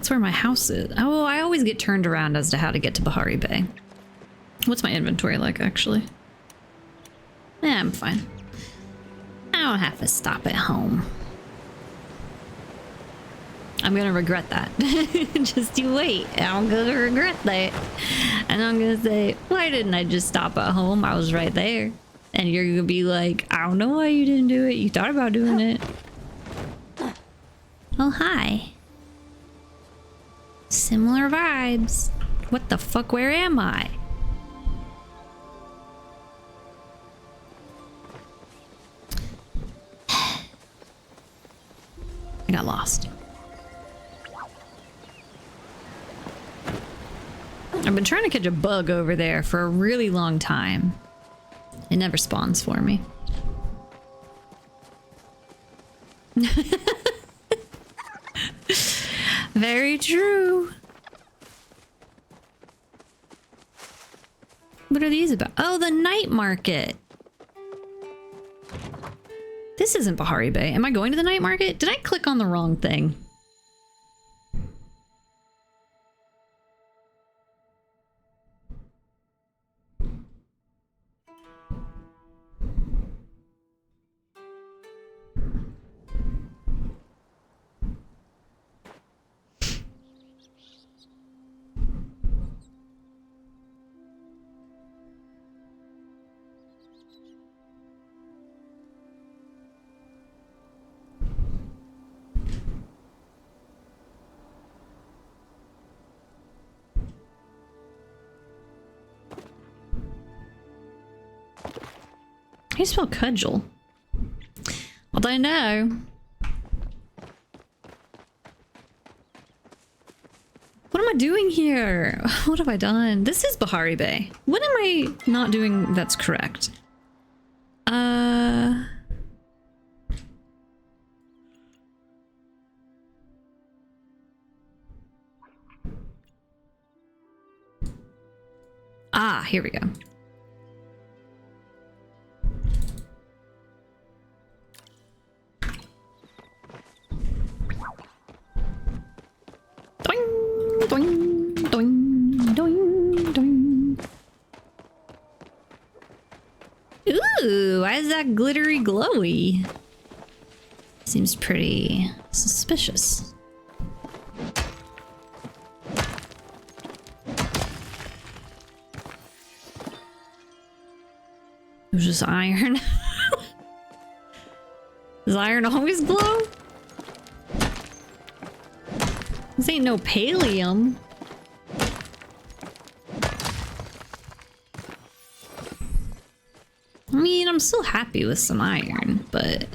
that's where my house is. Oh, I always get turned around as to how to get to Bahari Bay. What's my inventory like, actually? Yeah, I'm fine. I don't have to stop at home. I'm gonna regret that. Just you wait. I'm gonna regret that. And I'm gonna say, why didn't I just stop at home? I was right there. And you're gonna be like, I don't know why you didn't do it. You thought about doing it. Oh, hi. Similar vibes. What the fuck? Where am I? I got lost. I've been trying to catch a bug over there for a really long time. It never spawns for me. Very true. What are these about? Oh, the night market. This isn't Bahari Bay. Am I going to the night market? Did I click on the wrong thing? How do you spell cudgel? I don't know. What am I doing here? What have I done? This is Bahari Bay. What am I not doing that's correct? Ah, here we go. Doing, doing, doing, doing, doing. Ooh, why is that glittery glowy? Seems pretty suspicious. It was just iron. Does iron always glow? This ain't no pallium. I mean, I'm still happy with some iron, but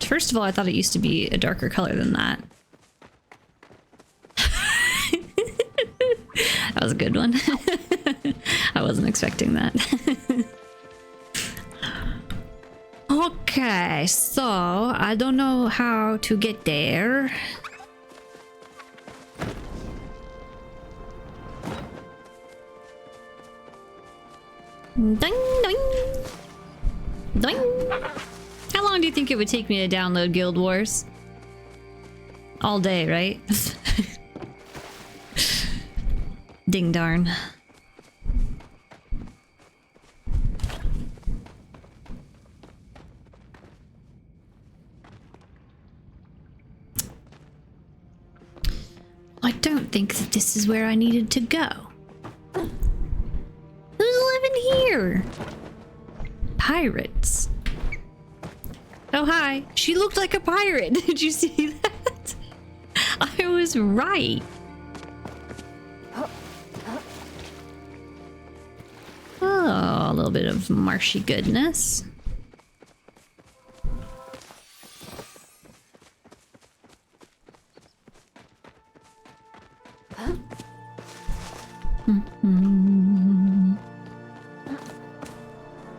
first of all, I thought it used to be a darker color than that. That was a good one. I wasn't expecting that. Okay, so I don't know how to get there. Ding, ding, ding. How long do you think it would take me to download Guild Wars? All day, right? Ding darn. I don't think that this is where I needed to go. Who's living here? Pirates. Oh, hi. She looked like a pirate. Did you see that? I was right. Oh, a little bit of marshy goodness.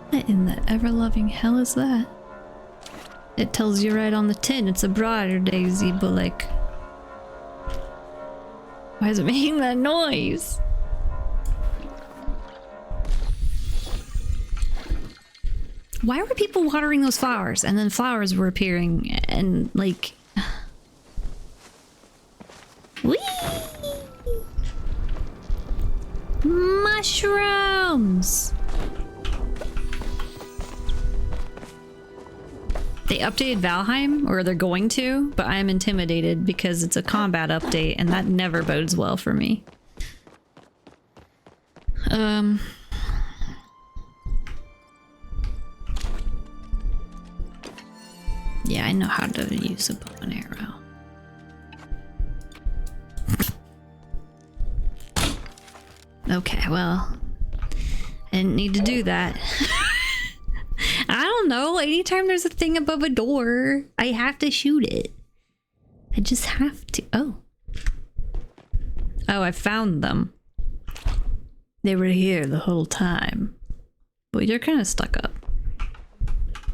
What in the ever-loving hell is that? It tells you right on the tin it's a briar daisy, but like... why is it making that noise? Why were people watering those flowers? And then flowers were appearing and like... Whee! mushrooms! They updated Valheim, or they're going to, but I am intimidated because it's a combat update and that never bodes well for me. Yeah, I know how to use a bow and arrow. Okay, well, I didn't need to do that. I don't know. Anytime there's a thing above a door, I have to shoot it. I just have to. Oh. Oh, I found them. They were here the whole time. But you're kind of stuck up.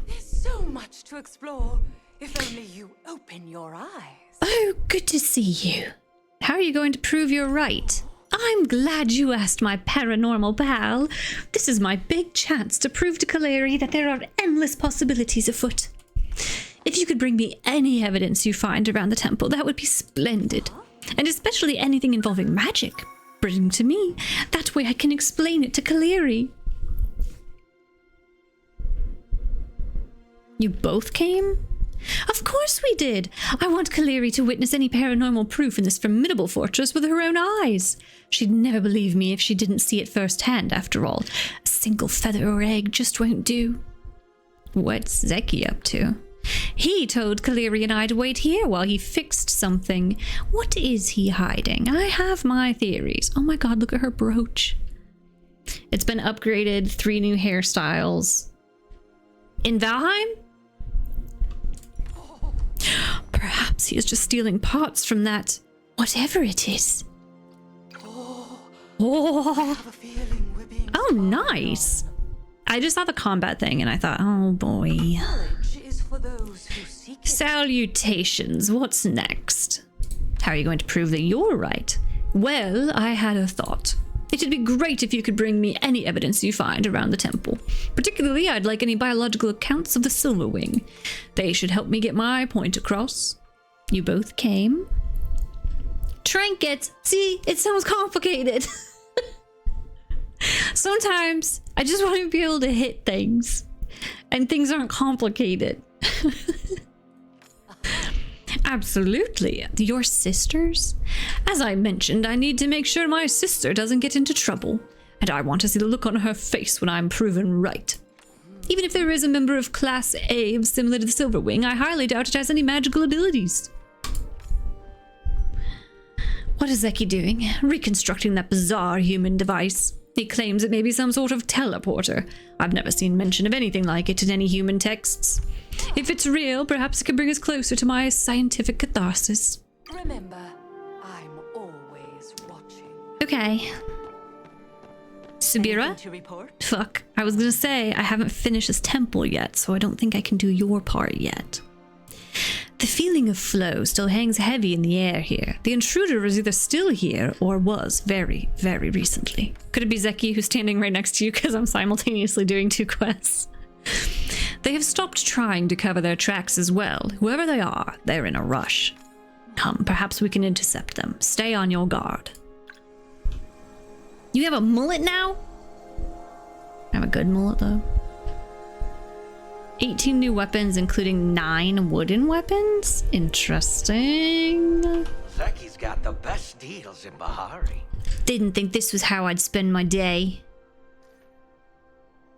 There's so much to explore. If only you open your eyes. Oh, good to see you. How are you going to prove you're right? I'm glad you asked, my paranormal pal. This is my big chance to prove to Kaleri that there are endless possibilities afoot. If you could bring me any evidence you find around the temple, that would be splendid. And especially anything involving magic. Bring to me. That way I can explain it to Kaleri. You both came? Of course we did! I want Kaleri to witness any paranormal proof in this formidable fortress with her own eyes. She'd never believe me if she didn't see it firsthand, after all. A single feather or egg just won't do. What's Zeki up to? He told Kaleri and I to wait here while he fixed something. What is he hiding? I have my theories. Oh my god, look at her brooch. It's been upgraded, 3 new hairstyles. In Valheim? Perhaps he is just stealing parts from that, whatever it is. Oh, nice. I just saw the combat thing and I thought, oh boy. Salutations, what's next? How are you going to prove that you're right? Well, I had a thought. It'd be great if you could bring me any evidence you find around the temple. Particularly, I'd like any biological accounts of the Silverwing. They should help me get my point across. You both came. Trinkets! See, it sounds complicated. Sometimes, I just want to be able to hit things. And things aren't complicated. Absolutely. Your sisters? As I mentioned, I need to make sure my sister doesn't get into trouble. And I want to see the look on her face when I'm proven right. Even if there is a member of Class A similar to the Silverwing, I highly doubt it has any magical abilities. What is Zeki doing? Reconstructing that bizarre human device. He claims it may be some sort of teleporter. I've never seen mention of anything like it in any human texts. If it's real, perhaps it could bring us closer to my scientific catharsis. Remember, I'm always watching. Okay. Subira? To report? Fuck. I was gonna say, I haven't finished this temple yet, so I don't think I can do your part yet. The feeling of flow still hangs heavy in the air here. The intruder is either still here or was very, very recently. Could it be Zeki who's standing right next to you because I'm simultaneously doing 2 quests? They have stopped trying to cover their tracks as well. Whoever they are, they're in a rush. Come, perhaps we can intercept them. Stay on your guard. You have a mullet now? I have a good mullet though. 18 new weapons, including 9 wooden weapons? Interesting. Zeki's got the best deals in Bahari. Didn't think this was how I'd spend my day.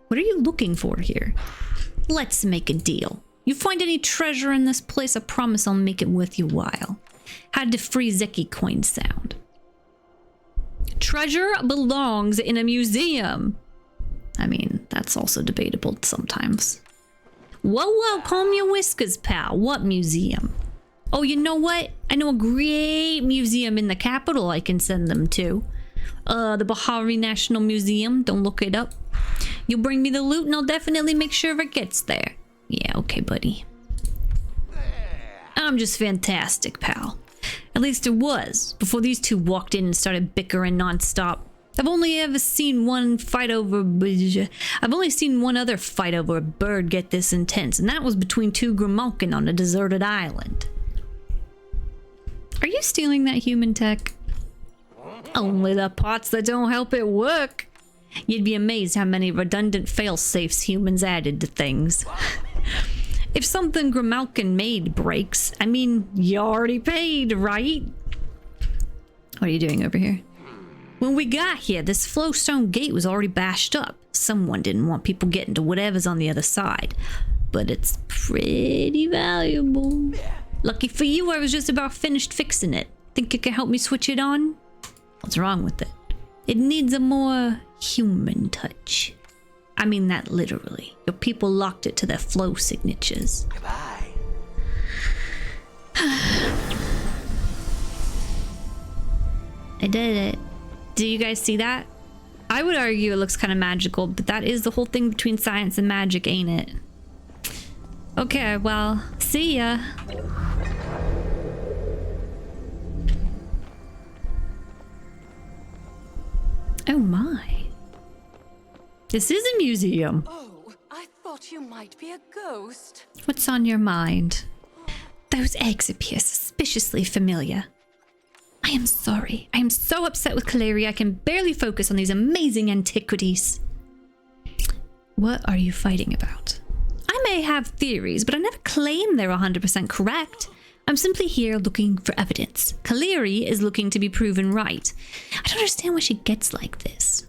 What are you looking for here? Let's make a deal. You find any treasure in this place, I promise I'll make it worth your while. How did free Zeki coins sound? Treasure belongs in a museum. I mean, that's also debatable sometimes. Whoa, calm your whiskers, pal. What museum? Oh, you know what? I know a great museum in the capital I can send them to. The Bahari National Museum. Don't look it up. You bring me the loot and I'll definitely make sure it gets there. Yeah, okay, buddy. I'm just fantastic, pal. At least it was, before these two walked in and started bickering nonstop. I've only seen one other fight over a bird get this intense, and that was between 2 Grimalkin on a deserted island. Are you stealing that human tech? Only the parts that don't help it work. You'd be amazed how many redundant fail-safes humans added to things. If something Grimalkin made breaks, I mean, you already paid, right? What are you doing over here? When we got here, this flowstone gate was already bashed up. Someone didn't want people getting to whatever's on the other side. But it's pretty valuable. Lucky for you, I was just about finished fixing it. Think you can help me switch it on? What's wrong with it? It needs a more human touch. I mean that literally. Your people locked it to their flow signatures. Goodbye. I did it. Do you guys see that? I would argue it looks kind of magical, but that is the whole thing between science and magic, ain't it? Okay, well, see ya. Oh my. This is a museum. Oh, I thought you might be a ghost. What's on your mind? Those eggs appear suspiciously familiar. I am sorry. I am so upset with Kaleri I can barely focus on these amazing antiquities. What are you fighting about? I may have theories, but I never claim they're 100% correct. I'm simply here looking for evidence. Kaleri is looking to be proven right. I don't understand why she gets like this.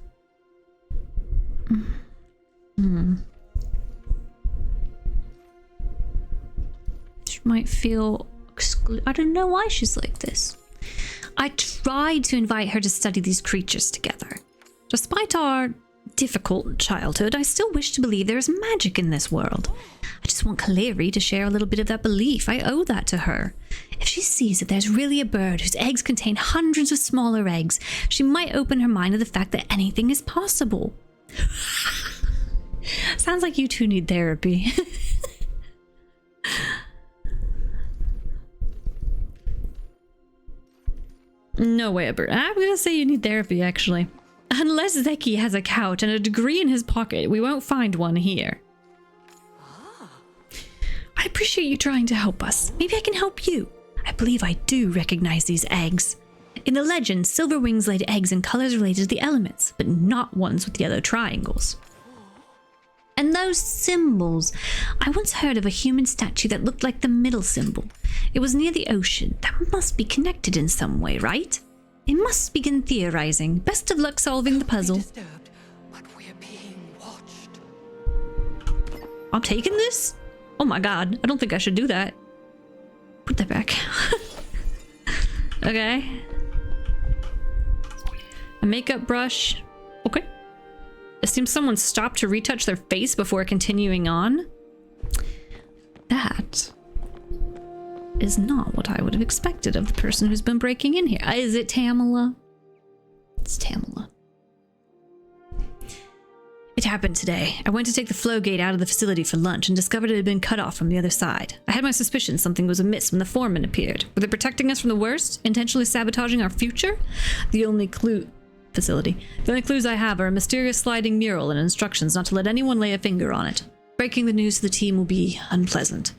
She might feel I don't know why she's like this. I tried to invite her to study these creatures together. Despite our difficult childhood, I still wish to believe there is magic in this world. I just want Kaleri to share a little bit of that belief. I owe that to her. If she sees that there's really a bird whose eggs contain hundreds of smaller eggs, she might open her mind to the fact that anything is possible. Sounds like you two need therapy. No way, Bert. I'm gonna say you need therapy, actually. Unless Zeki has a couch and a degree in his pocket, we won't find one here. I appreciate you trying to help us. Maybe I can help you. I believe I do recognize these eggs. In the legend, silver wings laid eggs in colors related to the elements, but not ones with yellow triangles. And those symbols. I once heard of a human statue that looked like the middle symbol. It was near the ocean. That must be connected in some way, right? It must begin theorizing. Best of luck solving the puzzle. Disturbed, but we're being watched. I'm taking this? Oh my god, I don't think I should do that. Put that back. Okay. A makeup brush. Okay. It seems someone stopped to retouch their face before continuing on. That is not what I would have expected of the person who's been breaking in here. Is it Tamala? It's Tamala. It happened today. I went to take the flow gate out of the facility for lunch and discovered it had been cut off from the other side. I had my suspicions something was amiss when the foreman appeared. Were they protecting us from the worst? Intentionally sabotaging our future? The only clues I have are a mysterious sliding mural and instructions not to let anyone lay a finger on it. Breaking the news to the team will be unpleasant.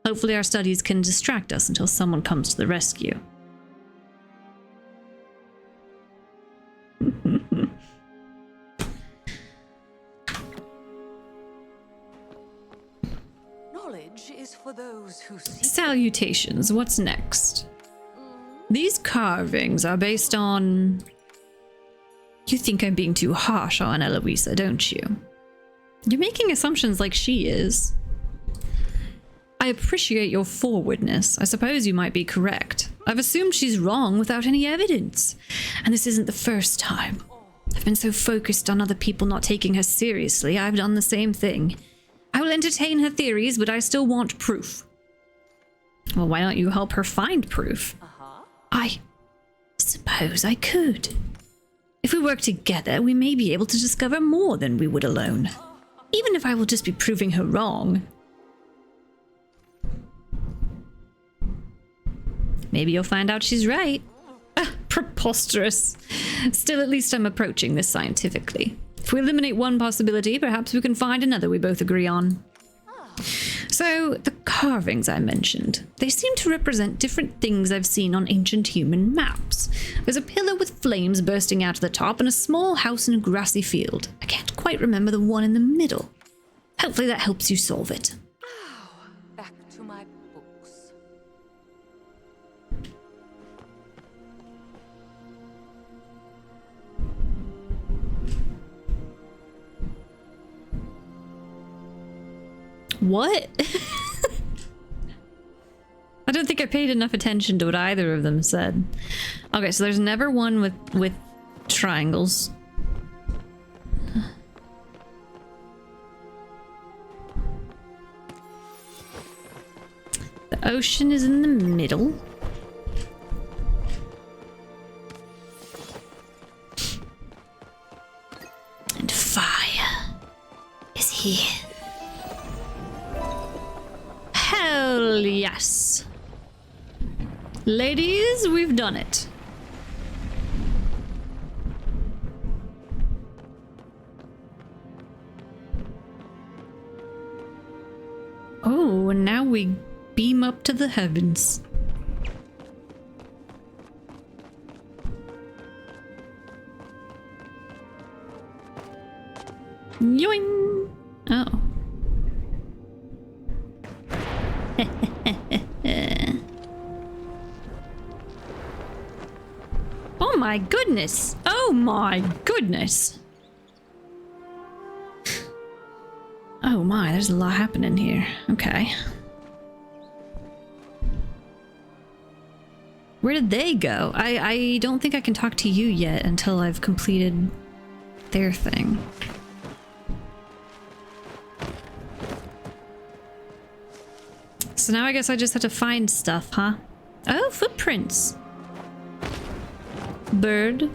Hopefully our studies can distract us until someone comes to the rescue. Knowledge is for those who seek. Salutations, what's next? These carvings are based on... You think I'm being too harsh on Eloisa, don't you? You're making assumptions like she is. I appreciate your forwardness. I suppose you might be correct. I've assumed she's wrong without any evidence. And this isn't the first time. I've been so focused on other people not taking her seriously, I've done the same thing. I will entertain her theories, but I still want proof. Well, why don't you help her find proof? I suppose I could. If we work together, we may be able to discover more than we would alone. Even if I will just be proving her wrong. Maybe you'll find out she's right. Ah, preposterous. Still, at least I'm approaching this scientifically. If we eliminate one possibility, perhaps we can find another we both agree on. So, So, the carvings I mentioned, they seem to represent different things I've seen on ancient human maps. There's a pillar with flames bursting out of the top and a small house in a grassy field. I can't quite remember the one in the middle. Hopefully that helps you solve it. Back to my books. What? I don't think I paid enough attention to what either of them said. Okay, so there's never one with triangles. The ocean is in the middle. And fire is here. Hell yes. Ladies, we've done it. Oh, and now we beam up to the heavens. Yoing! Oh. Oh my goodness! Oh my goodness! Oh my, there's a lot happening here. Okay. Where did they go? I don't think I can talk to you yet until I've completed their thing. So now I guess I just have to find stuff, huh? Oh, footprints. Bird.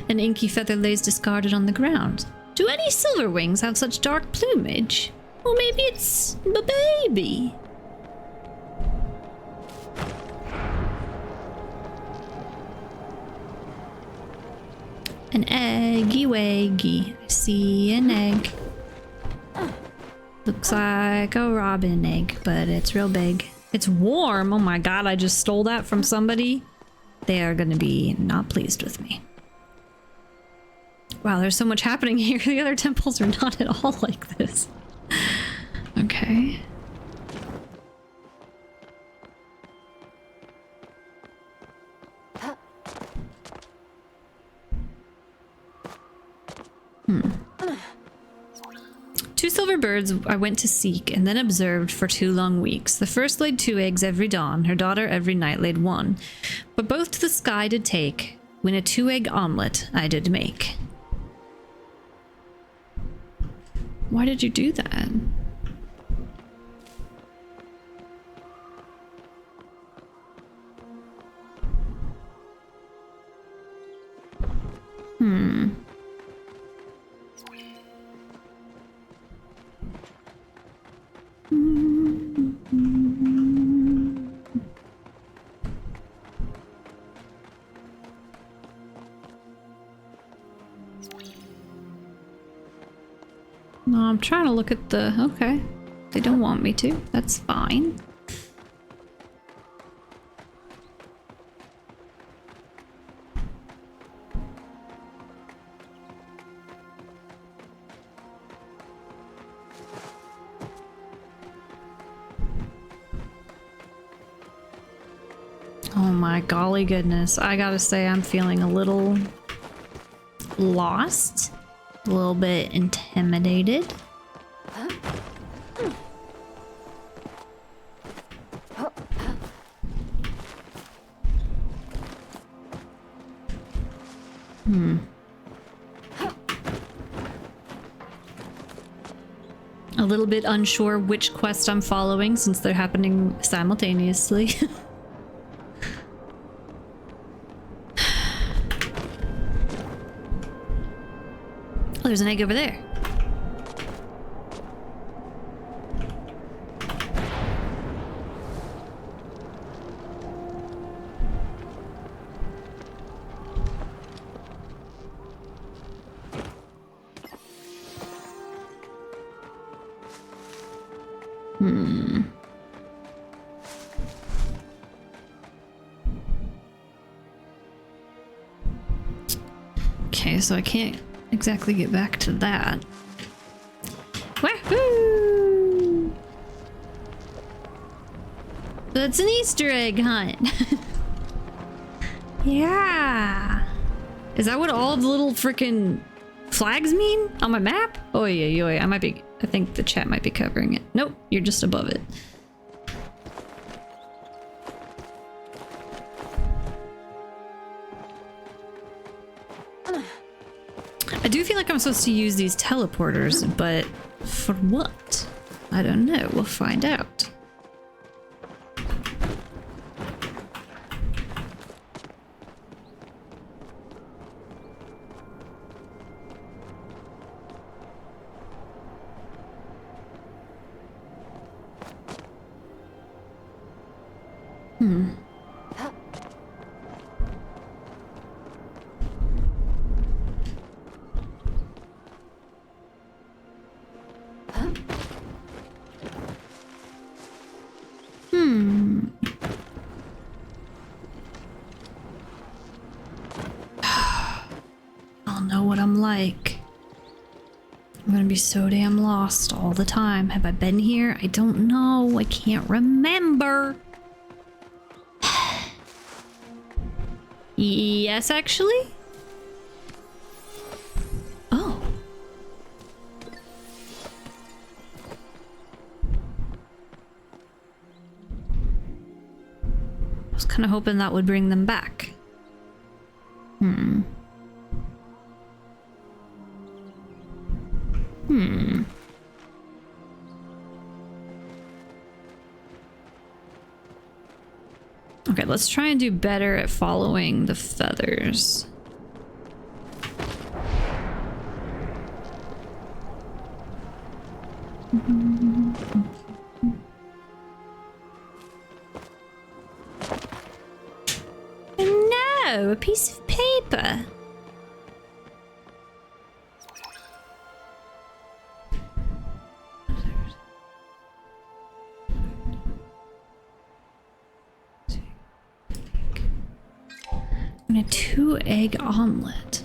An inky feather lays discarded on the ground. Do any silver wings have such dark plumage? Or maybe it's a baby. An eggy waggy. I see an egg. Looks like a robin egg, but it's real big. It's warm. Oh my god, I just stole that from somebody. They are gonna be not pleased with me. Wow, there's so much happening here. The other temples are not at all like this. Okay. Two silver birds I went to seek and then observed for 2 long weeks. The first laid 2 eggs every dawn, her daughter every night laid 1. But both to the sky did take, when a 2-egg omelet I did make. Why did you do that? No, I'm trying to look at the... Okay. They don't want me to. That's fine. Oh my golly goodness. I gotta say, I'm feeling a little lost. A little bit intimidated. A little bit unsure which quest I'm following since they're happening simultaneously. Oh, there's an egg over there. Okay, so I can't exactly get back to that. Wahoo! That's an Easter egg hunt. Yeah. Is that what all of the little freaking flags mean on my map? Oh yeah, I think the chat might be covering it. Nope, you're just above it. I do feel like I'm supposed to use these teleporters, but for what? I don't know. We'll find out. I'll know what I'm like. I'm gonna be so damn lost all the time. Have I been here? I don't know. I can't remember. Yes, actually? Oh. I was kind of hoping that would bring them back. Okay, let's try and do better at following the feathers. No, a piece of paper. And a 2-egg omelet.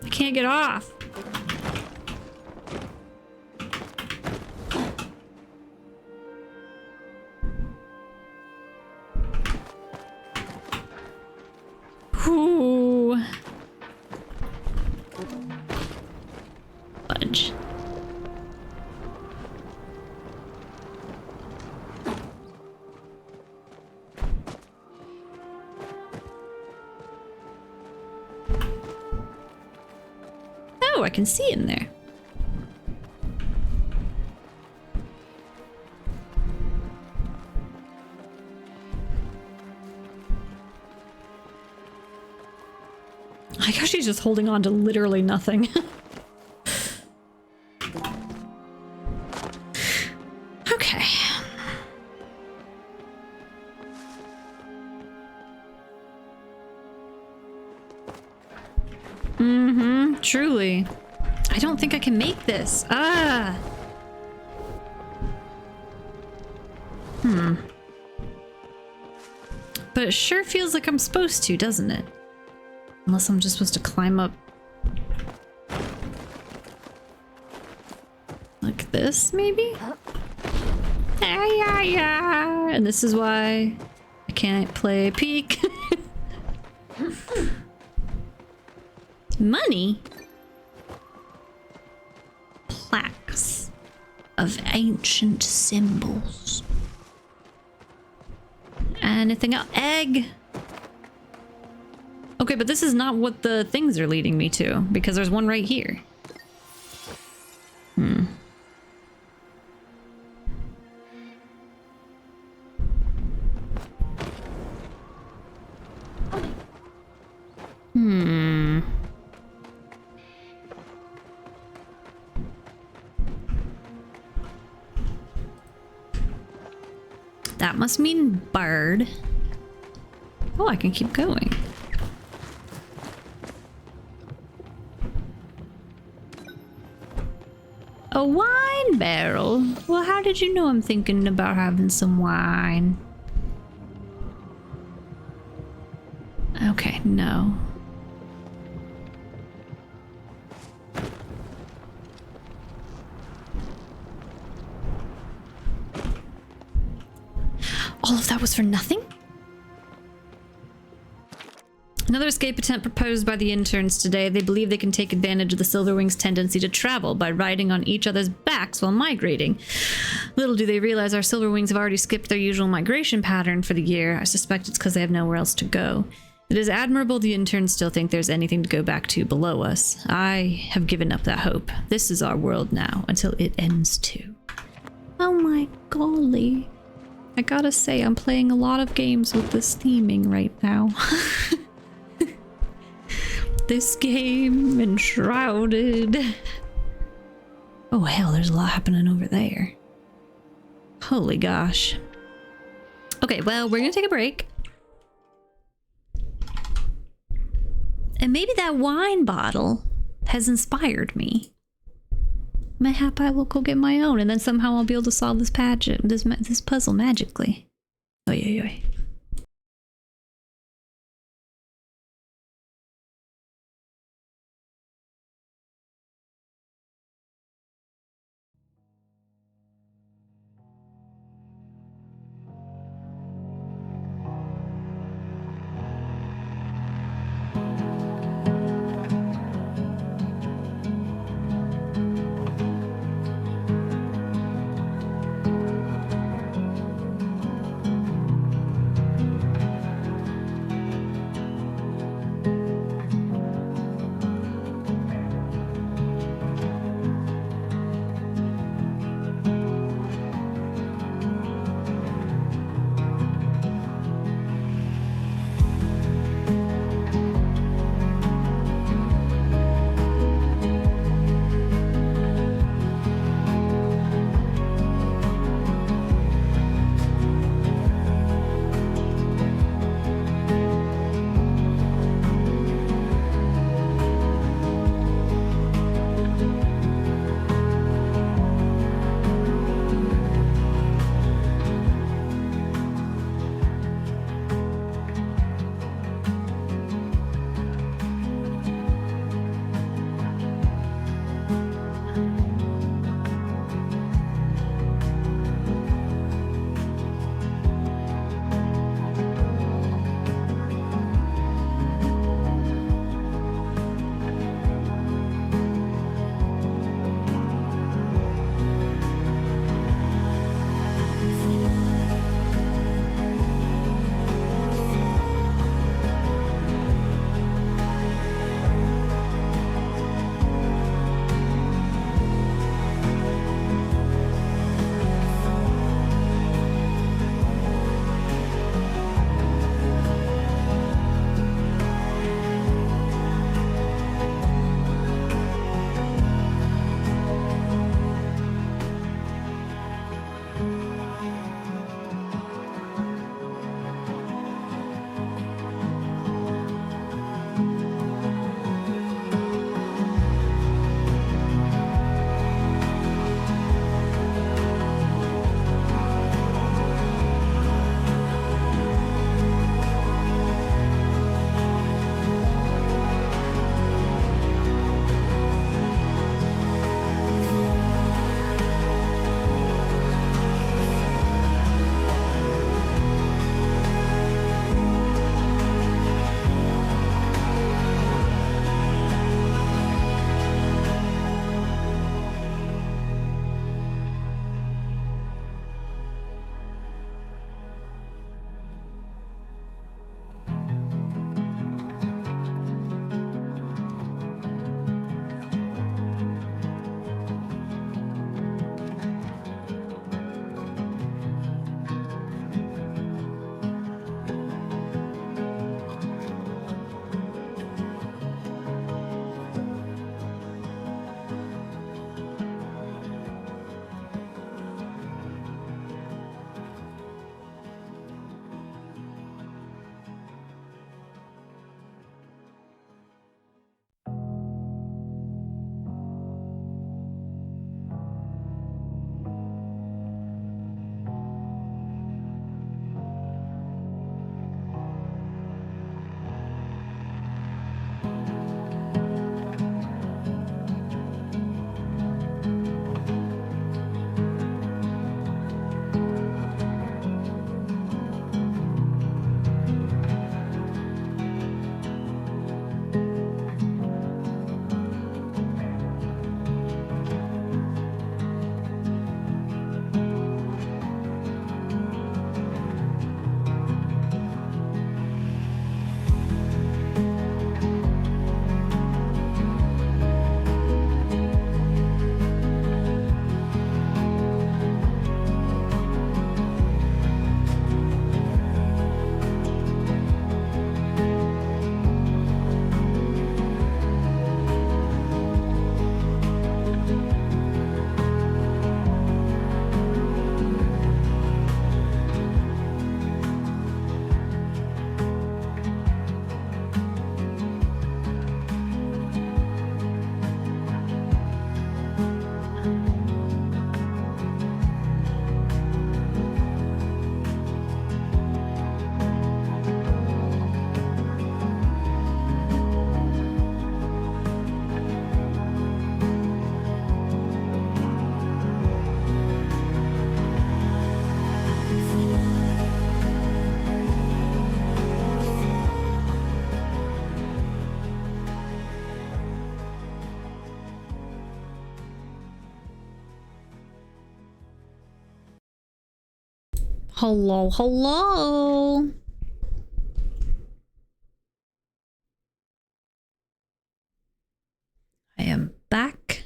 I can't get off. Ooh. Fudge. Oh, I can see in there. I like how she's just holding on to literally nothing. Okay. Truly. I don't think I can make this. Ah. But it sure feels like I'm supposed to, doesn't it? Unless I'm just supposed to climb up like this, maybe? Yeah. And this is why I can't play Peak. Money? Plaques of ancient symbols. Anything else? Egg! Okay, but this is not what the things are leading me to, because there's one right here. That must mean bird. Oh, I can keep going. A wine barrel? Well, how did you know I'm thinking about having some wine? Okay, no. All of that was for nothing? Another escape attempt proposed by the interns today. They believe they can take advantage of the Silverwings' tendency to travel by riding on each other's backs while migrating. Little do they realize our Silverwings have already skipped their usual migration pattern for the year. I suspect it's because they have nowhere else to go. It is admirable the interns still think there's anything to go back to below us. I have given up that hope. This is our world now, until it ends too. Oh my golly. I gotta say, I'm playing a lot of games with this theming right now. This game, Enshrouded. Oh hell, there's a lot happening over there. Holy gosh. Okay, well, we're gonna take a break. And maybe that wine bottle has inspired me. Mayhap I will go get my own, and then somehow I'll be able to solve this pageant, this puzzle magically. Oy, oy, oy. Hello, hello. I am back.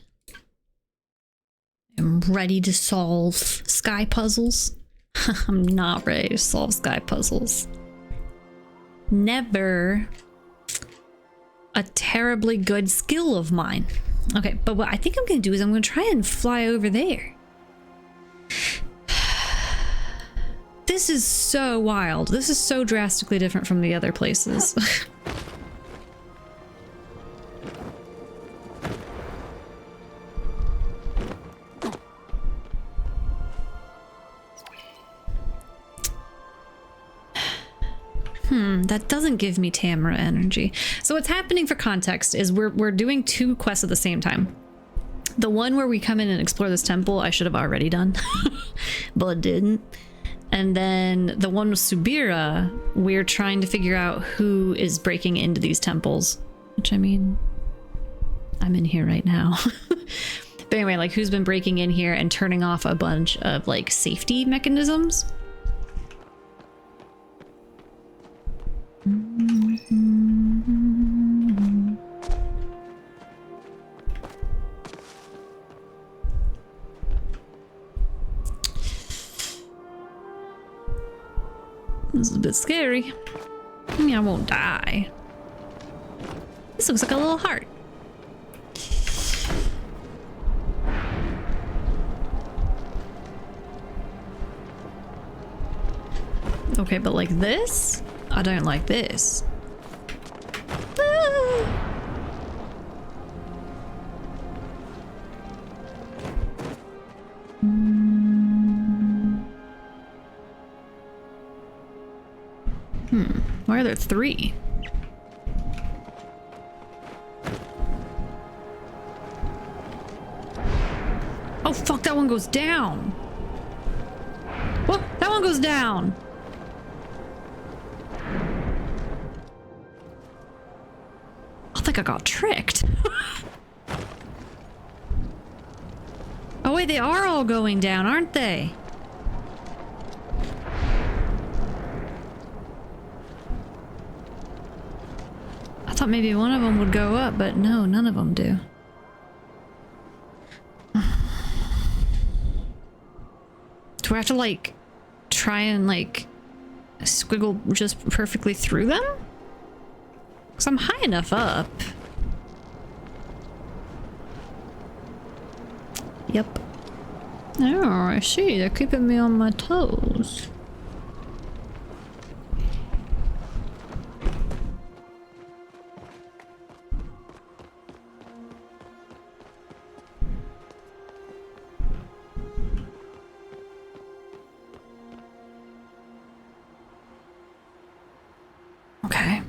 I'm ready to solve sky puzzles. I'm not ready to solve sky puzzles. Never a terribly good skill of mine. Okay, but what I think I'm gonna do is I'm gonna try and fly over there. This is so wild. This is so drastically different from the other places. That doesn't give me Tamara energy. So what's happening for context is we're doing two quests at the same time. The one where we come in and explore this temple, I should have already done, but didn't. And then the one with Subira, we're trying to figure out who is breaking into these temples. Which, I mean, I'm in here right now. But anyway, like, who's been breaking in here and turning off a bunch of, like, safety mechanisms. This is a bit scary. I mean, I won't die. This looks like a little heart. Okay, but like this? I don't like this. Ah! Why are there three? Oh fuck, that one goes down. What? That one goes down. I think I got tricked. Oh wait, they are all going down, aren't they? I thought maybe one of them would go up, but no, none of them do. Do I have to, like, try and, like, squiggle just perfectly through them? Because I'm high enough up. Yep. Oh, I see. They're keeping me on my toes. Okay.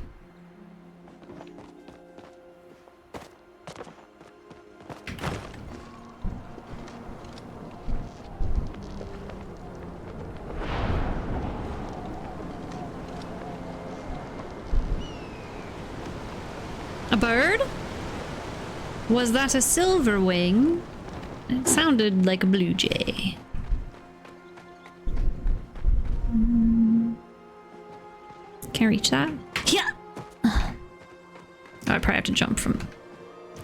A bird? Was that a silver wing? It sounded like a blue jay. Can't reach that? Yeah. Oh, I probably have to jump from.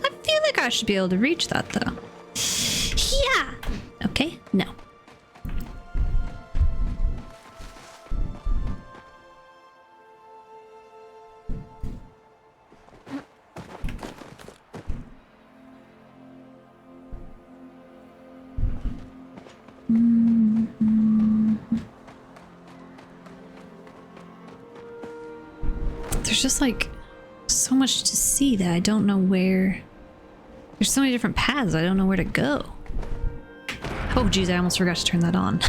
I feel like I should be able to reach that though. Yeah. Okay. No. There's just like so much to see that I don't know where. There's so many different paths, I don't know where to go. Oh geez, I almost forgot to turn that on.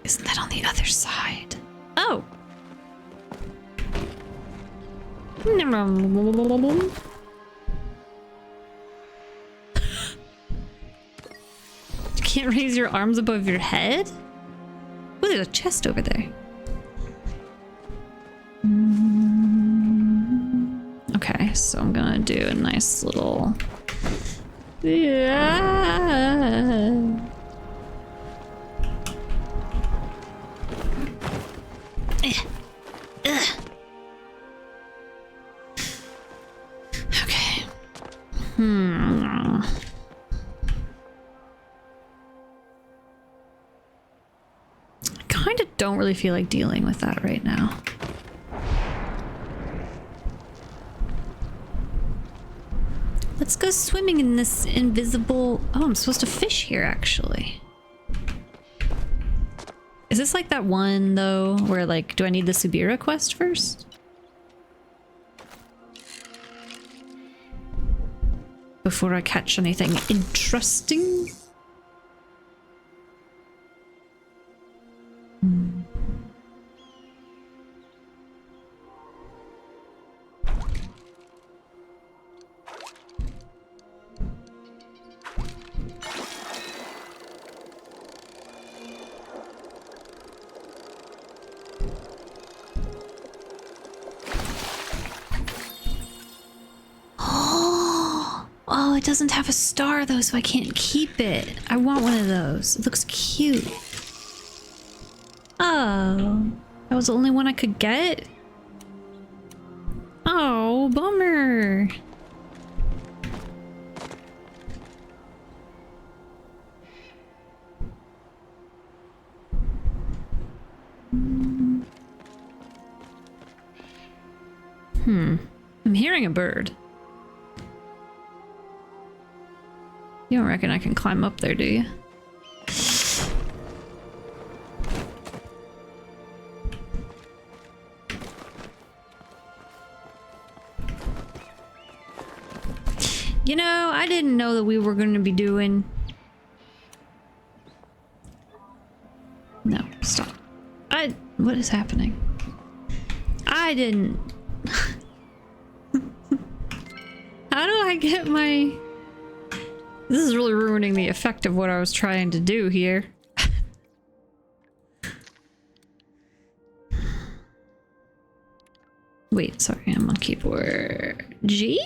Isn't that on the other side? Oh! You can't raise your arms above your head? Oh, there's a chest over there. Okay, so I'm gonna do a nice little... Yeah. Okay. I kind of don't really feel like dealing with that right now. Let's go swimming in this invisible... Oh, I'm supposed to fish here, actually. Is this like that one, though, where, like, do I need the Subira quest first? Before I catch anything interesting? Oh, it doesn't have a star though, so I can't keep it. I want one of those. It looks cute. Oh, that was the only one I could get? Oh, bummer. I'm hearing a bird. You don't reckon I can climb up there, do you? You know, I didn't know that we were going to be doing... No, stop. What is happening? I didn't... How do I get my... This is really ruining the effect of what I was trying to do here. Wait, sorry, I'm on keyboard. G?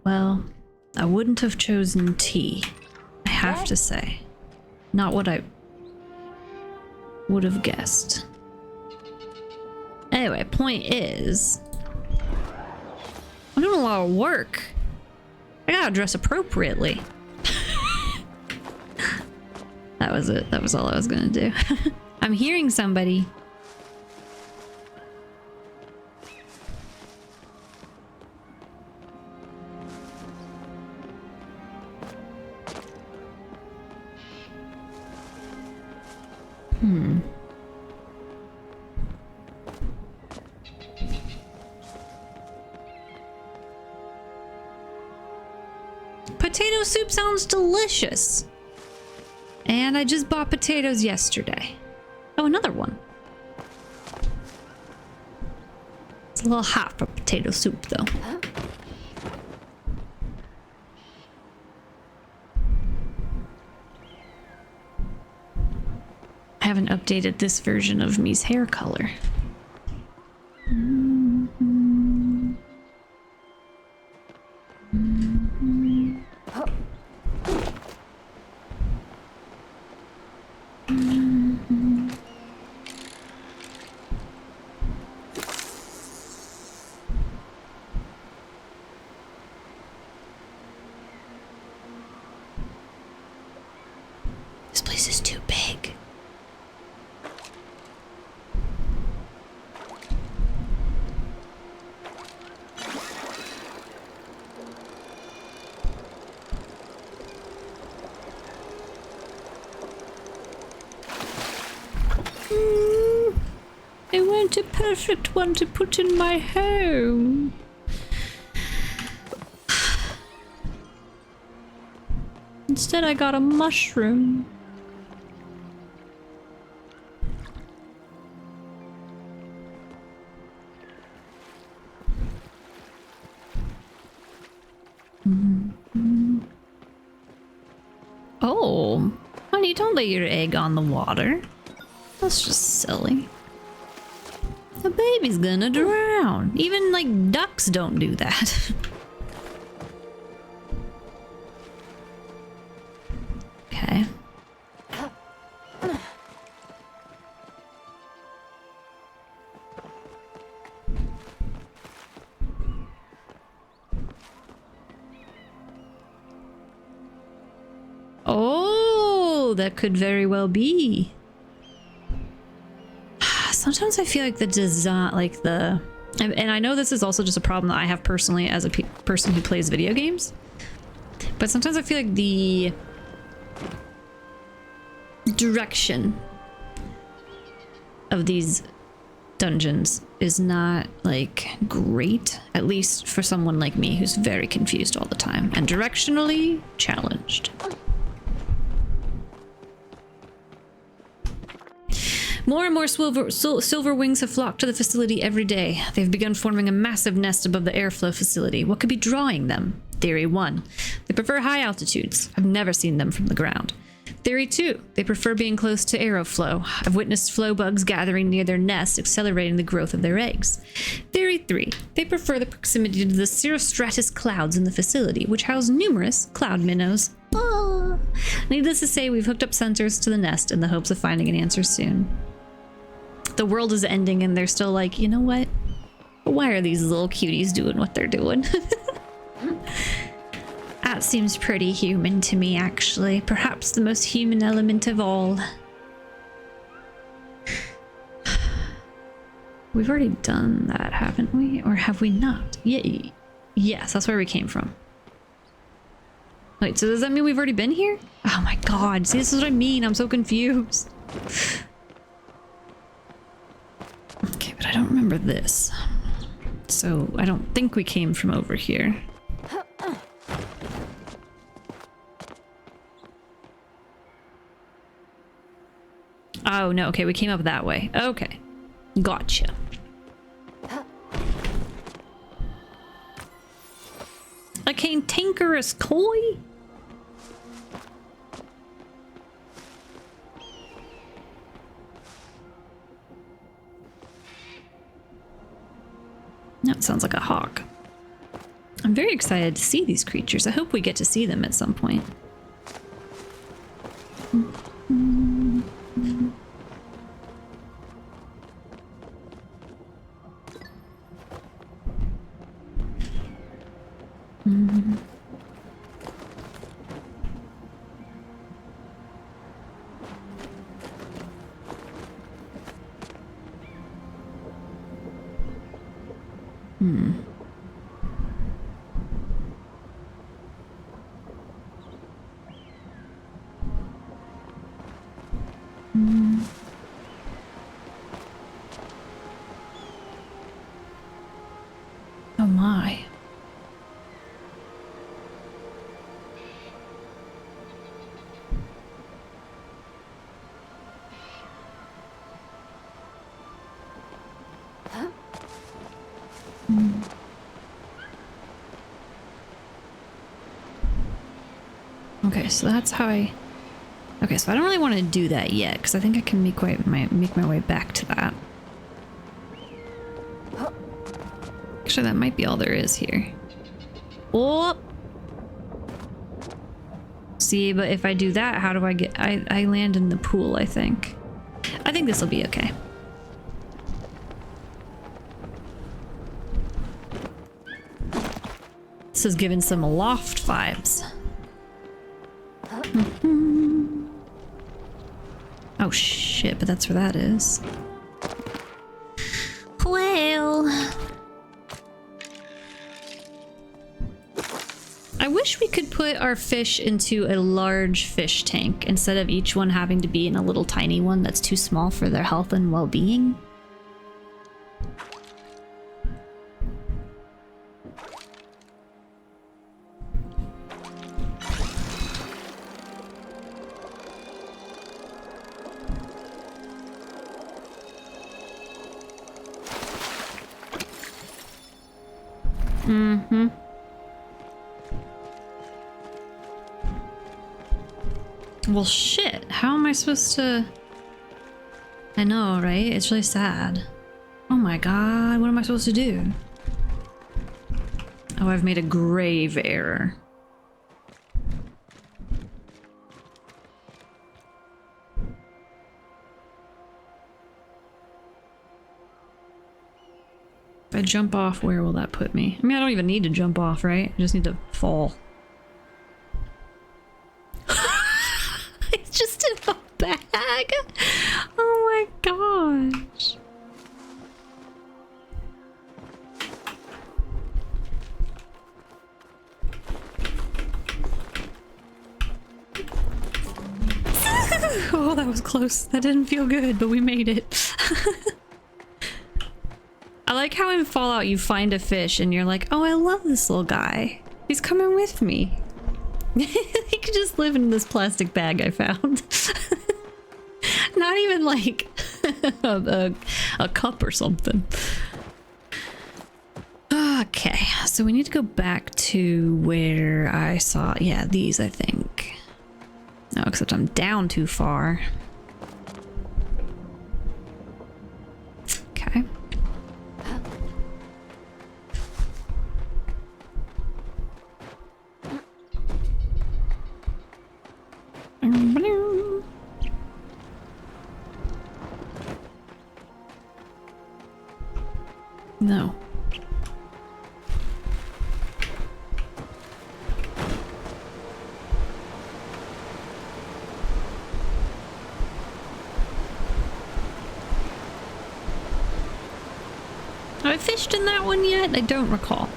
Well, I wouldn't have chosen T, I have to say. Not what I would have guessed. Anyway, point is, I'm doing a lot of work. I gotta dress appropriately. That was it. That was all I was gonna do. I'm hearing somebody. Potato soup sounds delicious. And I just bought potatoes yesterday. Oh, another one. It's a little hot for potato soup, though. I haven't updated this version of me's hair color. This place is too big. I want a perfect one to put in my home. Instead, I got a mushroom. Oh, honey, don't lay your egg on the water. That's just silly. The baby's gonna drown. Even like ducks don't do that. Okay. Oh, that could very well be. Sometimes I feel like the design, like the, and I know this is also just a problem that I have personally as a person who plays video games, but sometimes I feel like the direction of these dungeons is not like great, at least for someone like me who's very confused all the time and directionally challenged. More and more silver wings have flocked to the facility every day. They've begun forming a massive nest above the airflow facility. What could be drawing them? Theory 1. They prefer high altitudes. I've never seen them from the ground. Theory 2. They prefer being close to aeroflow. I've witnessed flow bugs gathering near their nests, accelerating the growth of their eggs. Theory 3. They prefer the proximity to the cirrostratus clouds in the facility, which house numerous cloud minnows. Oh. Needless to say, we've hooked up sensors to the nest in the hopes of finding an answer soon. The world is ending and they're still like, you know what? Why are these little cuties doing what they're doing? That seems pretty human to me, actually. Perhaps the most human element of all. We've already done that, haven't we? Or have we not? Yeah. Yes, that's where we came from. Wait, so does that mean we've already been here? Oh my god, see, this is what I mean. I'm so confused. Okay, but I don't remember this. So I don't think we came from over here. Oh no, okay, we came up that way. Okay. Gotcha. A cantankerous koi? That sounds like a hawk. I'm very excited to see these creatures. I hope we get to see them at some point. Oh my. Okay, so that's how I... Okay, so I don't really want to do that yet, because I think I can make my way back to that. Actually, that might be all there is here. Oh! See, but if I do that, how do I get... I land in the pool, I think. I think this will be okay. This is giving some loft vibes. Oh shit, but that's where that is. Well... I wish we could put our fish into a large fish tank instead of each one having to be in a little tiny one that's too small for their health and well-being. Well, shit. How am I supposed to... I know, right? It's really sad. Oh my god, what am I supposed to do? Oh, I've made a grave error. If I jump off, where will that put me? I mean, I don't even need to jump off, right? I just need to fall. It's just in a bag! Oh my gosh. Oh, that was close. That didn't feel good, but we made it. I like how in Fallout you find a fish and you're like, oh, I love this little guy. He's coming with me. He could just live in this plastic bag I found. Not even like a cup or something. Okay, so we need to go back to where I saw, yeah, these I think. No, except I'm down too far. Okay. No. Have I fished in that one yet? I don't recall.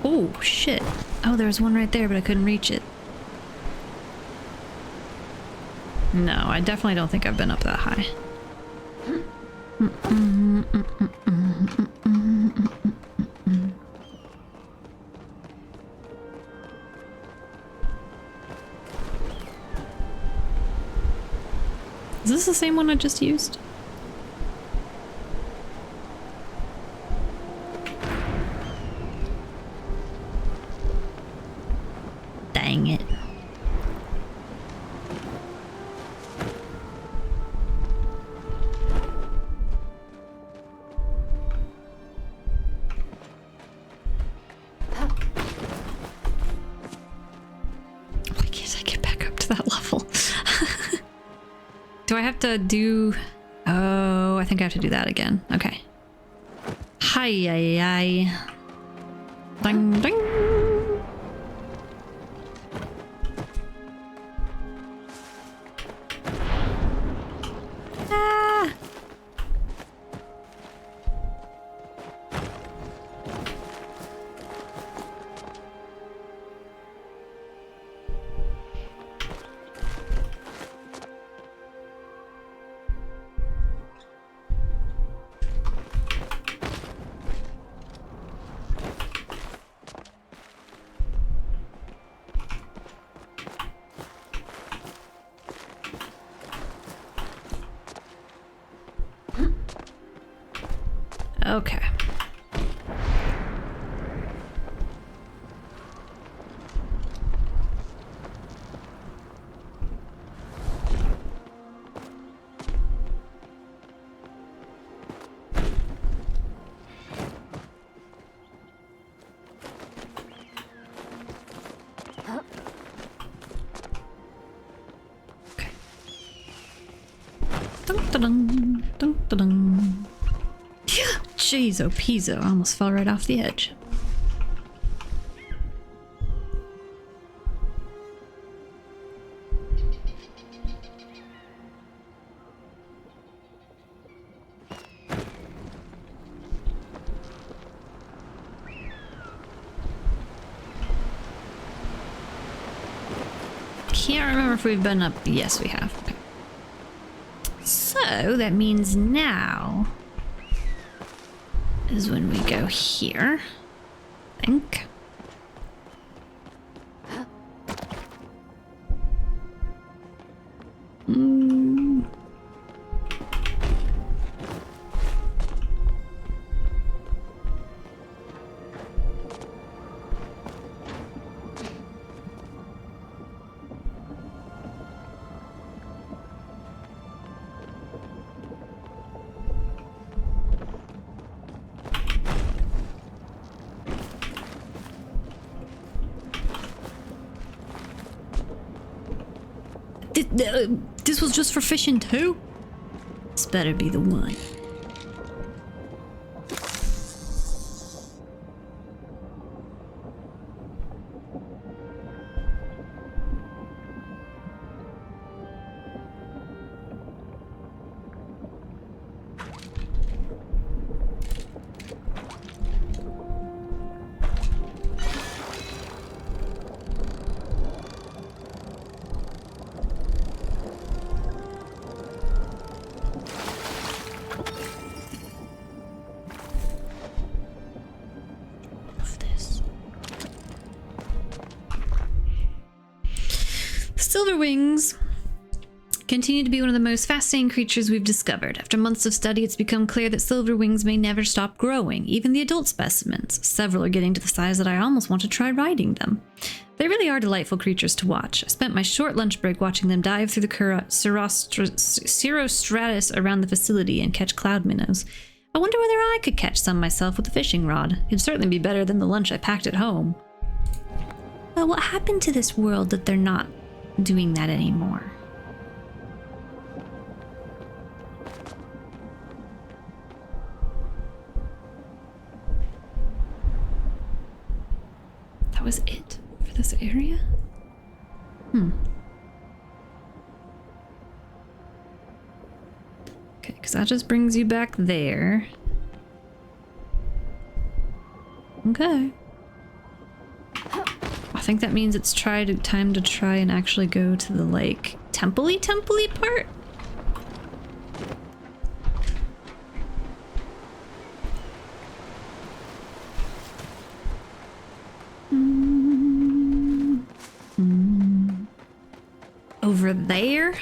Oh, shit. Oh, there was one right there, but I couldn't reach it. No, I definitely don't think I've been up that high. Is this the same one I just used? Dang it. Why can't I get back up to that level? Do I have to do... Oh, I think I have to do that again. Okay. Hi-yi-yi. Ding, ding. Ah! Okay. Okay. Dun, dun, dun, dun, dun, dun. Jeez, oh Pizzo, I almost fell right off the edge. Can't remember if we've been up. Yes, we have. Okay. So that means now is when we go here, I think. This was just for fishing too? This better be the one. Silverwings continue to be one of the most fascinating creatures we've discovered. After months of study, it's become clear that silverwings may never stop growing, even the adult specimens. Several are getting to the size that I almost want to try riding them. They really are delightful creatures to watch. I spent my short lunch break watching them dive through the cirrostratus around the facility and catch cloud minnows. I wonder whether I could catch some myself with a fishing rod. It'd certainly be better than the lunch I packed at home. Well, what happened to this world that they're not doing that anymore? That was it for this area? Okay, because that just brings you back there. Okay. I think that means it's time to try and actually go to the, like, temple-y part? Over there?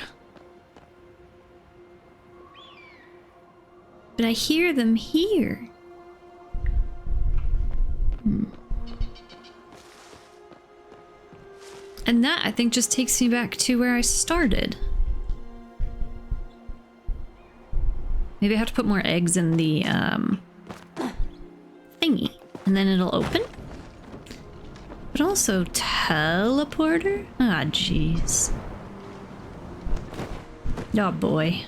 But I hear them here. And that, I think, just takes me back to where I started. Maybe I have to put more eggs in the thingy, and then it'll open. But also teleporter? Ah, jeez. Oh boy.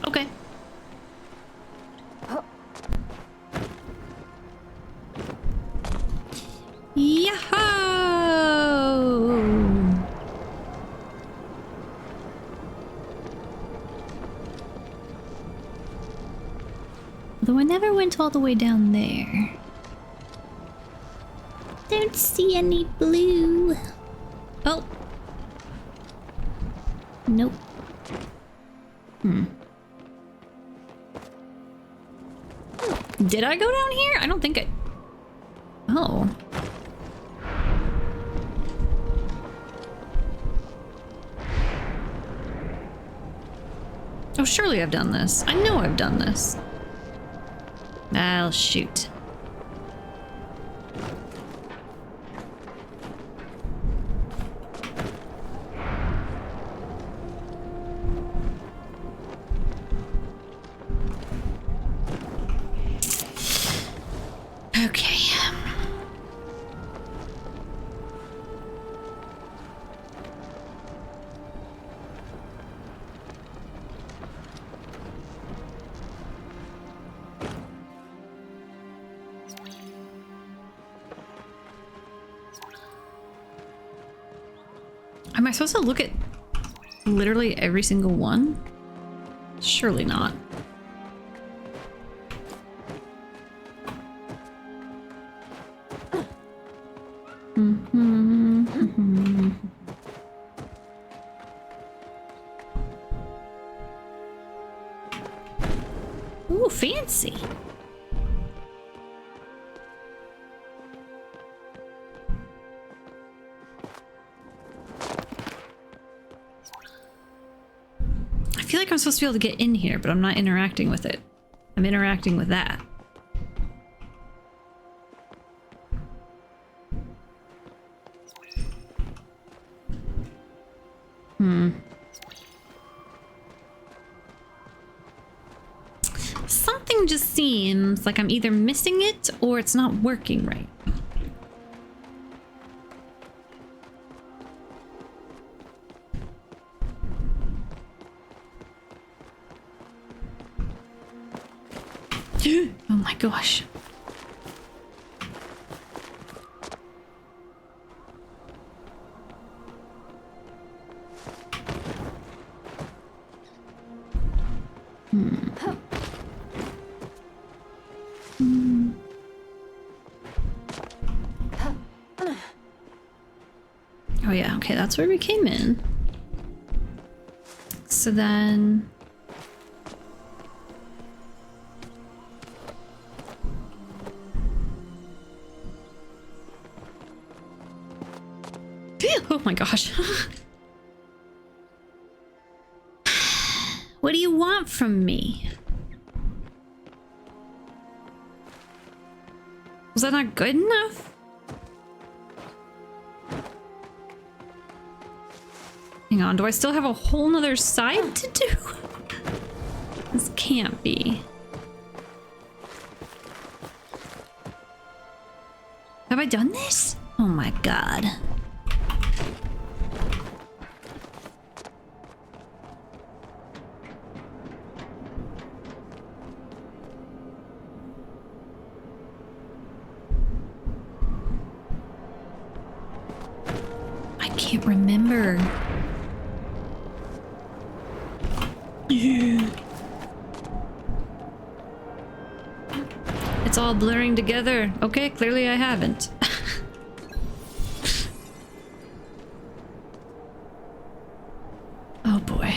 Okay. Yahoo! Though I never went all the way down there. Don't see any blue. Oh. Nope. Did I go down here? I don't think I... Oh. Oh, surely I've done this. I know I've done this. I'll shoot. Okay. Am I supposed to look at literally every single one? Surely not. Ooh, fancy. I feel like I'm supposed to be able to get in here, but I'm not interacting with it. I'm interacting with that. Something something just seems like I'm either missing it or it's not working right. Oh my gosh. Oh yeah, okay, that's where we came in. So then... Oh my gosh. What do you want from me? Was that not good enough? Hang on, do I still have a whole nother side to do? This can't be. Have I done this? Oh my god. I can't remember. It's all blurring together. Okay, clearly I haven't. Oh boy.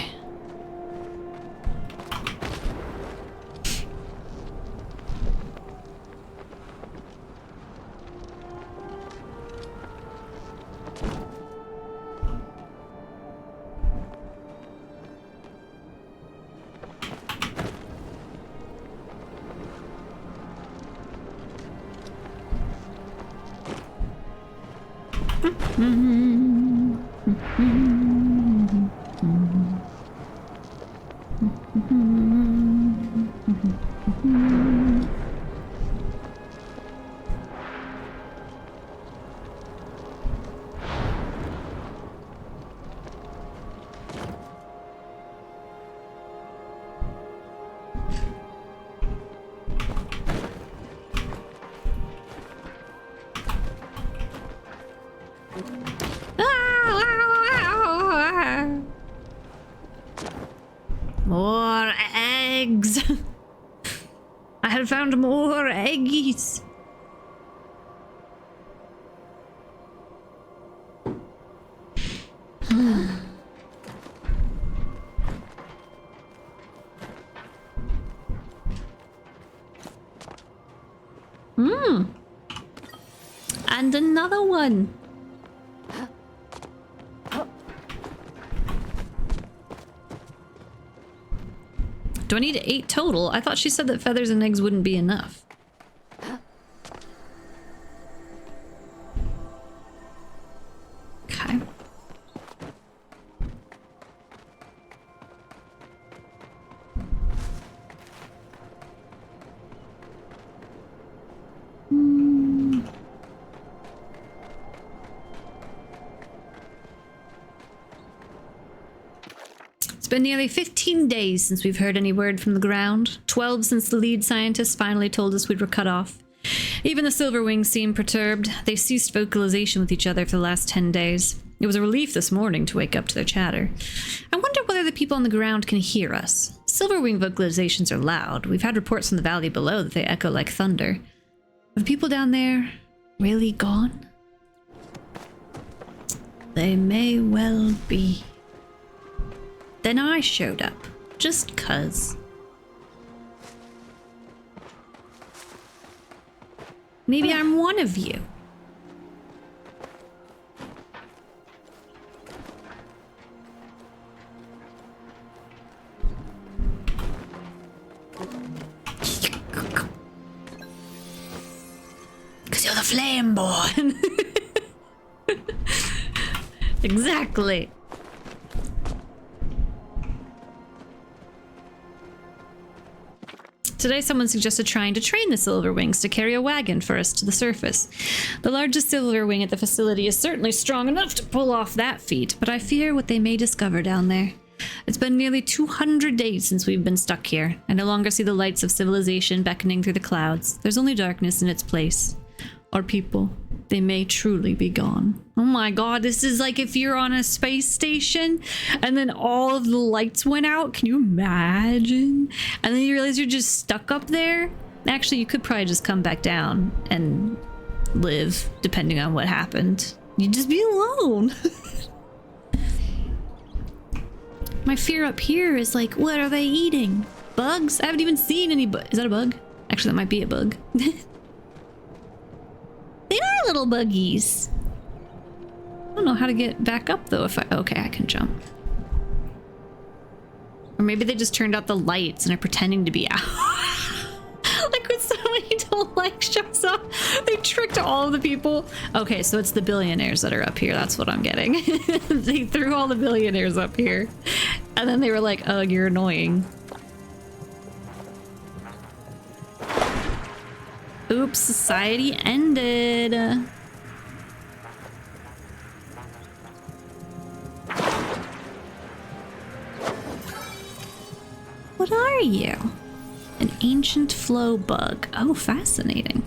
More eggs. I had found more eggies. And another one. Do I need 8 total? I thought she said that feathers and eggs wouldn't be enough. Okay. It's been nearly 15 days since we've heard any word from the ground. 12 since the lead scientist finally told us we were cut off. Even the Silverwings seem perturbed. They ceased vocalization with each other for the last 10 days. It was a relief this morning to wake up to their chatter. I wonder whether the people on the ground can hear us. Silverwing vocalizations are loud. We've had reports from the valley below that they echo like thunder. Are the people down there really gone? They may well be. Then I showed up, just 'cause. Maybe I'm one of you. Because you're the Flameborn. Exactly. Today, someone suggested trying to train the silver wings to carry a wagon for us to the surface. The largest silver wing at the facility is certainly strong enough to pull off that feat, but I fear what they may discover down there. It's been nearly 200 days since we've been stuck here. I no longer see the lights of civilization beckoning through the clouds. There's only darkness in its place. Our people, they may truly be gone. Oh my god, this is like if you're on a space station and then all of the lights went out. Can you imagine? And then you realize you're just stuck up there. Actually, you could probably just come back down and live, depending on what happened. You'd just be alone. My fear up here is like, what are they eating? Bugs? I haven't even seen any Is that a bug? Actually, that might be a bug. They are little buggies. I don't know how to get back up though if okay, I can jump. Or maybe they just turned out the lights and are pretending to be out. Like when somebody told light shows up, they tricked all of the people. Okay, so it's the billionaires that are up here. That's what I'm getting. They threw all the billionaires up here. And then they were like, oh, you're annoying. Oops, society ended. What are you? An ancient flow bug. Oh, fascinating.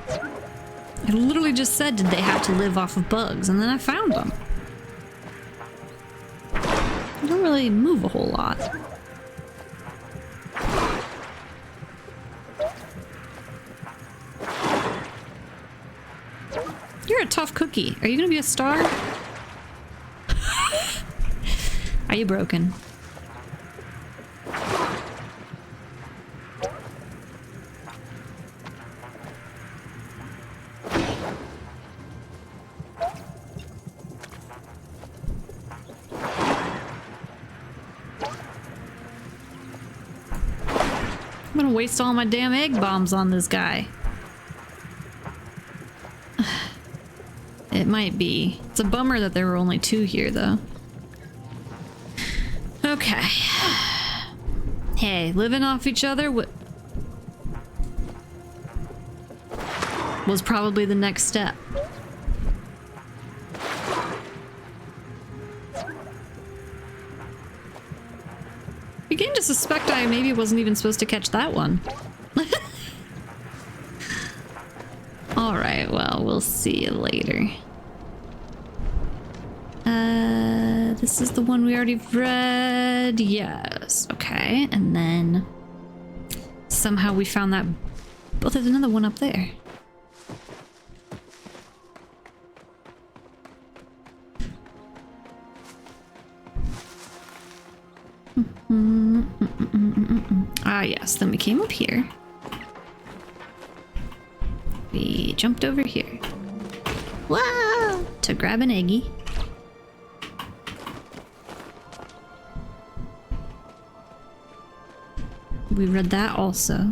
I literally just said, did they have to live off of bugs? And then I found them. They don't really move a whole lot. You're a tough cookie. Are you gonna be a star? Are you broken? I'm gonna waste all my damn egg bombs on this guy. It might be. It's a bummer that there were only 2 here, though. Okay. Hey, living off each other was probably the next step. Beginning to suspect I maybe wasn't even supposed to catch that one. Alright, well, we'll see you later. This is the one we already read. Yes. Okay. And then somehow we found that. Oh, there's another one up there. Ah, yes. Then we came up here. We jumped over here. Wow! To grab an eggie. We read that also.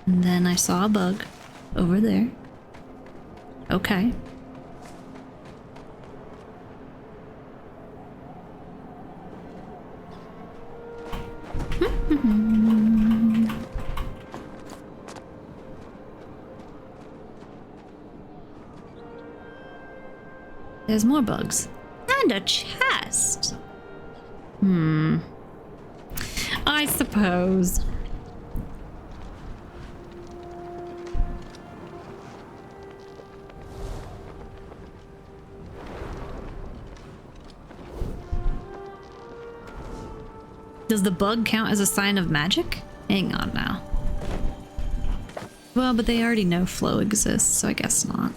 And then I saw a bug over there. Okay. There's more bugs. And a chest. I suppose. Does the bug count as a sign of magic? Hang on now. Well, but they already know flow exists, so I guess not.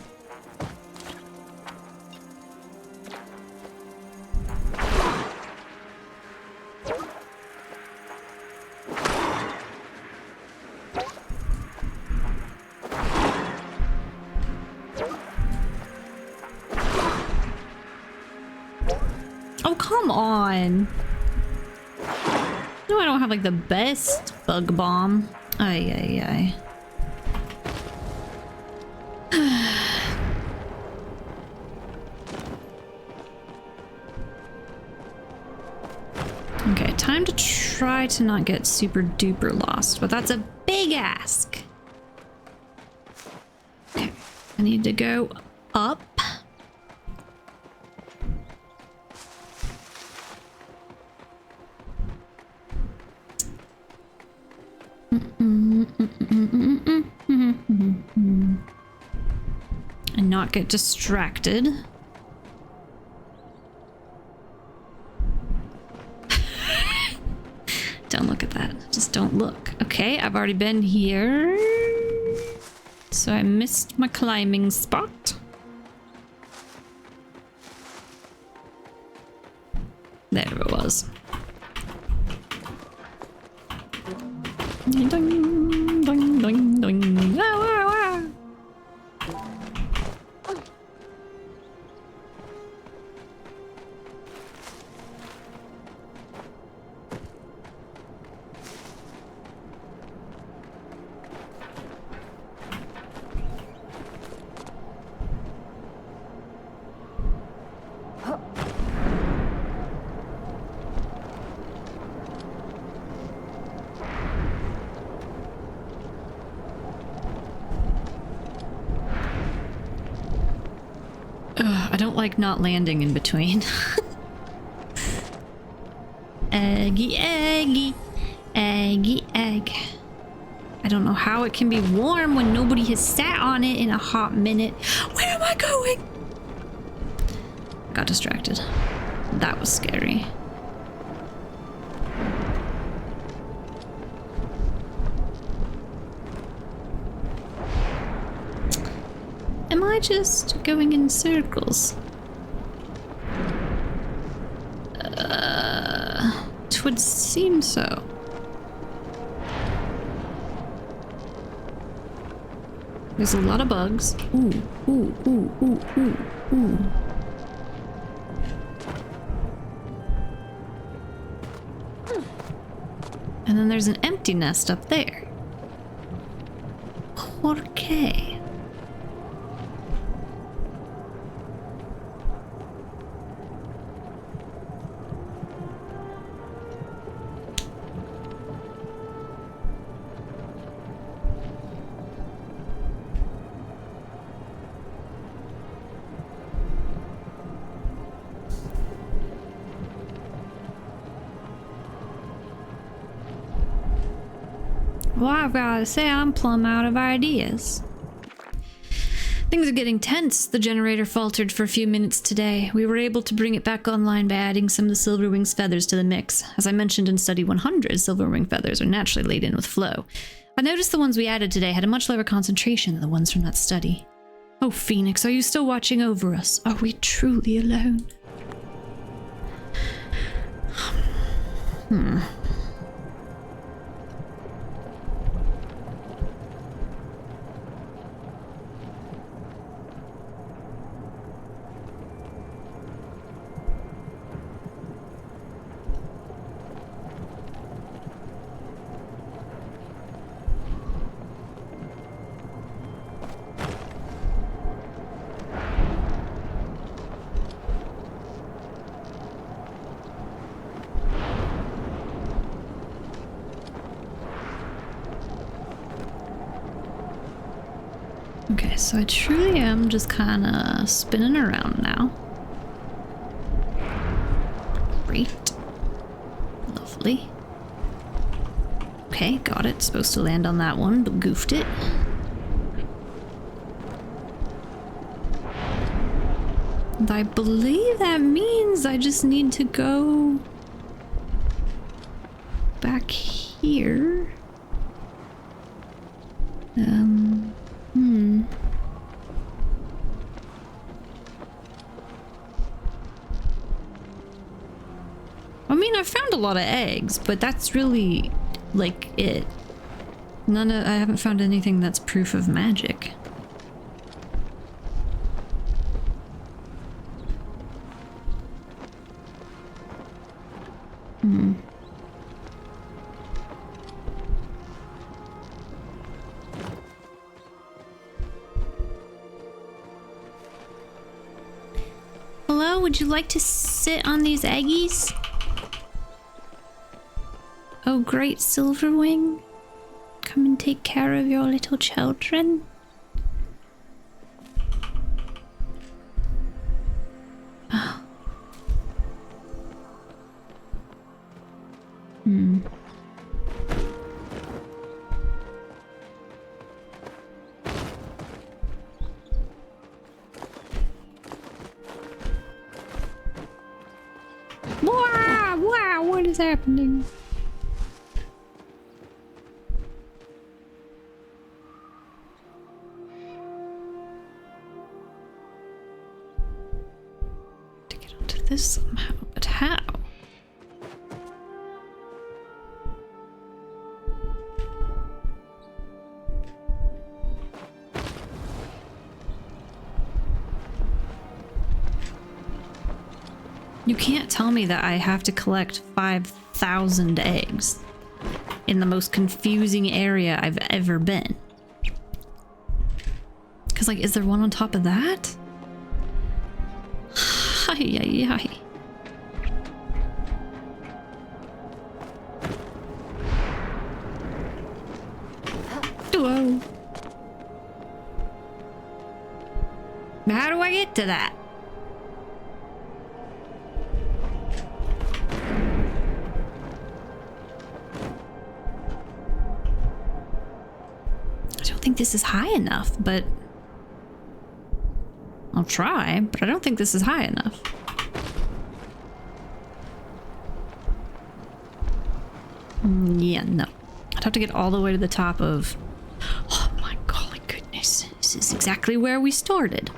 Oh, come on. No, I don't have like the best bug bomb. Ay, ay, ay. time to try to not get super duper lost, but that's a big ask. Okay, I need to go up. And not get distracted. Don't look at that. Just don't look. Okay, I've already been here. So I missed my climbing spot. There it was. Doing, doing, doing, doing. Ah, ah, ah. I don't like not landing in between. Eggy, eggy, eggy, egg. I don't know how it can be warm when nobody has sat on it in a hot minute. Where am I going? I got distracted. That was scary. Am I just going in circles? Twould seem so. There's a lot of bugs. Ooh, ooh, ooh, ooh, ooh, ooh. And then there's an empty nest up there. Okay. Well, I've got to say, I'm plumb out of ideas. Things are getting tense. The generator faltered for a few minutes today. We were able to bring it back online by adding some of the Silverwing's feathers to the mix. As I mentioned in Study 100, Silverwing feathers are naturally laden with flow. I noticed the ones we added today had a much lower concentration than the ones from that study. Oh, Phoenix, are you still watching over us? Are we truly alone? Okay, so I truly am just kind of spinning around now. Great. Lovely. Okay, got it. Supposed to land on that one, but goofed it. And I believe that means I just need to go back here. I mean, I found a lot of eggs, but that's really, like, it. I haven't found anything that's proof of magic. Hello, would you like to sit on these eggies? Oh, great Silverwing. Come and take care of your little children. Oh. Hmm. Wow, wow, what is happening? To get onto this somehow, but how? You can't tell me that I have to collect 5,000 eggs in the most confusing area I've ever been. Because, like, is there one on top of that? Ay, ay, ay. Whoa. How do I get to that? I don't think this is high enough, but I'll try, but I don't think this is high enough. Yeah, no. I'd have to get all the way to the top of... Oh my golly goodness. This is exactly where we started.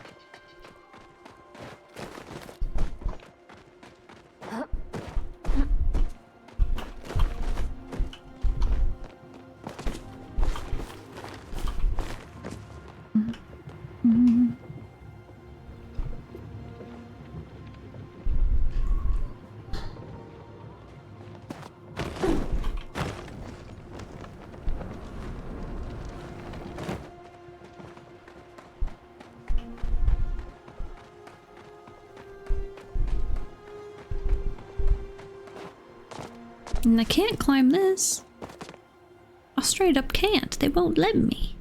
And I can't climb this. I straight up can't. They won't let me.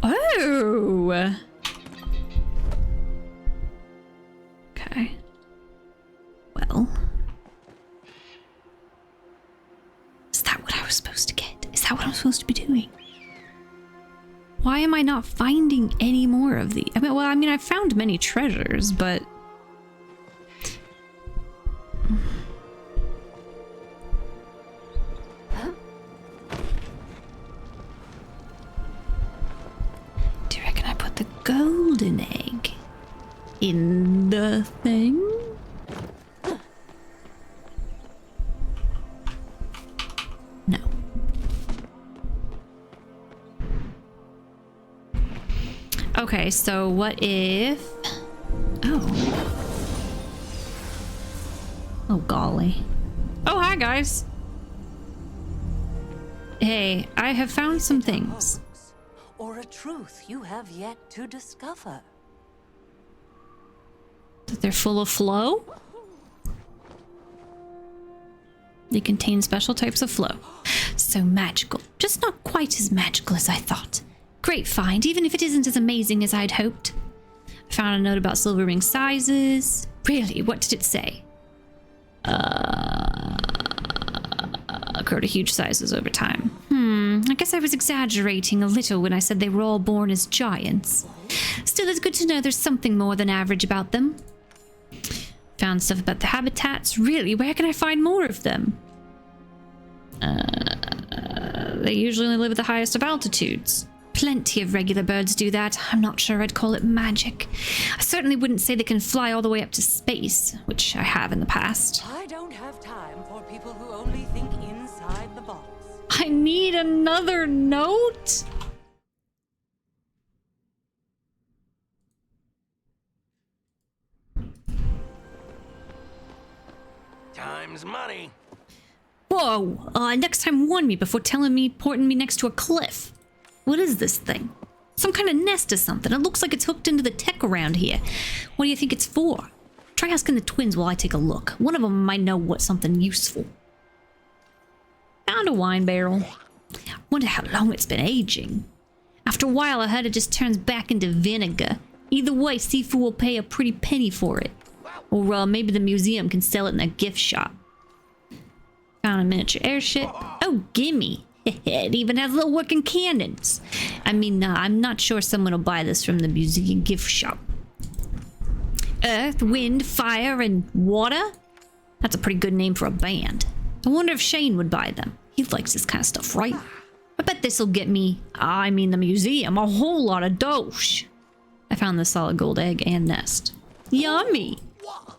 Oh! Okay. Well. Is that what I was supposed to get? Is that what I'm supposed to be doing? Why am I not finding any more of these? I mean, I've found many treasures, but... Do you reckon I put the golden egg in the thing? No. Okay, so what if... Oh. Oh, golly. Oh, hi, guys. Hey, I have found some things. Or a truth you have yet to discover. That they're full of flow? They contain special types of flow. So magical. Just not quite as magical as I thought. Great find, even if it isn't as amazing as I'd hoped. I found a note about silver ring sizes. Really, what did it say? Grow to huge sizes over time. I guess I was exaggerating a little when I said they were all born as giants. Still, it's good to know there's something more than average about them. Found stuff about the habitats. Really, where can I find more of them? They usually only live at the highest of altitudes. Plenty of regular birds do that. I'm not sure I'd call it magic. I certainly wouldn't say they can fly all the way up to space, which I have in the past. I don't have time for people who only think inside the box. I need another note? Time's money. Whoa! Next time warn me before porting me next to a cliff. What is this thing? Some kind of nest or something. It looks like it's hooked into the tech around here. What do you think it's for? Try asking the twins while I take a look. One of them might know what's something useful. Found a wine barrel. Wonder how long it's been aging. After a while, I heard it just turns back into vinegar. Either way, Sifu will pay a pretty penny for it. Or maybe the museum can sell it in a gift shop. Found a miniature airship. Oh, gimme. It even has little working cannons. I mean, I'm not sure someone will buy this from the museum gift shop. Earth, wind, fire, and water? That's a pretty good name for a band. I wonder if Shane would buy them. He likes this kind of stuff, right? I bet this'll get me, I mean the museum, a whole lot of dosh. I found the solid gold egg and nest. Yummy!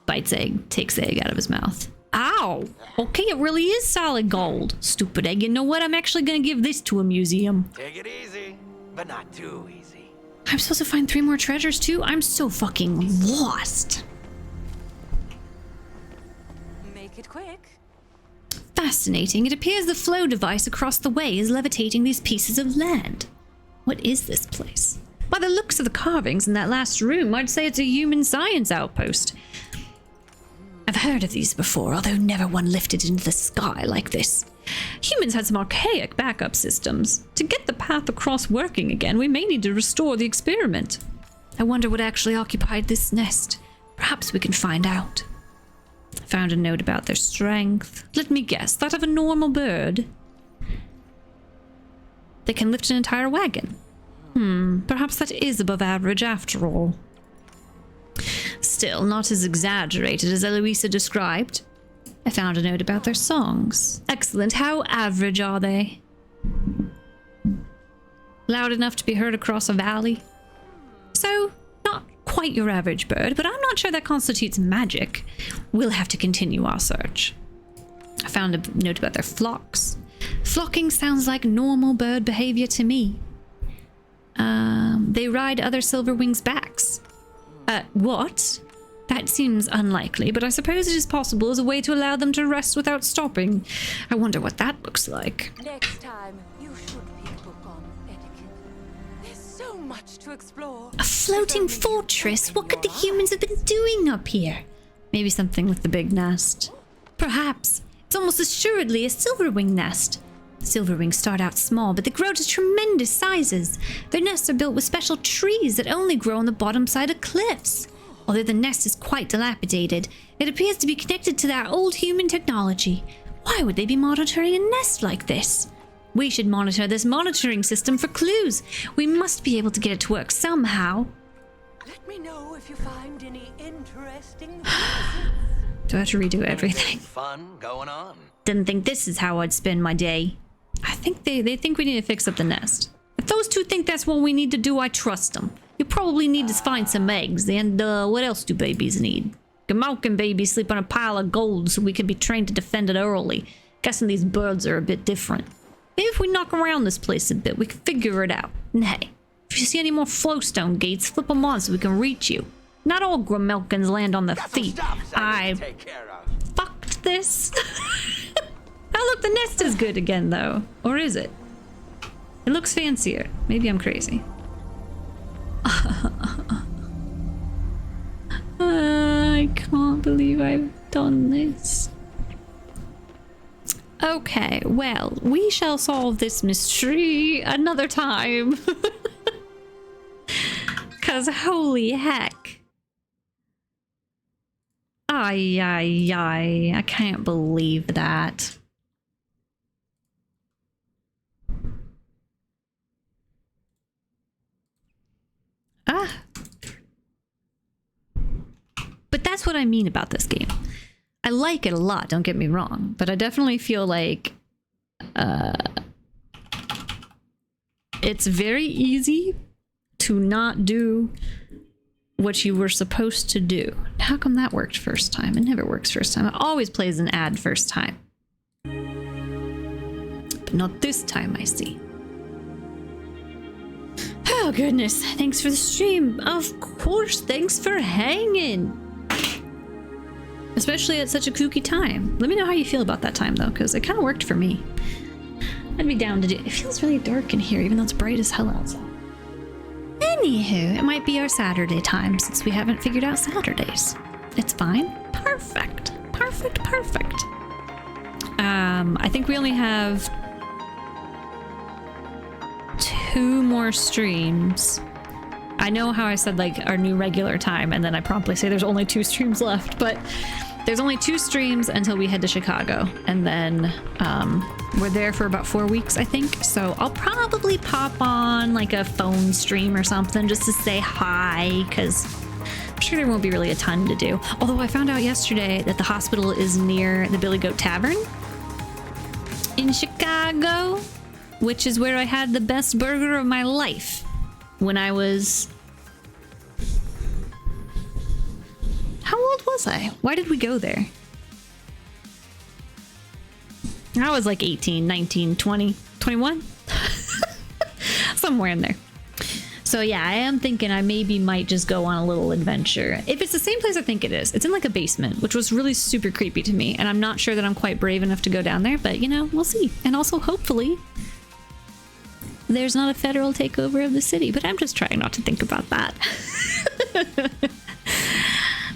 Bites egg, takes the egg out of his mouth. Ow! Okay, it really is solid gold. Stupid egg. You know what? I'm actually gonna give this to a museum. Take it easy, but not too easy. I'm supposed to find 3 more treasures too? I'm so fucking lost. Make it quick. Fascinating. It appears the flow device across the way is levitating these pieces of land. What is this place? By the looks of the carvings in that last room, I'd say it's a human science outpost. I've heard of these before, although never one lifted into the sky like this. Humans had some archaic backup systems. To get the path across working again, we may need to restore the experiment. I wonder what actually occupied this nest. Perhaps we can find out. I found a note about their strength. Let me guess, that of a normal bird. They can lift an entire wagon. Perhaps that is above average after all. Still, not as exaggerated as Eloisa described. I found a note about their songs. Excellent. How average are they? Loud enough to be heard across a valley? So, not quite your average bird, but I'm not sure that constitutes magic. We'll have to continue our search. I found a note about their flocks. Flocking sounds like normal bird behavior to me. They ride other silverwings' backs. What? That seems unlikely, but I suppose it is possible as a way to allow them to rest without stopping. I wonder what that looks like. Next time, you should pick a book on etiquette. There's so much to explore. A floating fortress? What could the humans have been doing up here? Maybe something with the big nest. Perhaps. It's almost assuredly a silverwing nest. Silverwings start out small, but they grow to tremendous sizes. Their nests are built with special trees that only grow on the bottom side of cliffs. Although the nest is quite dilapidated, it appears to be connected to that old human technology. Why would they be monitoring a nest like this? We should monitor this monitoring system for clues. We must be able to get it to work somehow. Let me know if you find any interesting. Do I have to redo everything? Anything fun going on? Didn't think this is how I'd spend my day. I think they think we need to fix up the nest. If those two think that's what we need to do, I trust them. You probably need to find some eggs, and what else do babies need? Gamalkin babies sleep on a pile of gold so we can be trained to defend it early. Guessing these birds are a bit different. Maybe if we knock around this place a bit, we can figure it out. And hey, if you see any more flowstone gates, flip them on so we can reach you. Not all Gramelkins land on their feet. I fucked this. Oh look, the nest is good again though. Or is it? It looks fancier. Maybe I'm crazy. I can't believe I've done this. Okay, well, we shall solve this mystery another time. 'Cause holy heck. I can't believe that. But that's what I mean about this game. I like it a lot, don't get me wrong, but I definitely feel like it's very easy to not do what you were supposed to do. How come that worked first time? It never works first time. It always plays an ad first time. But not this time, I see. Oh goodness, thanks for the stream. Of course, thanks for hanging. Especially at such a kooky time. Let me know how you feel about that time though, because it kind of worked for me. I'd be down to do it. It feels really dark in here, even though it's bright as hell outside. Anywho, it might be our Saturday time since we haven't figured out Saturdays. It's fine. Perfect. Perfect, perfect. I think we only have 2 more streams. I know how I said like our new regular time, and then I promptly say there's only 2 streams left, but there's only 2 streams until we head to Chicago, and then we're there for about 4 weeks, I think. So I'll probably pop on like a phone stream or something just to say hi, because I'm sure there won't be really a ton to do. Although I found out yesterday that the hospital is near the Billy Goat Tavern in Chicago, which is where I had the best burger of my life when I was... How old was I? Why did we go there? I was like 18, 19, 20, 21? Somewhere in there. So yeah, I am thinking I maybe might just go on a little adventure. If it's the same place I think it is. It's in like a basement, which was really super creepy to me. And I'm not sure that I'm quite brave enough to go down there, but you know, we'll see. And also hopefully there's not a federal takeover of the city, but I'm just trying not to think about that.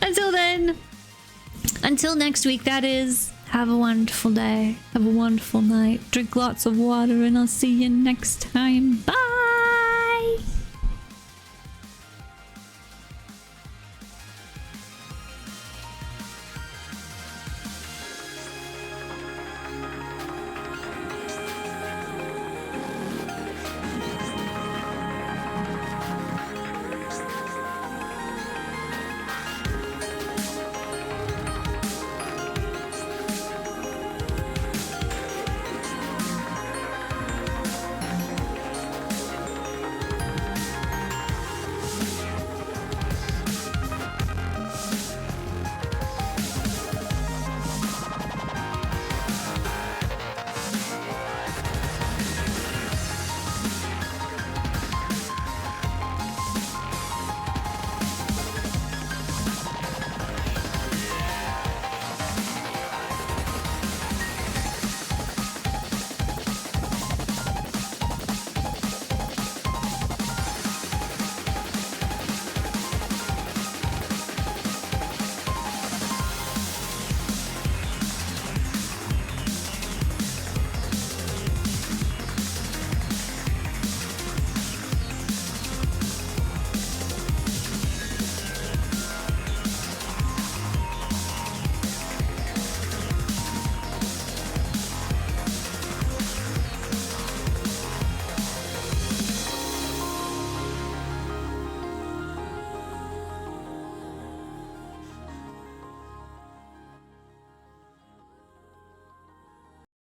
Until then, until next week, that is, have a wonderful day, have a wonderful night, drink lots of water, and I'll see you next time. Bye!